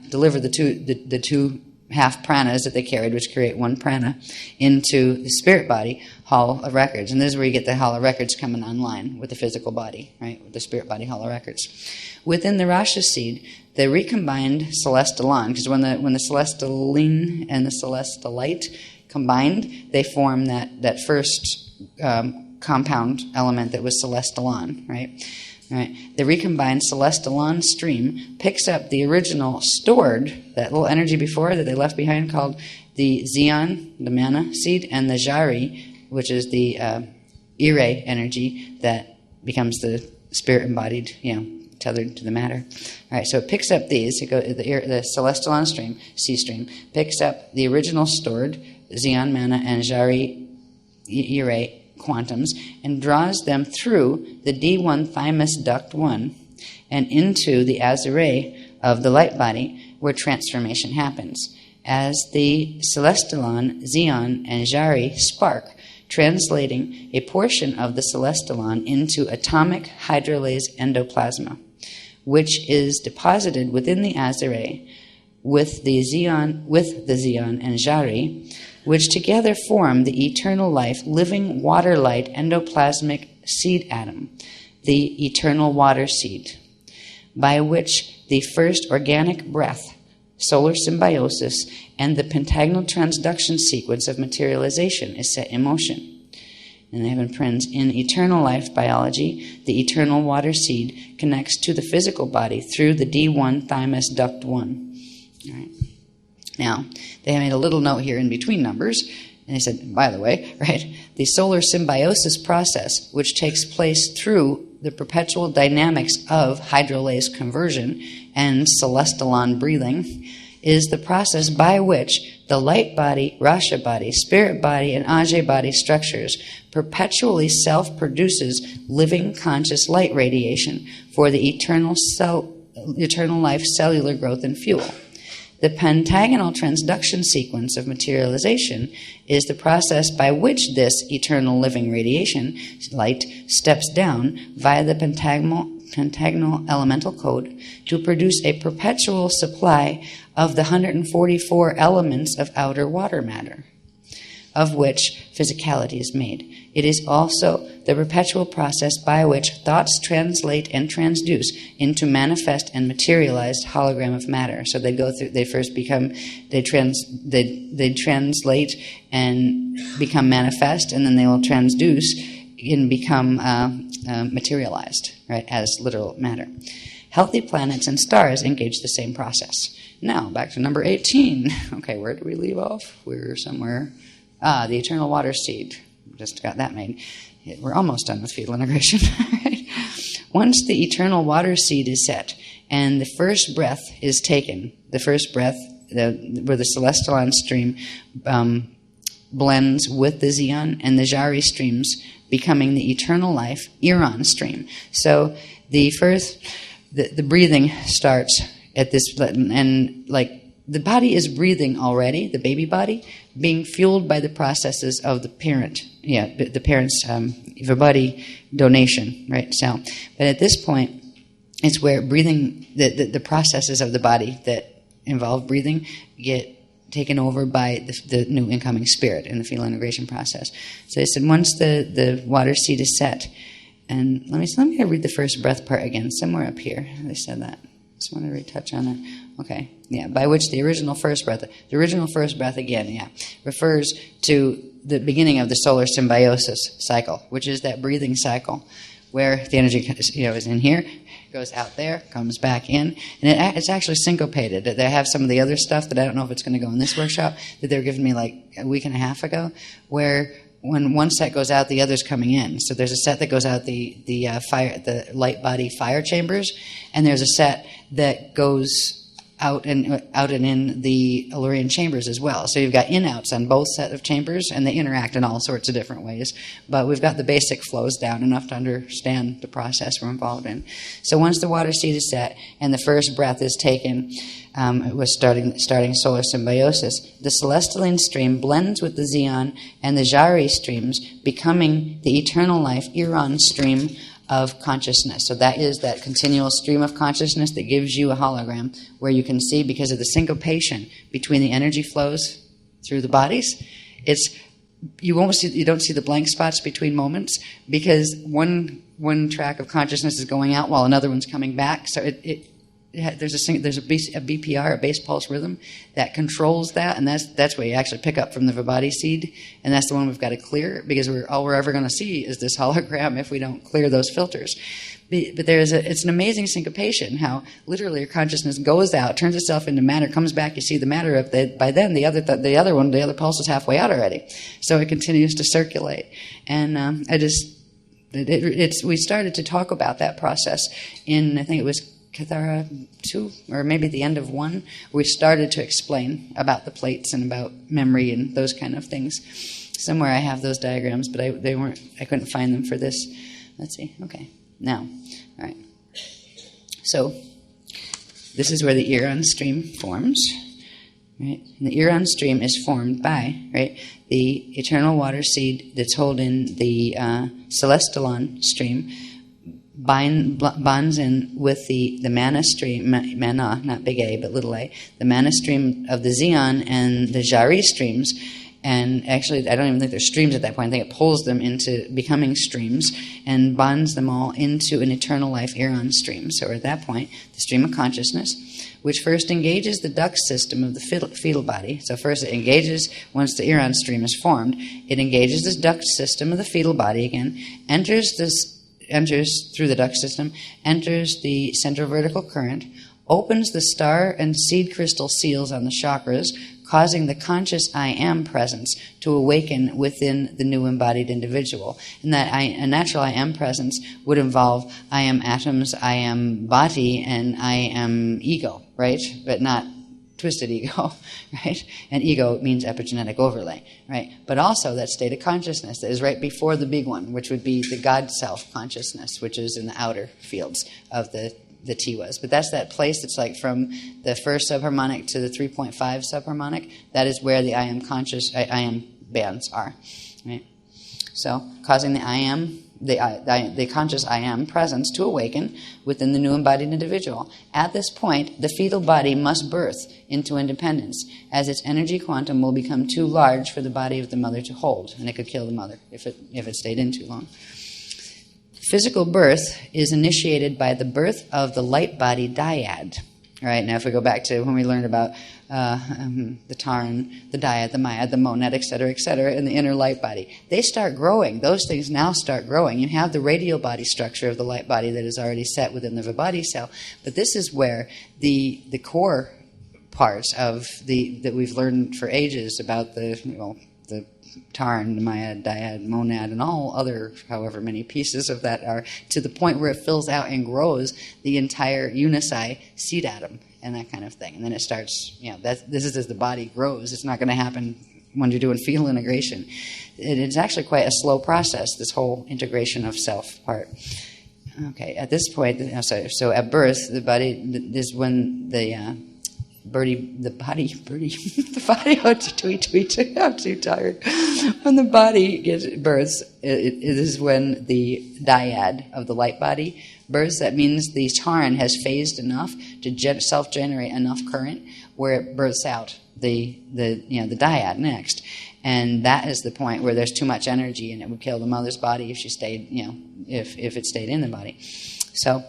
deliver the two half pranas that they carried, which create one prana, into the spirit body hall of records. And this is where you get the hall of records coming online with the physical body, right? With the spirit body hall of records. Within the Rasha seed, the recombined celestalon, because when the celestiline and the celestolite combined, they form that first compound element that was celestalon, right? Right. The recombined celestalon stream picks up the original stored, that little energy before that they left behind, called the Zion, the mana seed, and the Jari, which is the Ire energy that becomes the spirit embodied, tethered to the matter. All right, so it picks up these. The celestalon stream, C stream, picks up the original stored Zion, mana, and Jari, Ire quantums, and draws them through the D1 thymus duct 1 and into the azure of the light body, where transformation happens. As the celestalon, Zion, and Jari spark, translating a portion of the celestalon into atomic hydrolase endoplasma, which is deposited within the azure with the Zion and Jari, which together form the eternal life, living water light endoplasmic seed atom, the eternal water seed, by which the first organic breath, solar symbiosis, and the pentagonal transduction sequence of materialization is set in motion. And they have in parens, in eternal life biology, the eternal water seed connects to the physical body through the D1 thymus duct 1. All right. Now, they made a little note here in between numbers, and they said, by the way, right, the solar symbiosis process, which takes place through the perpetual dynamics of hydrolase conversion and celestalon breathing, is the process by which the light body, Rasha body, spirit body, and Ajay body structures perpetually self-produces living conscious light radiation for the eternal life cellular growth and fuel. The pentagonal transduction sequence of materialization is the process by which this eternal living radiation light steps down via the pentagonal elemental code to produce a perpetual supply of the 144 elements of outer water matter, of which physicality is made. It is also the perpetual process by which thoughts translate and transduce into manifest and materialized hologram of matter. So they translate and become manifest, and then they will transduce and become materialized, right, as literal matter. Healthy planets and stars engage the same process. Now, back to number 18. Okay, where did we leave off? We were somewhere... the eternal water seed. Just got that made. We're almost done with fetal integration. Right? Once the eternal water seed is set and the first breath is taken, the first breath where the celestalon stream blends with the Zion and the Jari streams, becoming the eternal life Iran stream. So the breathing starts at this, and like the body is breathing already, the baby body, being fueled by the processes of the parent, the parent's body donation, right? So, but at this point, it's where breathing, the processes of the body that involve breathing get taken over by the new incoming spirit in the fetal integration process. So they said once the water seed is set, and let me read the first breath part again, somewhere up here. They said that. Just want to retouch on it. Okay, yeah. By which the original first breath again, yeah, refers to the beginning of the solar symbiosis cycle, which is that breathing cycle where the energy, is in here, goes out there, comes back in, and it's actually syncopated. They have some of the other stuff that I don't know if it's going to go in this workshop that they were giving me like a week and a half ago, where when one set goes out, the other's coming in. So there's a set that goes out the light body fire chambers, and there's a set that goes out and in the Illyrian chambers as well. So you've got in-outs on both set of chambers, and they interact in all sorts of different ways. But we've got the basic flows down enough to understand the process we're involved in. So once the water seed is set and the first breath is taken, it was starting solar symbiosis, the celestialine stream blends with the Xeon and the Jari streams, becoming the eternal life Iran stream of consciousness. So that is that continual stream of consciousness that gives you a hologram where you can see, because of the syncopation between the energy flows through the bodies, you don't see the blank spots between moments, because one track of consciousness is going out while another one's coming back. So there's a BPR, a base pulse rhythm, that controls that, and that's where you actually pick up from the Vibhati seed, and that's the one we've got to clear, because all we're ever going to see is this hologram if we don't clear those filters. But it's an amazing syncopation, how literally your consciousness goes out, turns itself into matter, comes back, you see the matter up. By then the other pulse is halfway out already, so it continues to circulate, and we started to talk about that process in, I think it was Kathara 2, or maybe the end of 1, we started to explain about the plates and about memory and those kind of things. Somewhere I have those diagrams, but I couldn't find them for this. Let's see. Okay. Now, all right. So this is where the Iran stream forms. Right? And the Iran stream is formed by, right, the eternal water seed that's holding the celestalon stream, bonds in with the mana stream, mana, not big A, but little a, the mana stream of the Xeon and the Jari streams. And actually, I don't even think they're streams at that point. I think it pulls them into becoming streams and bonds them all into an eternal life Iran stream. So at that point, the stream of consciousness, which first engages the duct system of the fetal body. So first it engages, once the Iran stream is formed, it engages this duct system of the fetal body again, enters through the duct system, enters the central vertical current, opens the star and seed crystal seals on the chakras, causing the conscious I am presence to awaken within the new embodied individual. And that a natural I am presence would involve I am atoms, I am body, and I am ego, right? But not twisted ego, right? And ego means epigenetic overlay, right? But also that state of consciousness that is right before the big one, which would be the God self consciousness, which is in the outer fields of the Tiwas. But that's that place that's like from the first subharmonic to the 3.5 subharmonic. That is where the I am conscious, I am bands are, right? So causing the I am, the conscious I am presence to awaken within the new embodied individual. At this point, the fetal body must birth into independence, as its energy quantum will become too large for the body of the mother to hold, and it could kill the mother if it stayed in too long. Physical birth is initiated by the birth of the light body dyad. All right, now if we go back to when we learned about the Taran, the dyad, the myad, the monad, etc., in the inner light body, they start growing. Those things now start growing. You have the radial body structure of the light body that is already set within the Vibhati cell, but this is where the core parts of that we've learned for ages about the Taran, the myad, dyad, monad, and all other however many pieces of that are, to the point where it fills out and grows the entire unici seed atom and that kind of thing. And then it starts, this is as the body grows. It's not going to happen when you're doing fetal integration. It's actually quite a slow process, this whole integration of self part. Okay, at this point, so at birth, the body is when the body, oh, tweet, I'm too tired. When the body gets births, it is when the dyad of the light body births. That means the Taran has phased enough to self-generate enough current where it births out the dyad next. And that is the point where there's too much energy and it would kill the mother's body if she stayed, if it stayed in the body. So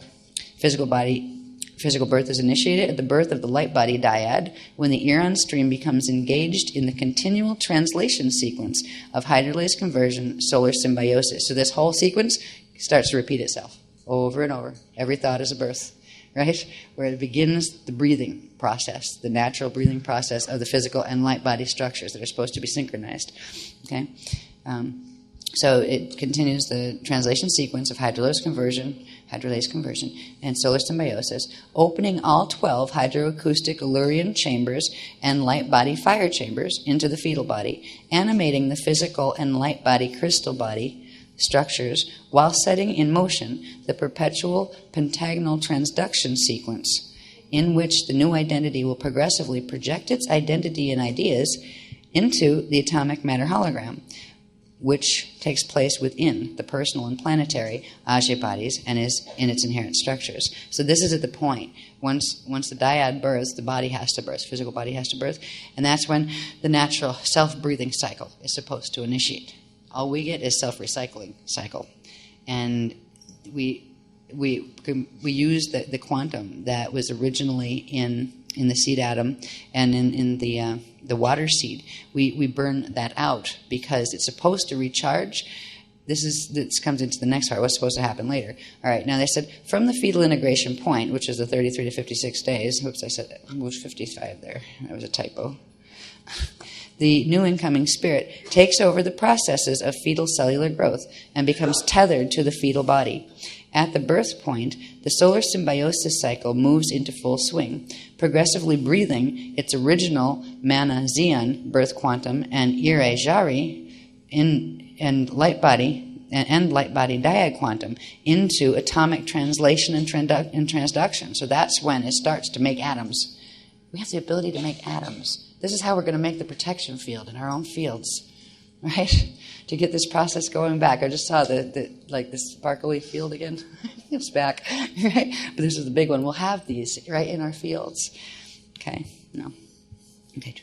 physical birth is initiated at the birth of the light body dyad when the Eron stream becomes engaged in the continual translation sequence of hydrolase conversion, solar symbiosis. So this whole sequence starts to repeat itself over and over. Every thought is a birth, right? Where it begins the breathing process, the natural breathing process of the physical and light body structures that are supposed to be synchronized. Okay? So it continues the translation sequence of hydrolase conversion, and solar symbiosis, opening all 12 hydroacoustic Illyrian chambers and light body fire chambers into the fetal body, animating the physical and light body crystal body structures while setting in motion the perpetual pentagonal transduction sequence in which the new identity will progressively project its identity and ideas into the atomic matter hologram, which takes place within the personal and planetary Ajna bodies and is in its inherent structures. So this is at the point. Once the dyad births, the body has to birth, physical body has to birth, and that's when the natural self-breathing cycle is supposed to initiate. All we get is self-recycling cycle. And we use the quantum that was originally in the seed atom and in the water seed. We burn that out because it's supposed to recharge. This comes into the next part. What's supposed to happen later? All right. Now they said from the fetal integration point, which is the 33 to 56 days. Oops, I said I moved 55 there. That was a typo. The new incoming spirit takes over the processes of fetal cellular growth and becomes tethered to the fetal body. At the birth point, the solar symbiosis cycle moves into full swing, progressively breathing its original mana Zeon birth quantum and Ire Jari and light body dyad quantum into atomic translation and transduction. So that's when it starts to make atoms. We have the ability to make atoms. This is how we're going to make the protection field in our own fields, right? To get this process going back. I just saw the sparkly field again. It's back, right? But this is the big one. We'll have these right in our fields. Okay, no. Okay.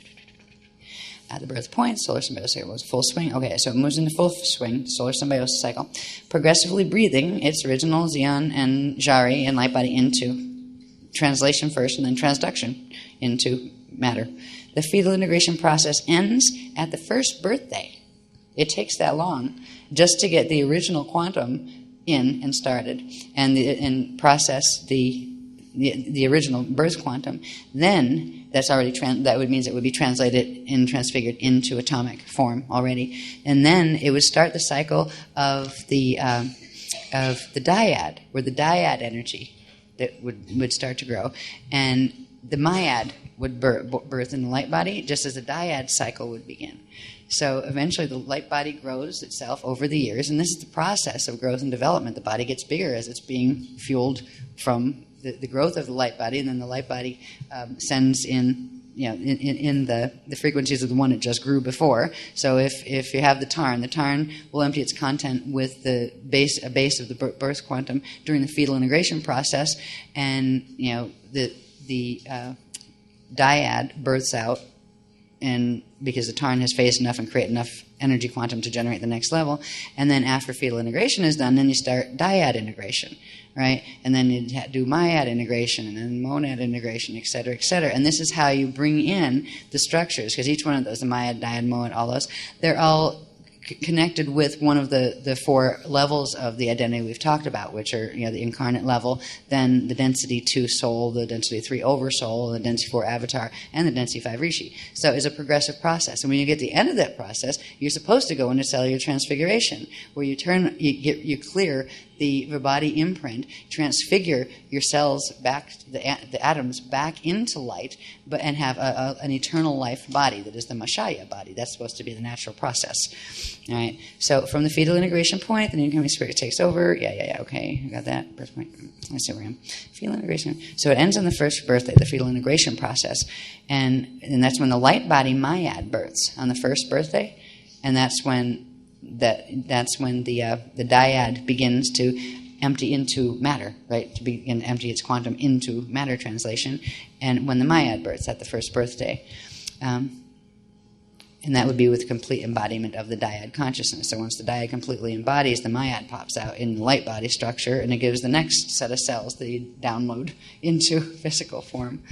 At the birth point, solar symbiosis was full swing. Okay, so it moves into full swing, solar symbiosis cycle, progressively breathing its original Zeon and Jari and light body into translation first and then transduction into matter. The fetal integration process ends at the first birthday. It takes that long just to get the original quantum in and started and process the original birth quantum. Then that's already that would means it would be translated and transfigured into atomic form already, and then it would start the cycle of the dyad, where the dyad energy that would start to grow, and the myad would birth in the light body, just as the dyad cycle would begin. So eventually the light body grows itself over the years, and this is the process of growth and development. The body gets bigger as it's being fueled from the growth of the light body, and then the light body sends in the frequencies of the one it just grew before. So if you have the tarn will empty its content with a base of the birth quantum during the fetal integration process, and the dyad births out, and because the tarn has phased enough and create enough energy quantum to generate the next level, and then after fetal integration is done, then you start dyad integration, right? And then you do myad integration, and then monad integration, et cetera, et cetera. And this is how you bring in the structures, because each one of those, the myad, dyad, monad, all those, they're all connected with one of the four levels of the identity we've talked about, which are the incarnate level, then the density 2 soul, the density 3 oversoul, the density 4 avatar, and the density 5 rishi. So it's a progressive process, and when you get to the end of that process, you're supposed to go into cellular transfiguration, where you clear the body imprint, transfigure your cells back, the atoms back into light, and have an eternal life body that is the Mashaya body. That's supposed to be the natural process. All right. So from the fetal integration point, the new incoming spirit takes over. Yeah. Okay, I got that. Birth point. I see where I am. Fetal integration. So it ends on the first birthday, the fetal integration process, and that's when the light body myad births on the first birthday, and that's when the dyad begins to empty into matter, right? To begin to empty its quantum into matter translation, and when the myad births at the first birthday. And that would be with complete embodiment of the dyad consciousness. So once the dyad completely embodies, the myad pops out in the light body structure, and it gives the next set of cells the download into physical form.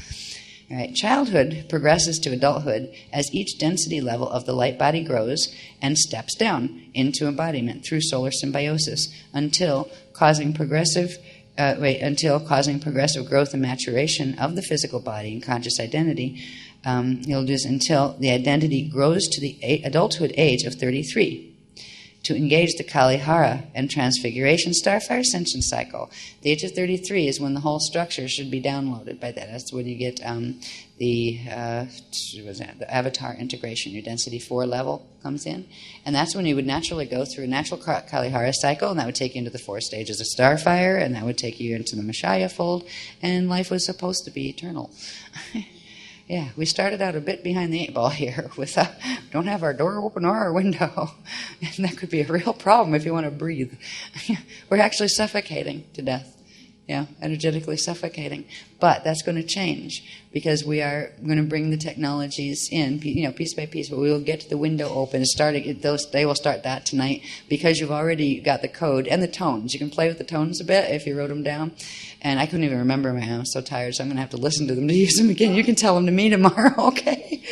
All right. Childhood progresses to adulthood as each density level of the light body grows and steps down into embodiment through solar symbiosis until causing progressive growth and maturation of the physical body and conscious identity. You'll do this until the identity grows to the adulthood age of 33. To engage the Kalihara and Transfiguration Starfire Ascension cycle, the age of 33 is when the whole structure should be downloaded by that. That's when you get the avatar integration. Your density 4 level comes in. And that's when you would naturally go through a natural Kalihara cycle, and that would take you into the 4 stages of Starfire, and that would take you into the Mashaya fold, and life was supposed to be eternal. Yeah, we started out a bit behind the 8 ball here. Don't have our door open or our window. And that could be a real problem if you want to breathe. We're actually suffocating to death. Yeah, energetically suffocating. But that's going to change because we are going to bring the technologies in, piece by piece. But we will get the window open. They will start that tonight because you've already got the code and the tones. You can play with the tones a bit if you wrote them down. And I couldn't even remember them. I was so tired, so I'm going to have to listen to them to use them again. You can tell them to me tomorrow, okay?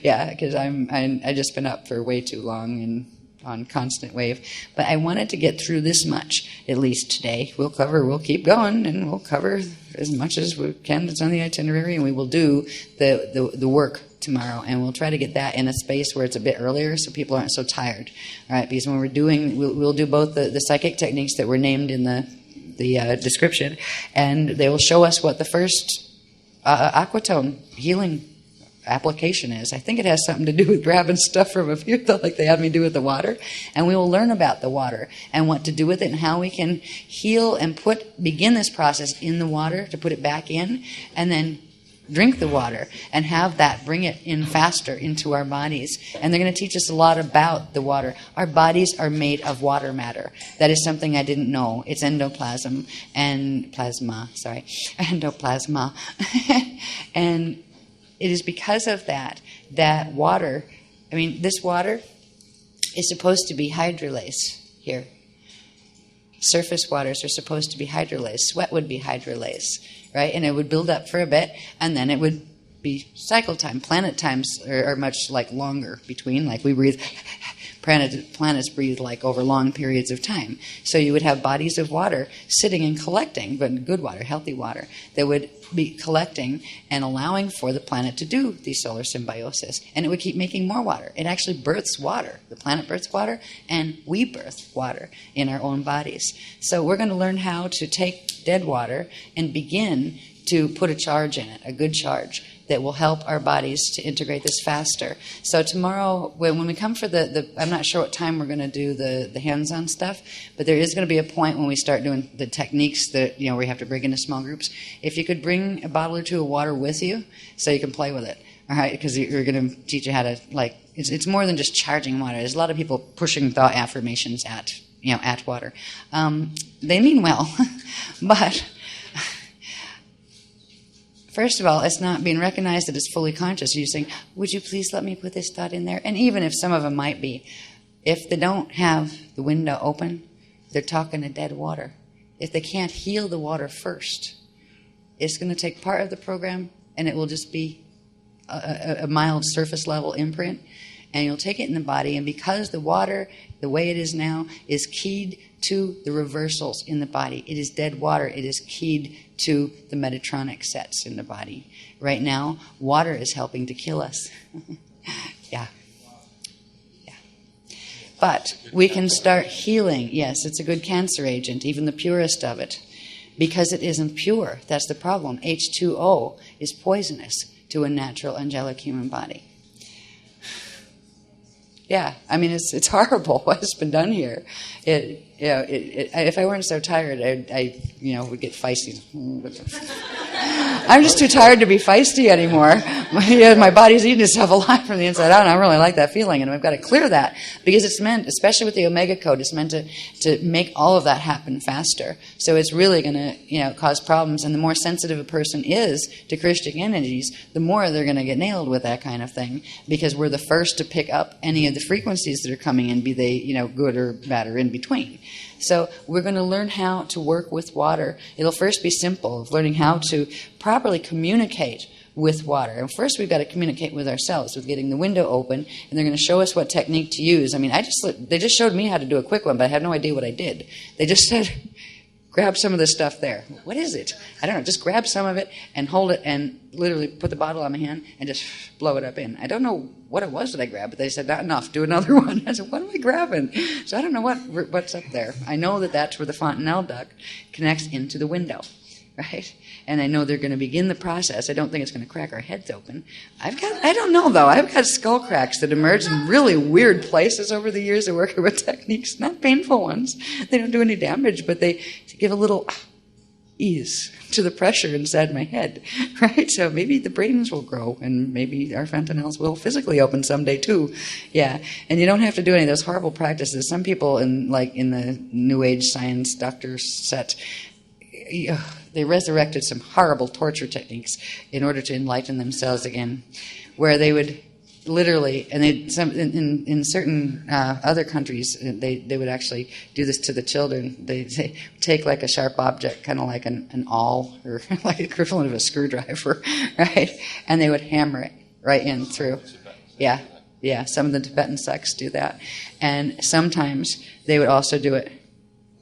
Yeah, because I just been up for way too long and on constant wave. But I wanted to get through this much, at least today. We'll keep going, and we'll cover as much as we can that's on the itinerary, and we will do the work tomorrow, and we'll try to get that in a space where it's a bit earlier so people aren't so tired. All right, because when we'll do both the psychic techniques that were named in the description, and they will show us what the first aquatone healing application is. I think it has something to do with grabbing stuff from a fetal like they had me do with the water, and we will learn about the water and what to do with it and how we can heal and begin this process in the water to put it back in, and then drink the water and have that bring it in faster into our bodies. And they're going to teach us a lot about the water. Our bodies are made of water matter. That is something I didn't know. It's endoplasm and endoplasma. And it is because of that water, this water is supposed to be hydrolase here. Surface waters are supposed to be hydrolase. Sweat would be hydrolase, right? And it would build up for a bit, and then it would be cycle time. Planet times are much longer between, we breathe. Planets breathe over long periods of time. So you would have bodies of water sitting and collecting, but good water, healthy water, that would be collecting and allowing for the planet to do the solar symbiosis. And it would keep making more water. It actually births water. The planet births water, and we birth water in our own bodies. So we're going to learn how to take dead water and begin to put a charge in it, a good charge, that will help our bodies to integrate this faster. So tomorrow, when we come for I'm not sure what time we're going to do the hands-on stuff, but there is going to be a point when we start doing the techniques that, we have to bring into small groups. If you could bring a bottle or two of water with you so you can play with it, all right? Because you're going to teach you how to, it's more than just charging water. There's a lot of people pushing thought affirmations at water. They mean well, but first of all, it's not being recognized that it's fully conscious. You're saying, would you please let me put this thought in there? And even if some of them might be, if they don't have the window open, they're talking to dead water. If they can't heal the water first, it's going to take part of the program, and it will just be a mild surface level imprint, and you'll take it in the body, and because the water, the way it is now, is keyed to the reversals in the body. It is dead water. It is keyed to the Metatronic sets in the body. Right now, water is helping to kill us. Yeah. But we can start healing. Yes, it's a good cancer agent, even the purest of it, because it isn't pure. That's the problem. H2O is poisonous to a natural angelic human body. Yeah, it's horrible what's been done here. If I weren't so tired, I would get feisty. I'm just too tired to be feisty anymore. My body's eating itself alive from the inside out, and I really like that feeling, and I've got to clear that because it's meant, especially with the Omega Code, it's meant to make all of that happen faster. So it's really going to cause problems, and the more sensitive a person is to Christian energies, the more they're going to get nailed with that kind of thing because we're the first to pick up any of the frequencies that are coming in, be they good or bad or in between. So we're going to learn how to work with water. It'll first be simple, of learning how to properly communicate with water. And first we've got to communicate with ourselves, with getting the window open, and they're going to show us what technique to use. I mean, they just showed me how to do a quick one, but I had no idea what I did. They just said, grab some of this stuff there. What is it? I don't know. Just grab some of it and hold it and literally put the bottle on my hand and just blow it up in. I don't know what it was that I grabbed, but they said, not enough. Do another one. I said, what am I grabbing? So I don't know what's up there. I know that's where the fontanelle duct connects into the window, right? And I know they're going to begin the process. I don't think it's going to crack our heads open. I don't know, though. I've got skull cracks that emerge in really weird places over the years of working with techniques. Not painful ones. They don't do any damage, but they give a little ease to the pressure inside my head, right? So maybe the brains will grow, and maybe our fontanelles will physically open someday, too. Yeah, and you don't have to do any of those horrible practices. Some people in the New Age science doctor set, they resurrected some horrible torture techniques in order to enlighten themselves again, where they would literally, and in certain other countries, they would actually do this to the children. They take like a sharp object, kind of like an awl or like equivalent of a screwdriver, right? And they would hammer it right in through. Yeah. Some of the Tibetan sects do that, and sometimes they would also do it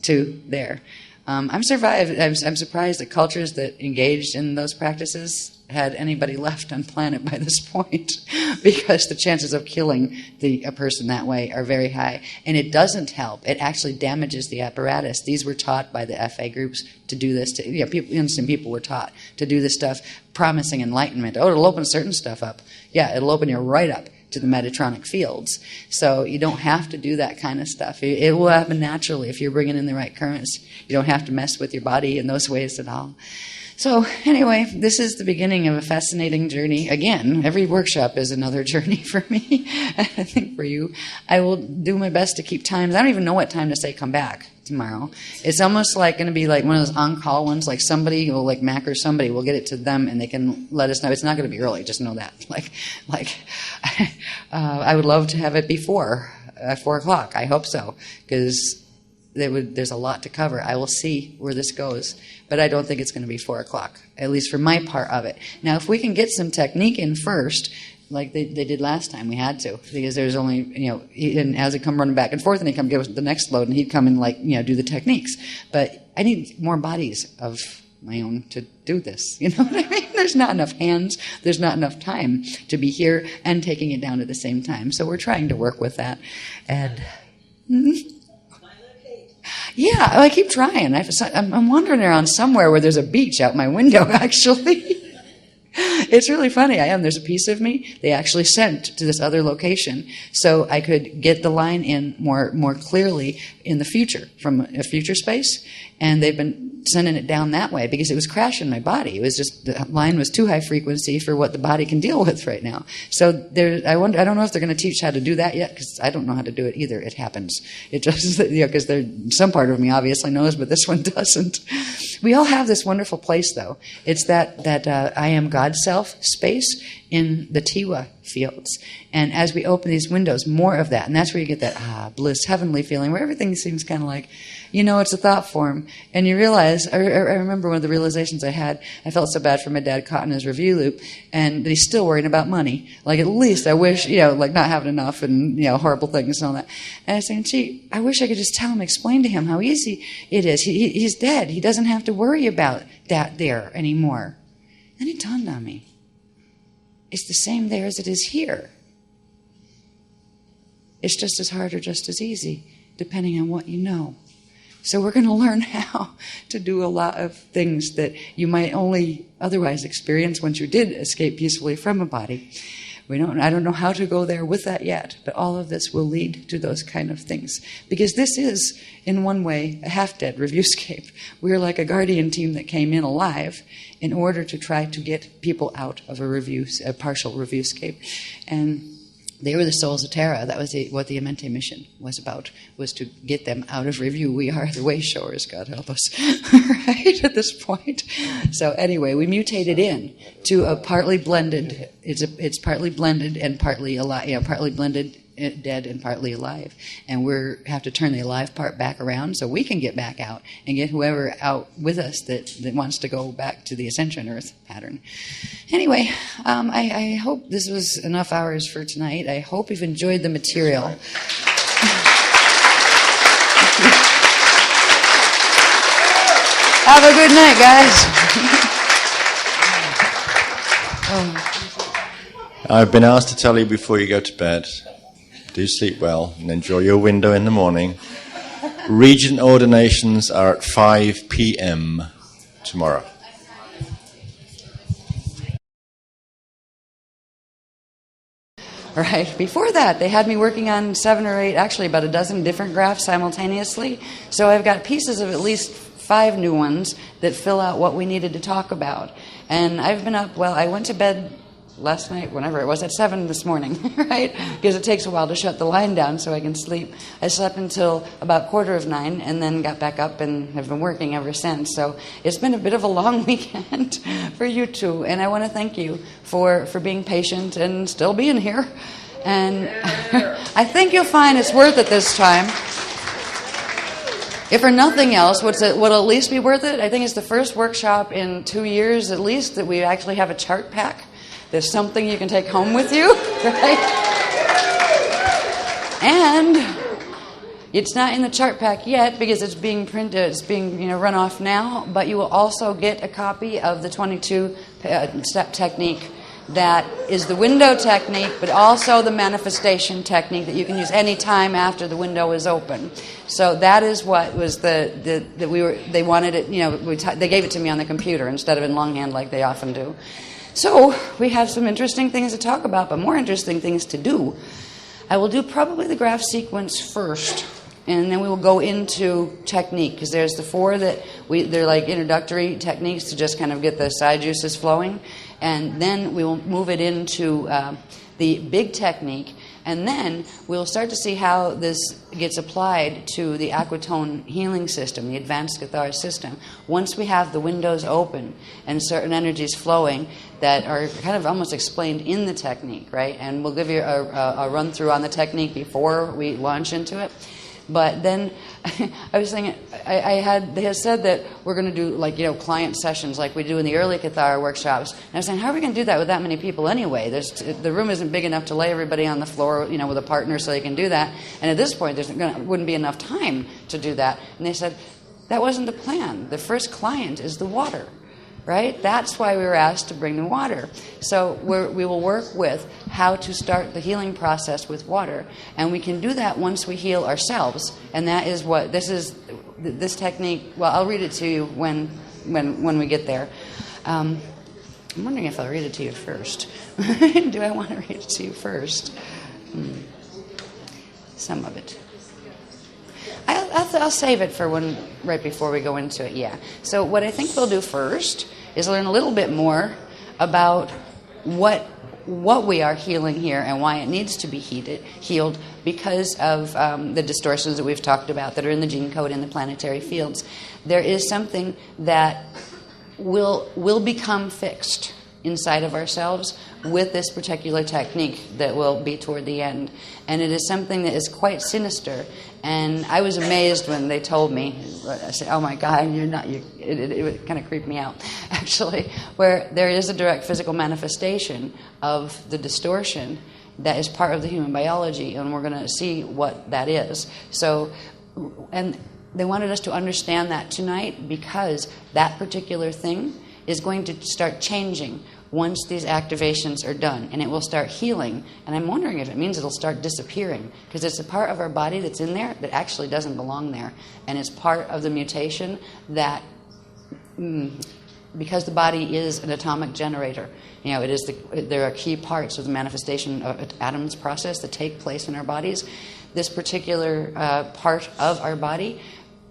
to there. I'm surprised that cultures that engaged in those practices had anybody left on planet by this point, because the chances of killing a person that way are very high. And it doesn't help. It actually damages the apparatus. These were taught by the FA groups to do this. Innocent people were taught to do this stuff, promising enlightenment. Oh, it'll open certain stuff up. Yeah, it'll open you right up to the Metatronic fields. So you don't have to do that kind of stuff. It will happen naturally if you're bringing in the right currents. You don't have to mess with your body in those ways at all. So anyway, this is the beginning of a fascinating journey. Again, every workshop is another journey for me. I think for you. I will do my best to keep times. I don't even know what time to say come back tomorrow. It's almost like going to be like one of those on-call ones, like somebody will, like Mac or somebody, will get it to them and they can let us know. It's not going to be early, just know that. I would love to have it before 4 o'clock. I hope so, because there's a lot to cover. I will see where this goes, but I don't think it's going to be 4 o'clock, at least for my part of it. Now, if we can get some technique in first, like they did last time, we had to, because there's only, and as it come running back and forth, and he'd come give us the next load, and he'd come and do the techniques. But I need more bodies of my own to do this. You know what I mean? There's not enough hands. There's not enough time to be here and taking it down at the same time. So we're trying to work with that. And yeah, I keep trying. I'm wandering around somewhere where there's a beach out my window, actually. It's really funny. There's a piece of me they actually sent to this other location so I could get the line in more clearly in the future, from a future space. And they've been sending it down that way because it was crashing my body. It was just, the line was too high frequency for what the body can deal with right now. So I don't know if they're going to teach how to do that yet, because I don't know how to do it either. It happens. It just, because some part of me obviously knows, but this one doesn't. We all have this wonderful place, though. It's that I am God self space in the Tiwa fields. And as we open these windows, more of that. And that's where you get that bliss, heavenly feeling, where everything seems kind of like, it's a thought form. And you realize, I remember one of the realizations I had, I felt so bad for my dad caught in his review loop, and he's still worrying about money. Like, at least I wish, like not having enough and, horrible things and all that. And I was saying, gee, I wish I could just tell him, explain to him how easy it is. He's dead. He doesn't have to worry about that there anymore. Then it dawned on me. It's the same there as it is here. It's just as hard or just as easy, depending on what you know. So we're going to learn how to do a lot of things that you might only otherwise experience once you did escape peacefully from a body. I don't know how to go there with that yet, but all of this will lead to those kind of things. Because this is, in one way, a half-dead reviewscape. We're like a guardian team that came in alive in order to try to get people out of a partial reviewscape. And they were the souls of Terra. That was what the Amente mission was about, was to get them out of review. We are the way showers, God help us, right, at this point. So anyway, we mutated in to a partly blended, it's partly blended and partly alive, partly blended, dead and partly alive. And we have to turn the alive part back around so we can get back out and get whoever out with us that wants to go back to the Ascension Earth pattern. Anyway, I hope this was enough hours for tonight. I hope you've enjoyed the material. Have a good night, guys. I've been asked to tell you before you go to bed, do sleep well and enjoy your window in the morning. Regent ordinations are at 5 p.m. tomorrow. Right. Before that, they had me working on 7 or 8, actually about a dozen different graphs simultaneously. So I've got pieces of at least 5 new ones that fill out what we needed to talk about. And I've been up, I went to bed last night, whenever it was, at 7 this morning, right? Because it takes a while to shut the line down so I can sleep. I slept until about 8:45 and then got back up and have been working ever since. So it's been a bit of a long weekend for you two. And I want to thank you for being patient and still being here. And I think you'll find it's worth it this time. If for nothing else, what'll at least be worth it, I think it's the first workshop in 2 years at least that we actually have a chart pack. There's something you can take home with you, right? And it's not in the chart pack yet because it's being printed, it's being run off now, but you will also get a copy of the 22-step technique that is the window technique, but also the manifestation technique that you can use any time after the window is open. So that is what was they wanted it, they gave it to me on the computer instead of in longhand like they often do. So we have some interesting things to talk about, but more interesting things to do. I will do probably the graph sequence first, and then we will go into technique, because there's the 4 they're like introductory techniques to just kind of get the side juices flowing, and then we will move it into the big technique, and then we'll start to see how this gets applied to the aquatone healing system, the advanced Cathar system. Once we have the windows open and certain energies flowing that are kind of almost explained in the technique, right? And we'll give you a run-through on the technique before we launch into it. But then I was thinking, they had said that we're going to do client sessions like we do in the early Cathar workshops. And I was saying, how are we going to do that with that many people anyway? The room isn't big enough to lay everybody on the floor, with a partner so they can do that. And at this point, wouldn't be enough time to do that. And they said, that wasn't the plan. The first client is the water. Right? That's why we were asked to bring the water. So we will work with how to start the healing process with water. And we can do that once we heal ourselves. And that is what this technique, I'll read it to you when we get there. I'm wondering if I'll read it to you first. Do I want to read it to you first? Some of it. I'll save it for right before we go into it, yeah. So what I think we'll do first is learn a little bit more about what we are healing here and why it needs to be healed because of the distortions that we've talked about that are in the gene code and the planetary fields. There is something that will become fixed inside of ourselves with this particular technique that will be toward the end. And it is something that is quite sinister. And I was amazed when they told me. I said, oh my God, it kind of creeped me out, actually, where there is a direct physical manifestation of the distortion that is part of the human biology, and we're going to see what that is. So, and they wanted us to understand that tonight because that particular thing is going to start changing once these activations are done, and it will start healing. And I'm wondering if it means it'll start disappearing, because it's a part of our body that's in there that actually doesn't belong there, and it's part of the mutation that because the body is an atomic generator, it is there are key parts of the manifestation of atoms process that take place in our bodies. This particular part of our body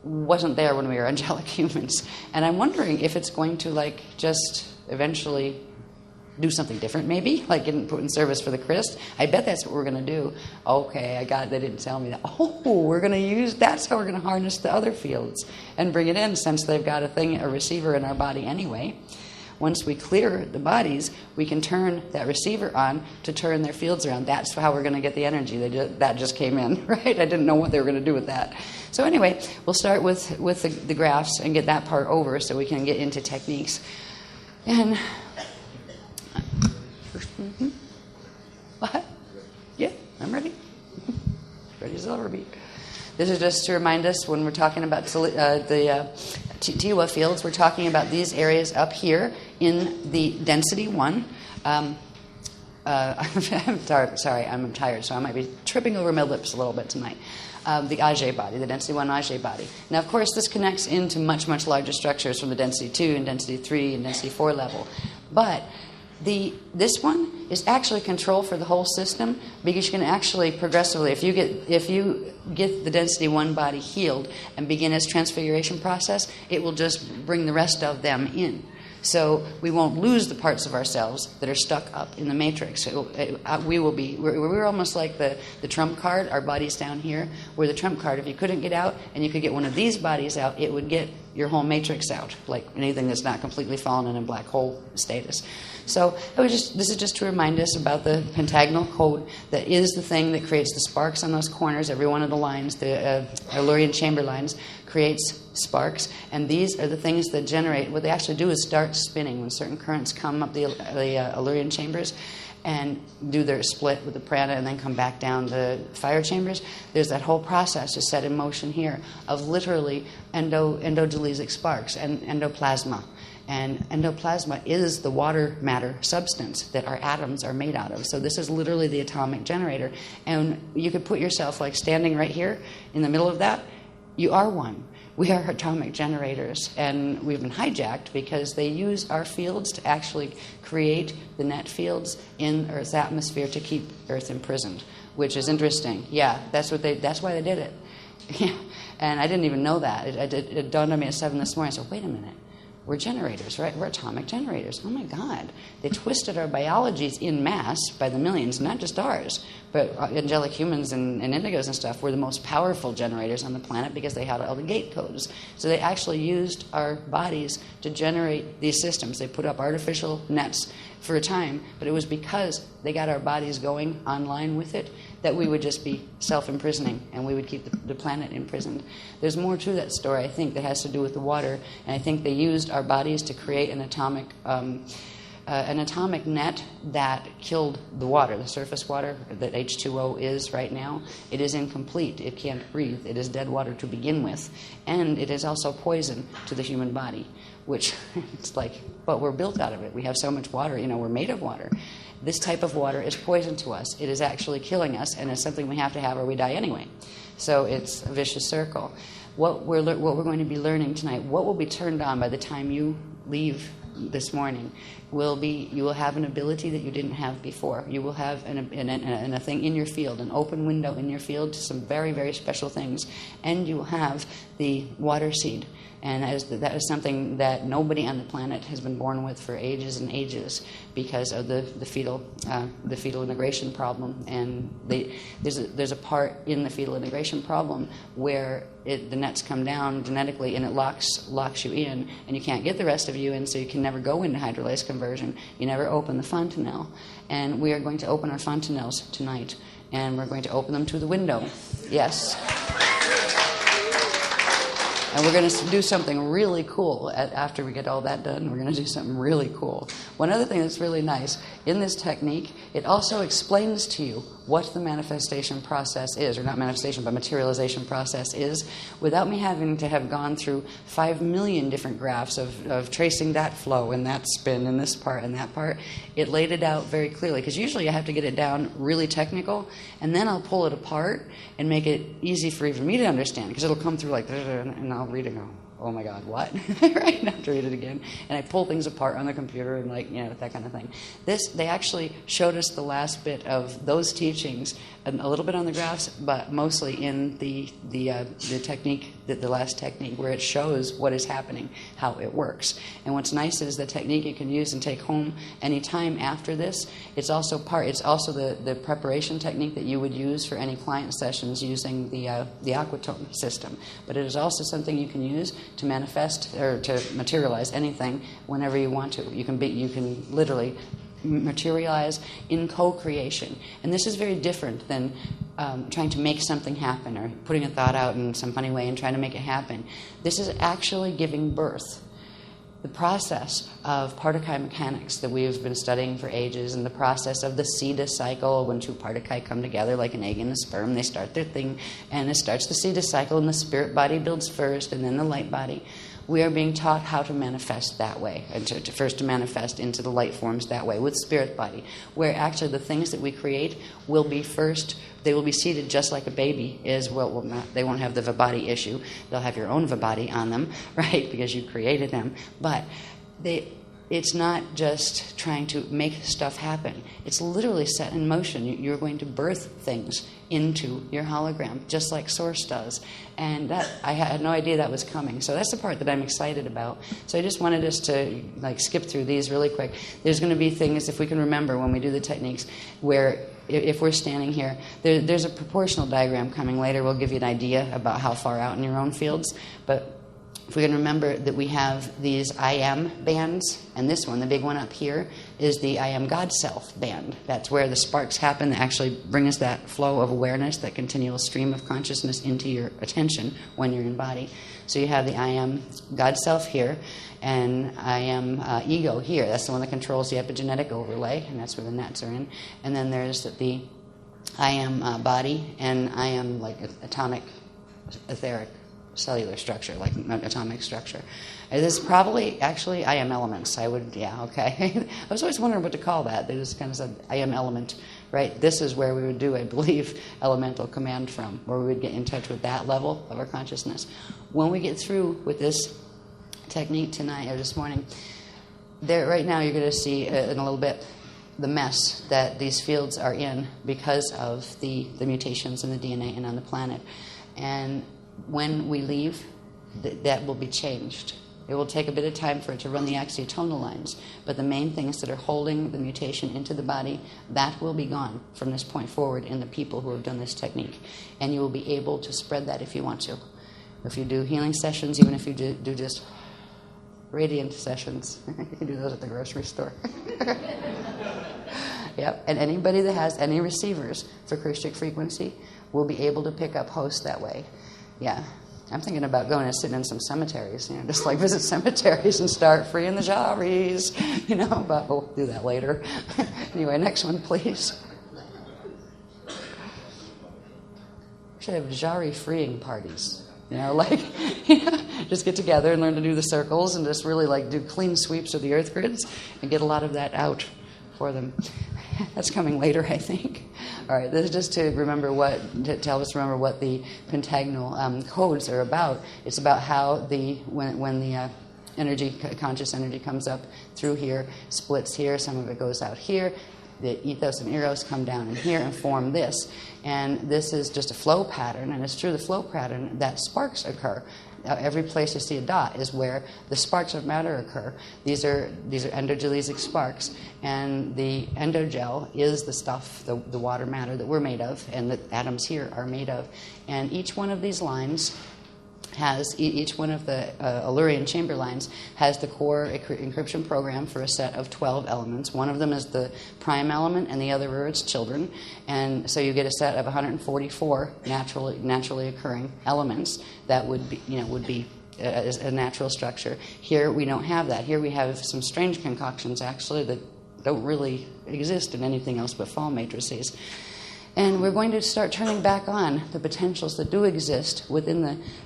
wasn't there when we were angelic humans, and I'm wondering if it's going to just eventually do something different, maybe, like get put in service for the Christ. I bet that's what we're going to do. Okay, I got it. They didn't tell me that. Oh, we're going to use, that's how we're going to harness the other fields and bring it in, since they've got a receiver in our body anyway. Once we clear the bodies, we can turn that receiver on to turn their fields around. That's how we're going to get the energy. That just came in, right? I didn't know what they were going to do with that. So anyway, we'll start with the graphs and get that part over so we can get into techniques. And what? Yeah, I'm ready. Ready as I'll ever be. This is just to remind us when we're talking about the Tiwa fields, we're talking about these areas up here in the density 1. I'm sorry, I'm tired, so I might be tripping over my lips a little bit tonight. The Ajay body, the density 1 Ajay body. Now, of course, this connects into much, much larger structures from the density 2 and density 3 and density 4 level. But this one is actually control for the whole system, because you can actually progressively, if you get the density 1 body healed and begin its transfiguration process, it will just bring the rest of them in. So we won't lose the parts of ourselves that are stuck up in the matrix. We're almost like the trump card. Our body's down here. We're the trump card. If you couldn't get out and you could get one of these bodies out, it would get your whole matrix out, like anything that's not completely fallen in a black hole status. So this is just to remind us about the pentagonal code that is the thing that creates the sparks on those corners. Every one of the lines, the Illyrian chamber lines, creates sparks, and these are the things that generate. What they actually do is start spinning when certain currents come up the Illyrian chambers and do their split with the prana and then come back down the fire chambers. There's that whole process is set in motion here of literally endodelezic sparks and endoplasma. And endoplasma is the water matter substance that our atoms are made out of. So this is literally the atomic generator. And you could put yourself like standing right here in the middle of that. You are one. We are atomic generators, and we've been hijacked because they use our fields to actually create the net fields in Earth's atmosphere to keep Earth imprisoned, which is interesting. Yeah, that's why they did it. Yeah. And I didn't even know that. It dawned on me at 7 this morning. I said, wait a minute. We're generators, right? We're atomic generators. Oh, my God. They twisted our biologies in mass by the millions, not just ours, but angelic humans and indigos and stuff were the most powerful generators on the planet because they had all the gate codes. So they actually used our bodies to generate these systems. They put up artificial nets for a time, but it was because they got our bodies going online with it that we would just be self-imprisoning and we would keep the planet imprisoned. There's more to that story, I think, that has to do with the water, and I think they used our bodies to create an atomic net that killed the water, the surface water that H2O is right now. It is incomplete. It can't breathe. It is dead water to begin with, and it is also poison to the human body, which it's like, but we're built out of it. We have so much water, we're made of water. This type of water is poison to us. It is actually killing us, and it's something we have to have or we die anyway. So it's a vicious circle. What we're going to be learning tonight, what will be turned on by the time you leave this morning, will be you will have an ability that you didn't have before. You will have a thing in your field, an open window in your field to some very, very special things, and you will have the water seed. And that is something that nobody on the planet has been born with for ages and ages because of the fetal integration problem. And there's a part in the fetal integration problem where the nets come down genetically and it locks you in, and you can't get the rest of you in, so you can never go into hydrolyzed conversion. You never open the fontanelle. And we are going to open our fontanelles tonight, and we're going to open them to the window. Yes. And we're going to do something really cool after we get all that done. We're going to do something really cool. One other thing that's really nice, in this technique, it also explains to you what the manifestation process is, or not manifestation, but materialization process is, without me having to have gone through 5 million different graphs of tracing that flow and that spin and this part and that part. It laid it out very clearly, because usually I have to get it down really technical, and then I'll pull it apart and make it easy for even me to understand, because it'll come through like, and I'll read it and go, oh my God, what? Right? I have to read it again. And I pull things apart on the computer and that kind of thing. They actually showed us the last bit of those teachings, and a little bit on the graphs, but mostly in the technique, the last technique, where it shows what is happening, how it works. And what's nice is the technique you can use and take home any time after this. It's also the preparation technique that you would use for any client sessions using the aquatone system. But it is also something you can use to manifest or to materialize anything whenever you want to. You can literally materialize in co-creation. And this is very different than trying to make something happen or putting a thought out in some funny way and trying to make it happen. This is actually giving birth. The process of particuli mechanics that we've been studying for ages, and the process of the cetus cycle, when two particuli come together like an egg and a sperm, they start their thing, and it starts the cetus cycle, and the spirit body builds first, and then the light body. We are being taught how to manifest that way, and to manifest into the light forms that way with spirit body, where actually the things that we create will be first. They will be seated just like a baby is. Well, they won't have the vibody issue. They'll have your own vibody on them, right? Because you created them. But it's not just trying to make stuff happen. It's literally set in motion. You're going to birth things into your hologram, just like Source does. And that I had no idea that was coming. So that's the part that I'm excited about. So I just wanted us to skip through these really quick. There's going to be things, if we can remember when we do the techniques, where if we're standing here, there's a proportional diagram coming later. We'll give you an idea about how far out in your own fields. But if we can remember that we have these I am bands, and this one, the big one up here, is the I am God Self band. That's where the sparks happen that actually bring us that flow of awareness, that continual stream of consciousness into your attention when you're in body. So you have the I am God Self here, and I am ego here. That's the one that controls the epigenetic overlay, and that's where the nets are in. And then there's the I am body, and I am like atomic, etheric, cellular structure, like atomic structure. This is probably, actually, I am elements. I was always wondering what to call that. They just kind of said, I am element, right? This is where we would do, I believe, elemental command from, where we would get in touch with that level of our consciousness. When we get through with this technique tonight or this morning, right now you're going to see in a little bit the mess that these fields are in because of the mutations in the DNA and on the planet. And when we leave, that will be changed. It will take a bit of time for it to run the axiotonal lines, but the main things that are holding the mutation into the body, that will be gone from this point forward in the people who have done this technique. And you will be able to spread that if you want to. If you do healing sessions, even if you do just radiant sessions, you can do those at the grocery store. Yep. And anybody that has any receivers for Christic frequency will be able to pick up hosts that way. Yeah, I'm thinking about going and sitting in some cemeteries, just visit cemeteries and start freeing the Jaris, but we'll do that later. Anyway, next one, please. We should have Jari freeing parties, just get together and learn to do the circles and just really do clean sweeps of the earth grids and get a lot of that out for them. That's coming later, I think. All right, this is just to help us remember what the pentagonal codes are about. It's about how when the conscious energy comes up through here, splits here, some of it goes out here, the ethos and eros come down in here and form this. And this is just a flow pattern, and it's through the flow pattern that sparks occur. Every place you see a dot is where the sparks of matter occur. These are endogelesic sparks, and the endogel is the stuff, the water matter that we're made of, and the atoms here are made of. And each one of these lines has, each one of the Allurian chamber lines has the core encryption program for a set of 12 elements. One of them is the prime element, and the other are its children. And so you get a set of 144 naturally occurring elements that would be a natural structure. Here we don't have that. Here we have some strange concoctions actually that don't really exist in anything else but fall matrices. And we're going to start turning back on the potentials that do exist within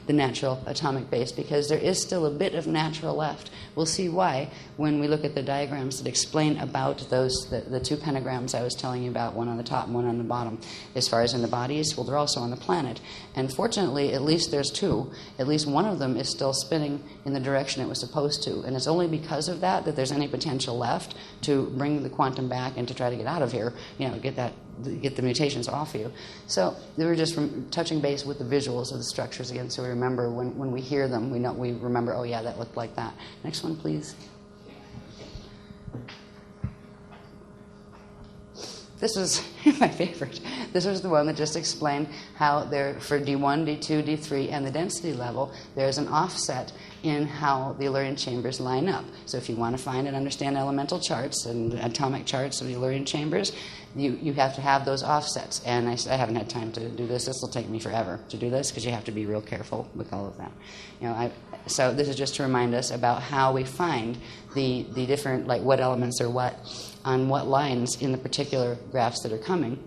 the natural atomic base, because there is still a bit of natural left. We'll see why when we look at the diagrams that explain about the two pentagrams I was telling you about, one on the top and one on the bottom. As far as in the bodies, well, they're also on the planet. And fortunately, at least there's two. At least one of them is still spinning in the direction it was supposed to. And it's only because of that there's any potential left to bring the quantum back and to try to get out of here, get the mutations off you. So they were just touching base with the visuals of the structures again, so we remember when we hear them, we remember, oh yeah, that looked like that. Next one, please. This is my favorite. This was the one that just explained how there, for D1, D2, D3, and the density level, there's an offset in how the Illyrian chambers line up. So if you want to find and understand elemental charts and atomic charts of the Illyrian chambers, you have to have those offsets. And I haven't had time to do this. This will take me forever to do this because you have to be real careful with all of that. So this is just to remind us about how we find the different, like what elements are what on what lines in the particular graphs that are coming.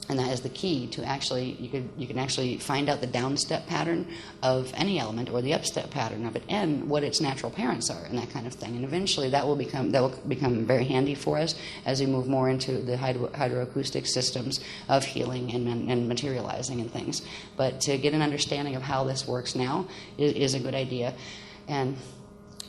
And that is the key to actually, you can actually find out the downstep pattern of any element or the upstep pattern of it and what its natural parents are and that kind of thing. And eventually that will become very handy for us as we move more into the hydroacoustic systems of healing and materializing and things. But to get an understanding of how this works now is a good idea. And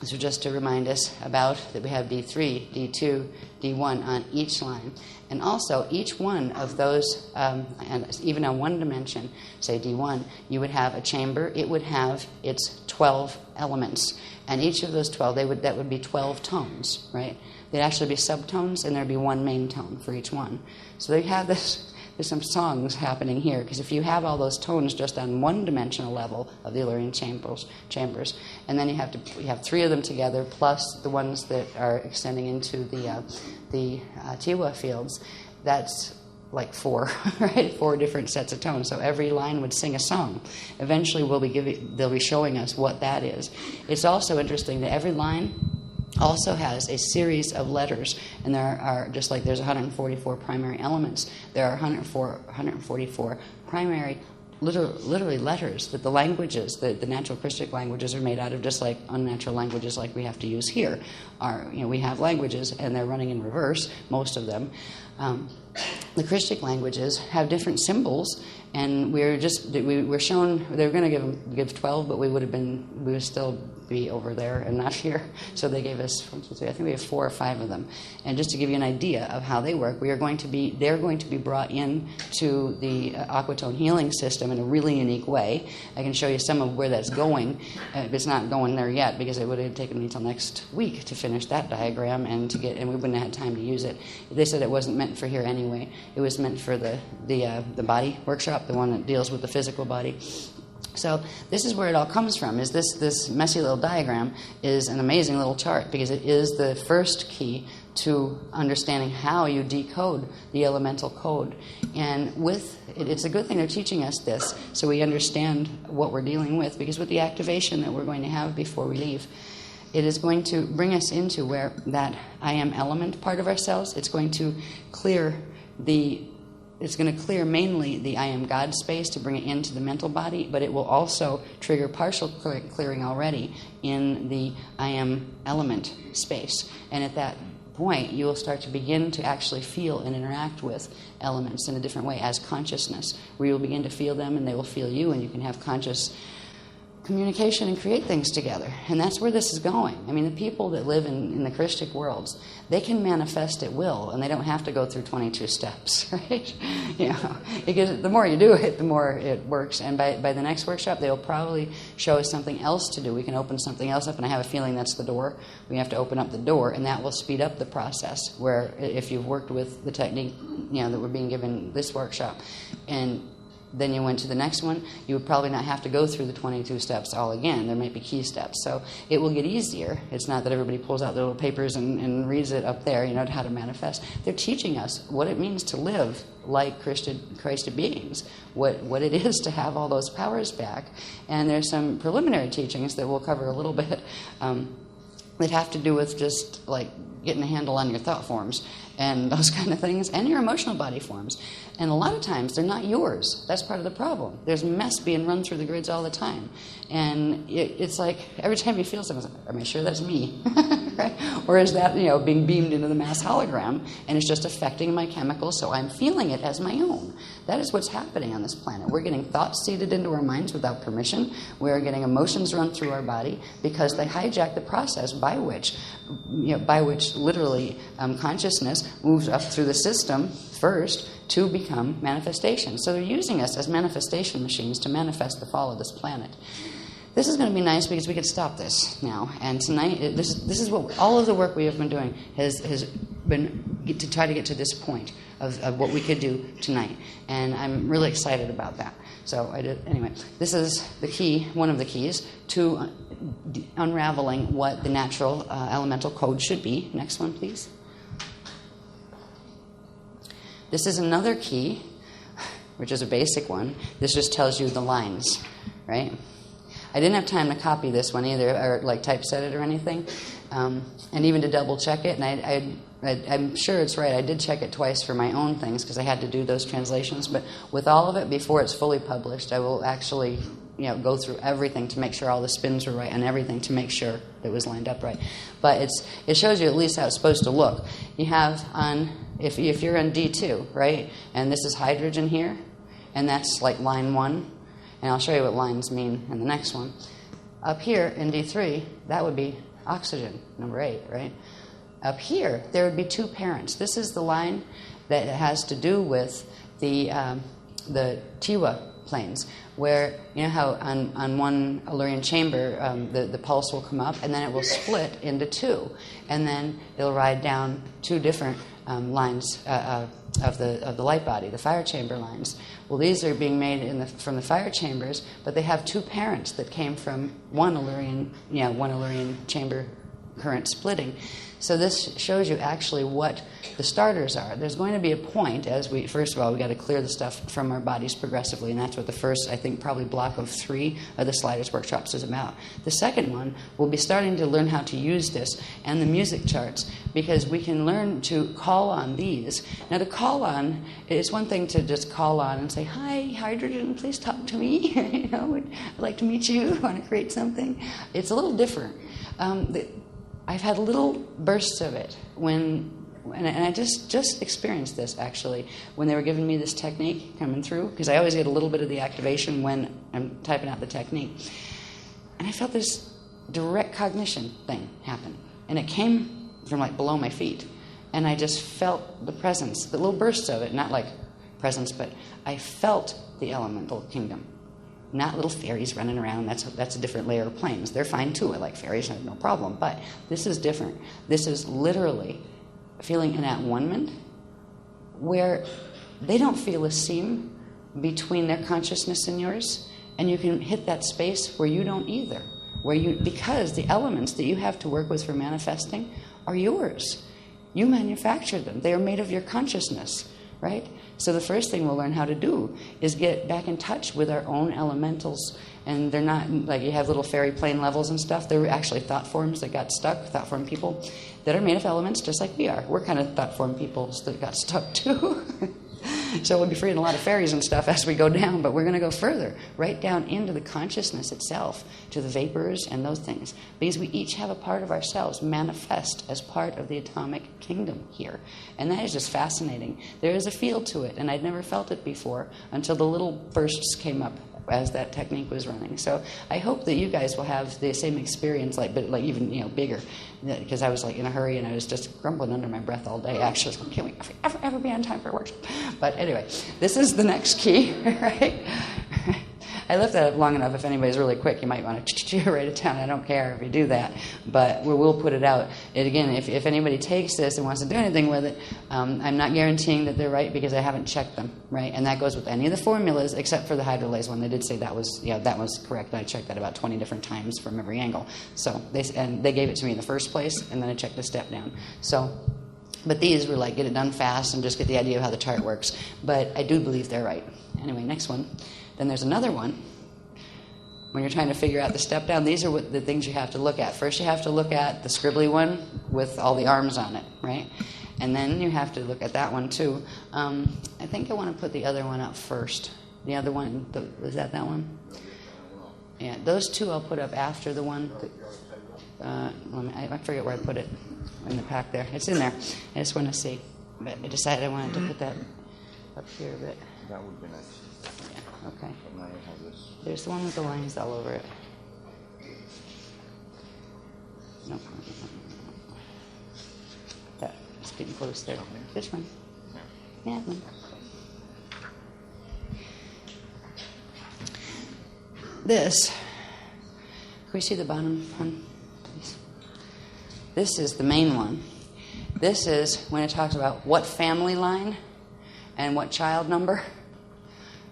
so just to remind us about that we have D3, D2, D1 on each line. And also each one of those, and even on one dimension, say D1, you would have a chamber. It would have its 12 elements. And each of those 12, that would be 12 tones, right? They'd actually be subtones, and there'd be one main tone for each one. So they have this. There's some songs happening here, because if you have all those tones just on one dimensional level of the Illyrian chambers, and then you have three of them together, plus the ones that are extending into the Tiwa fields, that's like four, right? 4 different sets of tones. So every line would sing a song. Eventually they'll be showing us what that is. It's also interesting that every line also has a series of letters, and there are, just like there's 144 primary elements, there are 144 primary literally letters that the languages, the natural Christic languages, are made out of, just like unnatural languages like we have to use here. We have languages and they're running in reverse, most of them. The Christic languages have different symbols, and we're shown they're going to give 12, but we would still be over there and not here. So they gave us 1, 2, 3. I think we have 4 or 5 of them. And just to give you an idea of how they work, they're going to be brought in to the Aquatone healing system in a really unique way. I can show you some of where that's going. It's not going there yet because it would have taken me until next week to finish that diagram and we wouldn't have had time to use it. They said it wasn't meant for here anyway. It was meant for the body workshop, the one that deals with the physical body. So this is where it all comes from. Is this messy little diagram is an amazing little chart, because it is the first key to understanding how you decode the elemental code. And it's a good thing they're teaching us this, so we understand what we're dealing with, because with the activation that we're going to have before we leave, it is going to bring us into where that I am element part of ourselves, it's going to clear mainly the I am God space to bring it into the mental body, but it will also trigger partial clearing already in the I am element space. And at that point, you will start to begin to actually feel and interact with elements in a different way as consciousness, where you'll begin to feel them and they will feel you, and you can have conscious communication and create things together. And that's where this is going. I mean, the people that live in the Christic worlds, they can manifest at will, and they don't have to go through 22 steps, right? Because the more you do it, the more it works. And by the next workshop, they'll probably show us something else to do. We can open something else up, and I have a feeling that's the door. We have to open up the door, and that will speed up the process, where if you've worked with the technique, that we're being given this workshop, and then you went to the next one, you would probably not have to go through the 22 steps all again. There might be key steps. So it will get easier. It's not that everybody pulls out their little papers and reads it up there, how to manifest. They're teaching us what it means to live like Christed beings, what it is to have all those powers back. And there's some preliminary teachings that we'll cover a little bit that have to do with just like getting a handle on your thought forms and those kind of things, and your emotional body forms. And a lot of times they're not yours. That's part of the problem. There's mess being run through the grids all the time. And it's like every time you feel something, it's like, am I sure that's me? Right? Or is that, being beamed into the mass hologram, and it's just affecting my chemicals, so I'm feeling it as my own. That is what's happening on this planet. We're getting thoughts seeded into our minds without permission. We're getting emotions run through our body because they hijack the process by which literally consciousness moves up through the system first to become manifestation. So they're using us as manifestation machines to manifest the fall of this planet. This is going to be nice because we could stop this now. And tonight, this is what all of the work we have been doing has been to try to get to this point of what we could do tonight. And I'm really excited about that. So anyway, this is the key, one of the keys to unraveling what the natural elemental code should be. Next one, please. This is another key, which is a basic one. This just tells you the lines, right? I didn't have time to copy this one either, or like typeset it or anything, and even to double check it. And I'm sure it's right. I did check it twice for my own things because I had to do those translations. But with all of it, before it's fully published, I will actually go through everything to make sure all the spins were right and everything to make sure it was lined up right. But it shows you at least how it's supposed to look. You have on, if you're on D2, right, and this is hydrogen here, and that's like line 1, and I'll show you what lines mean in the next one. Up here in D3, that would be oxygen, number 8, right? Up here, there would be 2 parents. This is the line that has to do with the Tiwa planes, where how on one Illyrian chamber the pulse will come up and then it will split into 2, and then it'll ride down 2 different lines of the light body, the fire chamber lines. Well, these are being made from the fire chambers, but they have 2 parents that came from one Illyrian chamber current splitting. So this shows you actually what the starters are. There's going to be a point first of all, we got to clear the stuff from our bodies progressively, and that's what the first, I think, probably block of 3 of the Sliders workshops is about. The second one, we'll be starting to learn how to use this and the music charts, because we can learn to call on these. Now, to call on, it's one thing to just call on and say, hi, hydrogen, please talk to me. I'd like to meet you, want to create something. It's a little different. I've had little bursts of it and I just experienced this actually when they were giving me this technique coming through, because I always get a little bit of the activation when I'm typing out the technique. And I felt this direct cognition thing happen. And it came from like below my feet. And I just felt the presence, the little bursts of it, not like presence, but I felt the elemental kingdom. Not little fairies running around. That's a different layer of planes. They're fine too. I like fairies, I have no problem. But this is different. This is literally feeling an at-one-ment where they don't feel a seam between their consciousness and yours, and you can hit that space where you don't either. Because the elements that you have to work with for manifesting are yours. You manufactured them. They are made of your consciousness, right? So the first thing we'll learn how to do is get back in touch with our own elementals. And they're not, like you have little fairy plane levels and stuff. They're actually thought forms that got stuck, thought form people that are made of elements just like we are. We're kind of thought form people that got stuck too. So we'll be freeing a lot of fairies and stuff as we go down, but we're going to go further, right down into the consciousness itself, to the vapors and those things, because we each have a part of ourselves manifest as part of the atomic kingdom here. And that is just fascinating. There is a feel to it, and I'd never felt it before until the little bursts came up as that technique was running. So I hope that you guys will have the same experience, but even bigger, because I was like in a hurry and I was just grumbling under my breath all day. Actually, can we ever be on time for a workshop? But anyway, this is the next key, right? I left that up long enough. If anybody's really quick, you might want to write it down. I don't care if you do that, but we will put it out. And again, if anybody takes this and wants to do anything with it, I'm not guaranteeing that they're right because I haven't checked them, right? And that goes with any of the formulas except for the hydrolase one. They did say that was correct. I checked that about 20 different times from every angle. So they gave it to me in the first place, and then I checked the step down. So. But these were like, get it done fast and just get the idea of how the chart works. But I do believe they're right. Anyway, next one. Then there's another one. When you're trying to figure out the step down, these are the things you have to look at. First, you have to look at the scribbly one, with all the arms on it, right? And then you have to look at that one too. I think I want to put the other one up first. The other one, is that one? Yeah, those two I'll put up after the one. I forget where I put it in the pack there. It's in there. I just want to see. But I decided I wanted to put that up here a bit. That would be nice. Yeah, okay. But now you have this. There's the one with the lines all over it. Nope. It's getting close there. This one. Yeah, one. This. Can we see the bottom one, please? This is the main one. This is when it talks about what family line and what child number,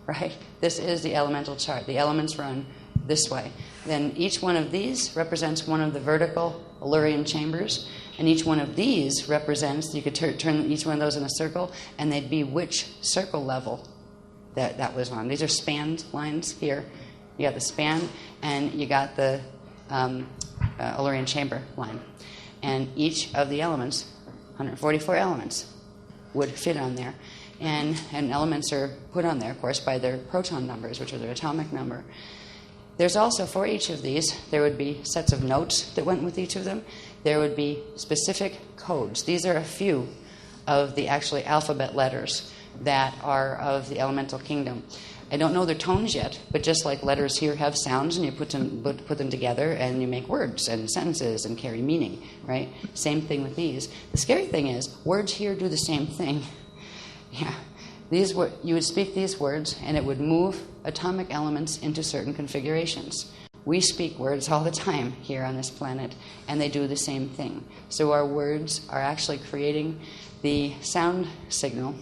right? This is the elemental chart. The elements run this way. Then each one of these represents one of the vertical Illyrian chambers, and each one of these represents, you could turn each one of those in a circle, and they'd be which circle level that was on. These are spanned lines here. You got the span, and you got the Illyrian chamber line. And each of the elements, 144 elements, would fit on there. And elements are put on there, of course, by their proton numbers, which are their atomic number. There's also, for each of these, there would be sets of notes that went with each of them. There would be specific codes. These are a few of the actually alphabet letters that are of the elemental kingdom. I don't know their tones yet, but just like letters here have sounds, and you put them together, and you make words and sentences and carry meaning, right? Same thing with these. The scary thing is, words here do the same thing. Yeah, you would speak these words, and it would move atomic elements into certain configurations. We speak words all the time here on this planet, and they do the same thing. So our words are actually creating the sound signal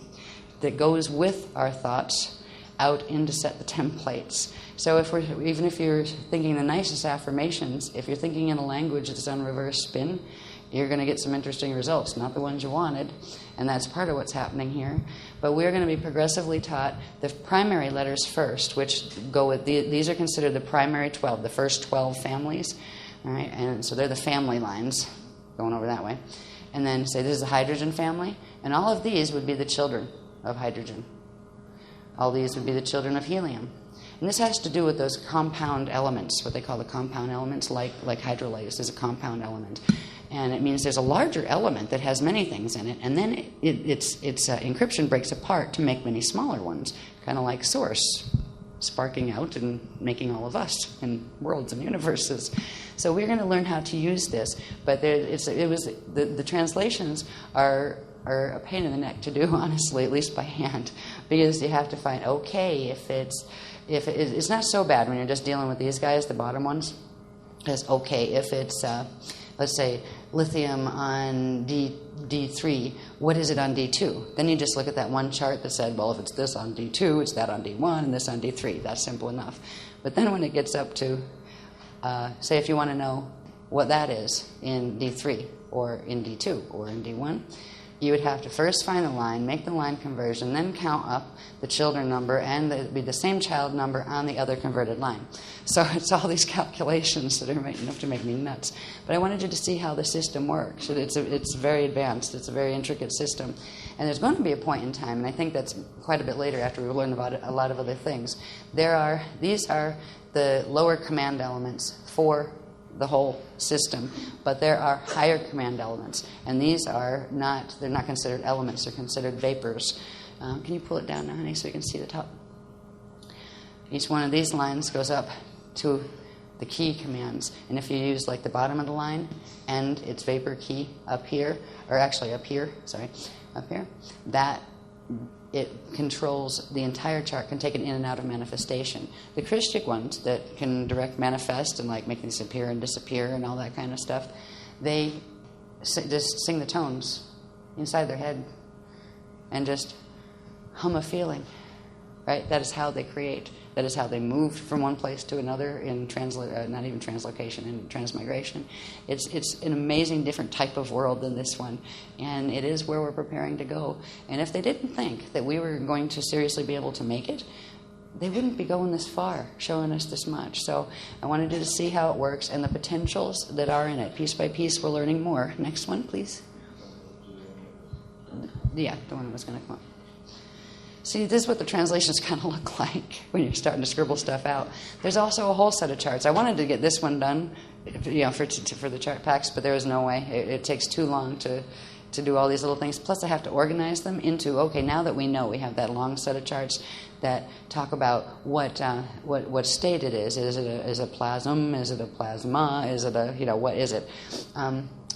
that goes with our thoughts out in to set the templates. So even if you're thinking the nicest affirmations, if you're thinking in a language that's on reverse spin, you're going to get some interesting results, not the ones you wanted, and that's part of what's happening here. But we're going to be progressively taught the primary letters first, which go with these are considered the primary 12, the first 12 families, all right? And so they're the family lines going over that way. And then say this is the hydrogen family, and all of these would be the children of hydrogen. All these would be the children of helium. And this has to do with those compound elements, what they call the compound elements, like hydrolysis is a compound element. And it means there's a larger element that has many things in it, and then its encryption breaks apart to make many smaller ones, kind of like Source, sparking out and making all of us in worlds and universes. So we're going to learn how to use this, but the translations are a pain in the neck to do, honestly, at least by hand, because you have to find, okay, if it's not so bad when you're just dealing with these guys, the bottom ones. It's okay if it's, let's say, lithium on D3, what is it on D2? Then you just look at that one chart that said, well, if it's this on D2, it's that on D1, and this on D3. That's simple enough. But then when it gets up to, say if you want to know what that is in D3, or in D2, or in D1, you would have to first find the line, make the line conversion, then count up the children number, and it would be the same child number on the other converted line. So it's all these calculations that are enough to make me nuts. But I wanted you to see how the system works. It's very advanced. It's a very intricate system. And there's going to be a point in time, and I think that's quite a bit later after we learn about a lot of other things. These are the lower command elements for the whole system, but there are higher command elements, and these are they're not considered elements, they're considered vapors. Can you pull it down now, honey, so you can see the top? Each one of these lines goes up to the key commands, and if you use like the bottom of the line and its vapor key up here, that it controls the entire chart, can take it in and out of manifestation. The Christic ones that can direct manifest and like make things appear and disappear and all that kind of stuff, they just sing the tones inside their head and just hum a feeling, right? That is how they create. That is how they move from one place to another in not even translocation, in transmigration. It's an amazing different type of world than this one, and it is where we're preparing to go. And if they didn't think that we were going to seriously be able to make it, they wouldn't be going this far, showing us this much. So I wanted you to see how it works and the potentials that are in it. Piece by piece, we're learning more. Next one, please. Yeah, the one that was going to come up. See, this is what the translations kind of look like when you're starting to scribble stuff out. There's also a whole set of charts. I wanted to get this one done, for the chart packs, but there was no way. It takes too long to do all these little things. Plus, I have to organize them into, okay, now that we know we have that long set of charts that talk about what state it is. Is it a plasm? Is it a plasma? Is it a, what is it?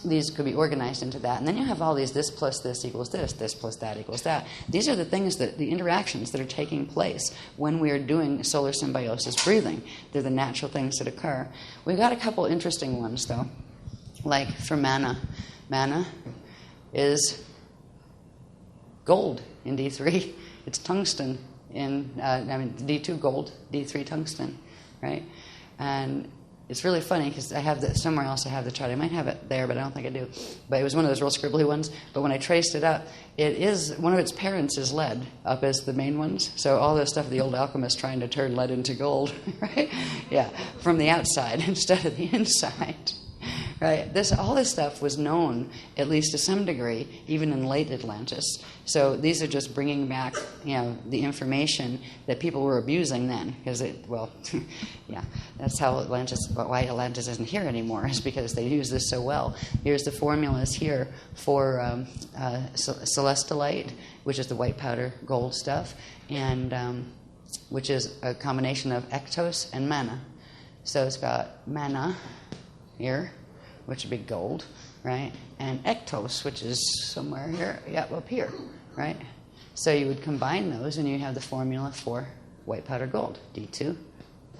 These could be organized into that. And then you have all these, this plus this equals this plus that equals that. These are the things the interactions that are taking place when we are doing solar symbiosis breathing. They're the natural things that occur. We've got a couple interesting ones, though, like for mana. Mana is gold in D3. It's tungsten in, D2 gold, D3 tungsten, right? And it's really funny because I have somewhere else I have the chart. I might have it there, but I don't think I do. But it was one of those real scribbly ones. But when I traced it up, it is, one of its parents is lead up as the main ones. So all the stuff of the old alchemists trying to turn lead into gold, right? Yeah, from the outside instead of the inside. Right? All this stuff was known, at least to some degree, even in late Atlantis. So these are just bringing back, the information that people were abusing then. Because that's how why Atlantis isn't here anymore, is because they use this so well. Here's the formulas here for celestolite, which is the white powder gold stuff, and which is a combination of ectos and mana. So it's got mana here, which would be gold, right? And ectos, which is somewhere here, up here, right? So you would combine those and you have the formula for white powder gold, D2,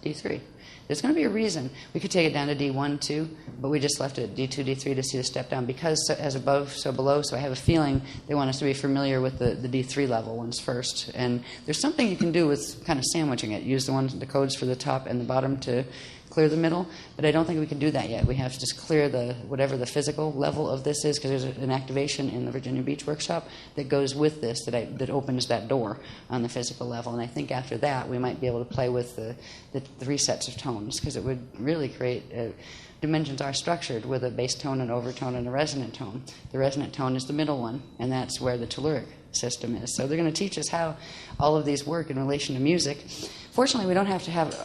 D3. There's going to be a reason. We could take it down to D1, 2, but we just left it at D2, D3 to see the step down because as above, so below, so I have a feeling they want us to be familiar with the D3 level ones first. And there's something you can do with kind of sandwiching it. Use the codes for the top and the bottom to clear the middle, but I don't think we can do that yet. We have to just clear whatever the physical level of this is, because there's an activation in the Virginia Beach workshop that goes with this that opens that door on the physical level. And I think after that we might be able to play with the three sets of tones, because it would really create dimensions are structured with a bass tone, an overtone, and a resonant tone. The resonant tone is the middle one, and that's where the telluric system is. So they're going to teach us how all of these work in relation to music. Fortunately, we don't have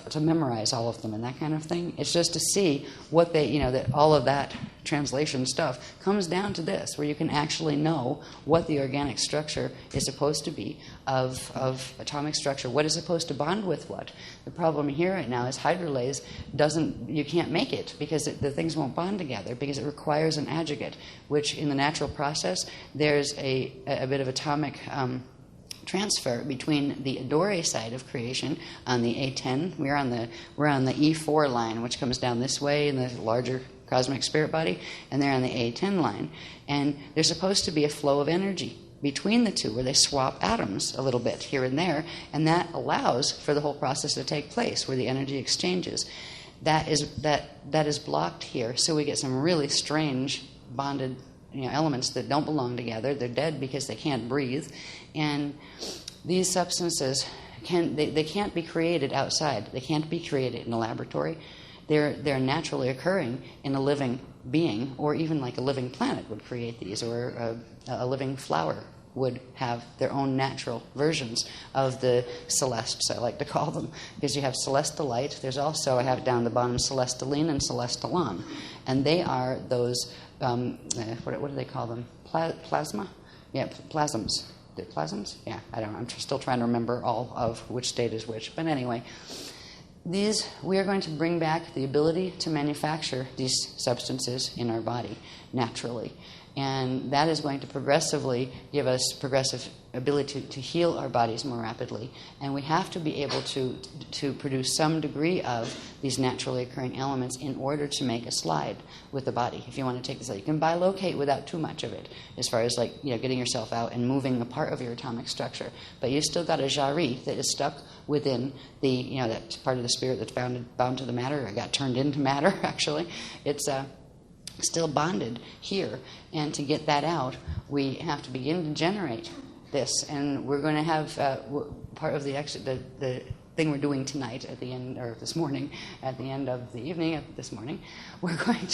to memorize all of them and that kind of thing. It's just to see what that all of that translation stuff comes down to this, where you can actually know what the organic structure is supposed to be of atomic structure, what is supposed to bond with what. The problem here right now is hydrolase you can't make it because the things won't bond together because it requires an adjugate, which in the natural process, there's a bit of atomic transfer between the Adore side of creation on the A10. We're on the E4 line, which comes down this way in the larger cosmic spirit body, and they're on the A10 line. And there's supposed to be a flow of energy between the two where they swap atoms a little bit here and there, and that allows for the whole process to take place where the energy exchanges. That is blocked here, so we get some really strange bonded elements that don't belong together. They're dead because they can't breathe, and these substances they can't be created outside. They can't be created in a laboratory. They're naturally occurring in a living being, or even like a living planet would create these, or a living flower would have their own natural versions of the celestes, I like to call them, because you have celestolite. There's also, I have it down the bottom, celestaline and celestalon, and they are those, what do they call them? Plasma? Yeah, plasms. They're plasms? Yeah, I don't know. I'm still trying to remember all of which state is which. But anyway, we are going to bring back the ability to manufacture these substances in our body naturally. And that is going to progressively give us progressive ability to heal our bodies more rapidly. And we have to be able to produce some degree of these naturally occurring elements in order to make a slide with the body. If you want to take this out, you can bilocate without too much of it, as far as getting yourself out and moving a part of your atomic structure. But you still got a jari that is stuck within the, that part of the spirit that's bound to the matter, or got turned into matter, actually. It's still bonded here, and to get that out, we have to begin to generate this, and we're going to have part of the thing we're doing tonight at the end, or this morning, at the end of the evening of this morning, we're going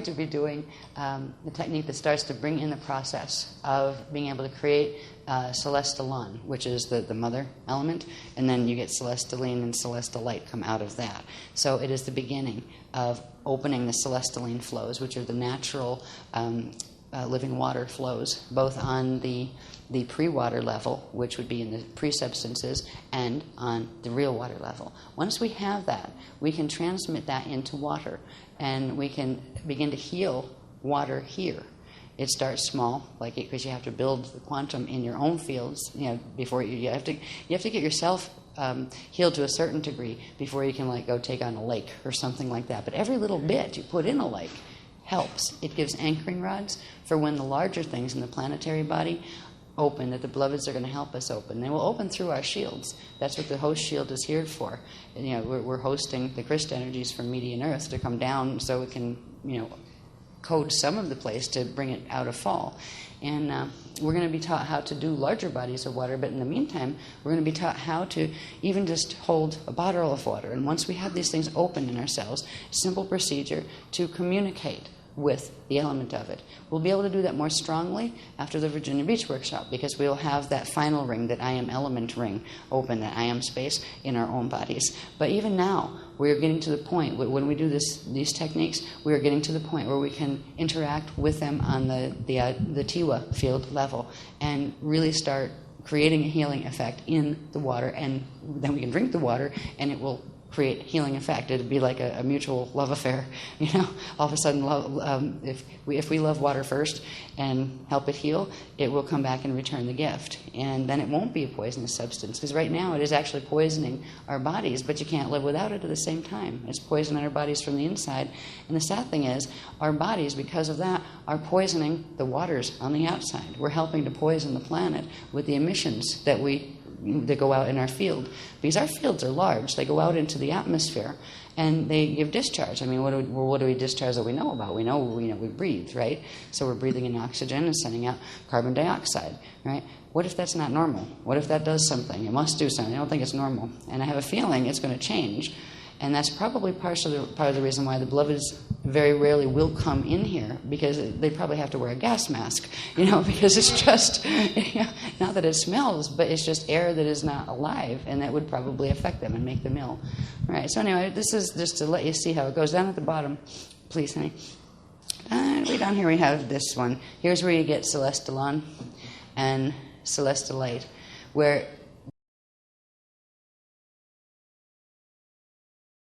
to be doing the technique that starts to bring in the process of being able to create celestalon, which is the mother element, and then you get celestaline and celestial light come out of that. So it is the beginning of opening the celestaline flows, which are the natural living water flows, both on the pre-water level, which would be in the pre-substances, and on the real water level. Once we have that, we can transmit that into water, and we can begin to heal water here. It starts small, because you have to build the quantum in your own fields. Before you have to get yourself healed to a certain degree before you can go take on a lake or something like that. But every little bit you put in a lake helps. It gives anchoring rods for when the larger things in the planetary body open, that the beloveds are going to help us open. They will open through our shields. That's what the host shield is here for. And, we're hosting the Christ energies from Median Earth to come down so it can, code some of the place to bring it out of fall. And we're going to be taught how to do larger bodies of water, but in the meantime, we're going to be taught how to even just hold a bottle of water. And once we have these things open in ourselves, simple procedure to communicate with the element of it. We'll be able to do that more strongly after the Virginia Beach workshop, because we'll have that final ring, that I am element ring, open, that I am space in our own bodies. But even now, we're getting to the point, when we do these techniques, we are getting to the point where we can interact with them on the Tiwa field level and really start creating a healing effect in the water, and then we can drink the water and it will create healing effect. It'd be like a mutual love affair, All of a sudden, if we love water first and help it heal, it will come back and return the gift, and then it won't be a poisonous substance. Because right now, it is actually poisoning our bodies, but you can't live without it at the same time. It's poisoning our bodies from the inside, and the sad thing is, our bodies, because of that, are poisoning the waters on the outside. We're helping to poison the planet with the emissions that go out in our field, because our fields are large. They go out into the atmosphere and they give discharge. What do we discharge that we know about? We know we breathe, right? So we're breathing in oxygen and sending out carbon dioxide, right? What if that's not normal? What if that does something? It must do something. I don't think it's normal, and I have a feeling it's going to change. And that's probably part of the reason why the beloveds very rarely will come in here, because they probably have to wear a gas mask, because it's just, not that it smells, but it's just air that is not alive, and that would probably affect them and make them ill. All right, so anyway, this is just to let you see how it goes. Down at the bottom, please, honey. Way down here we have this one. Here's where you get celestalon and celestial light, where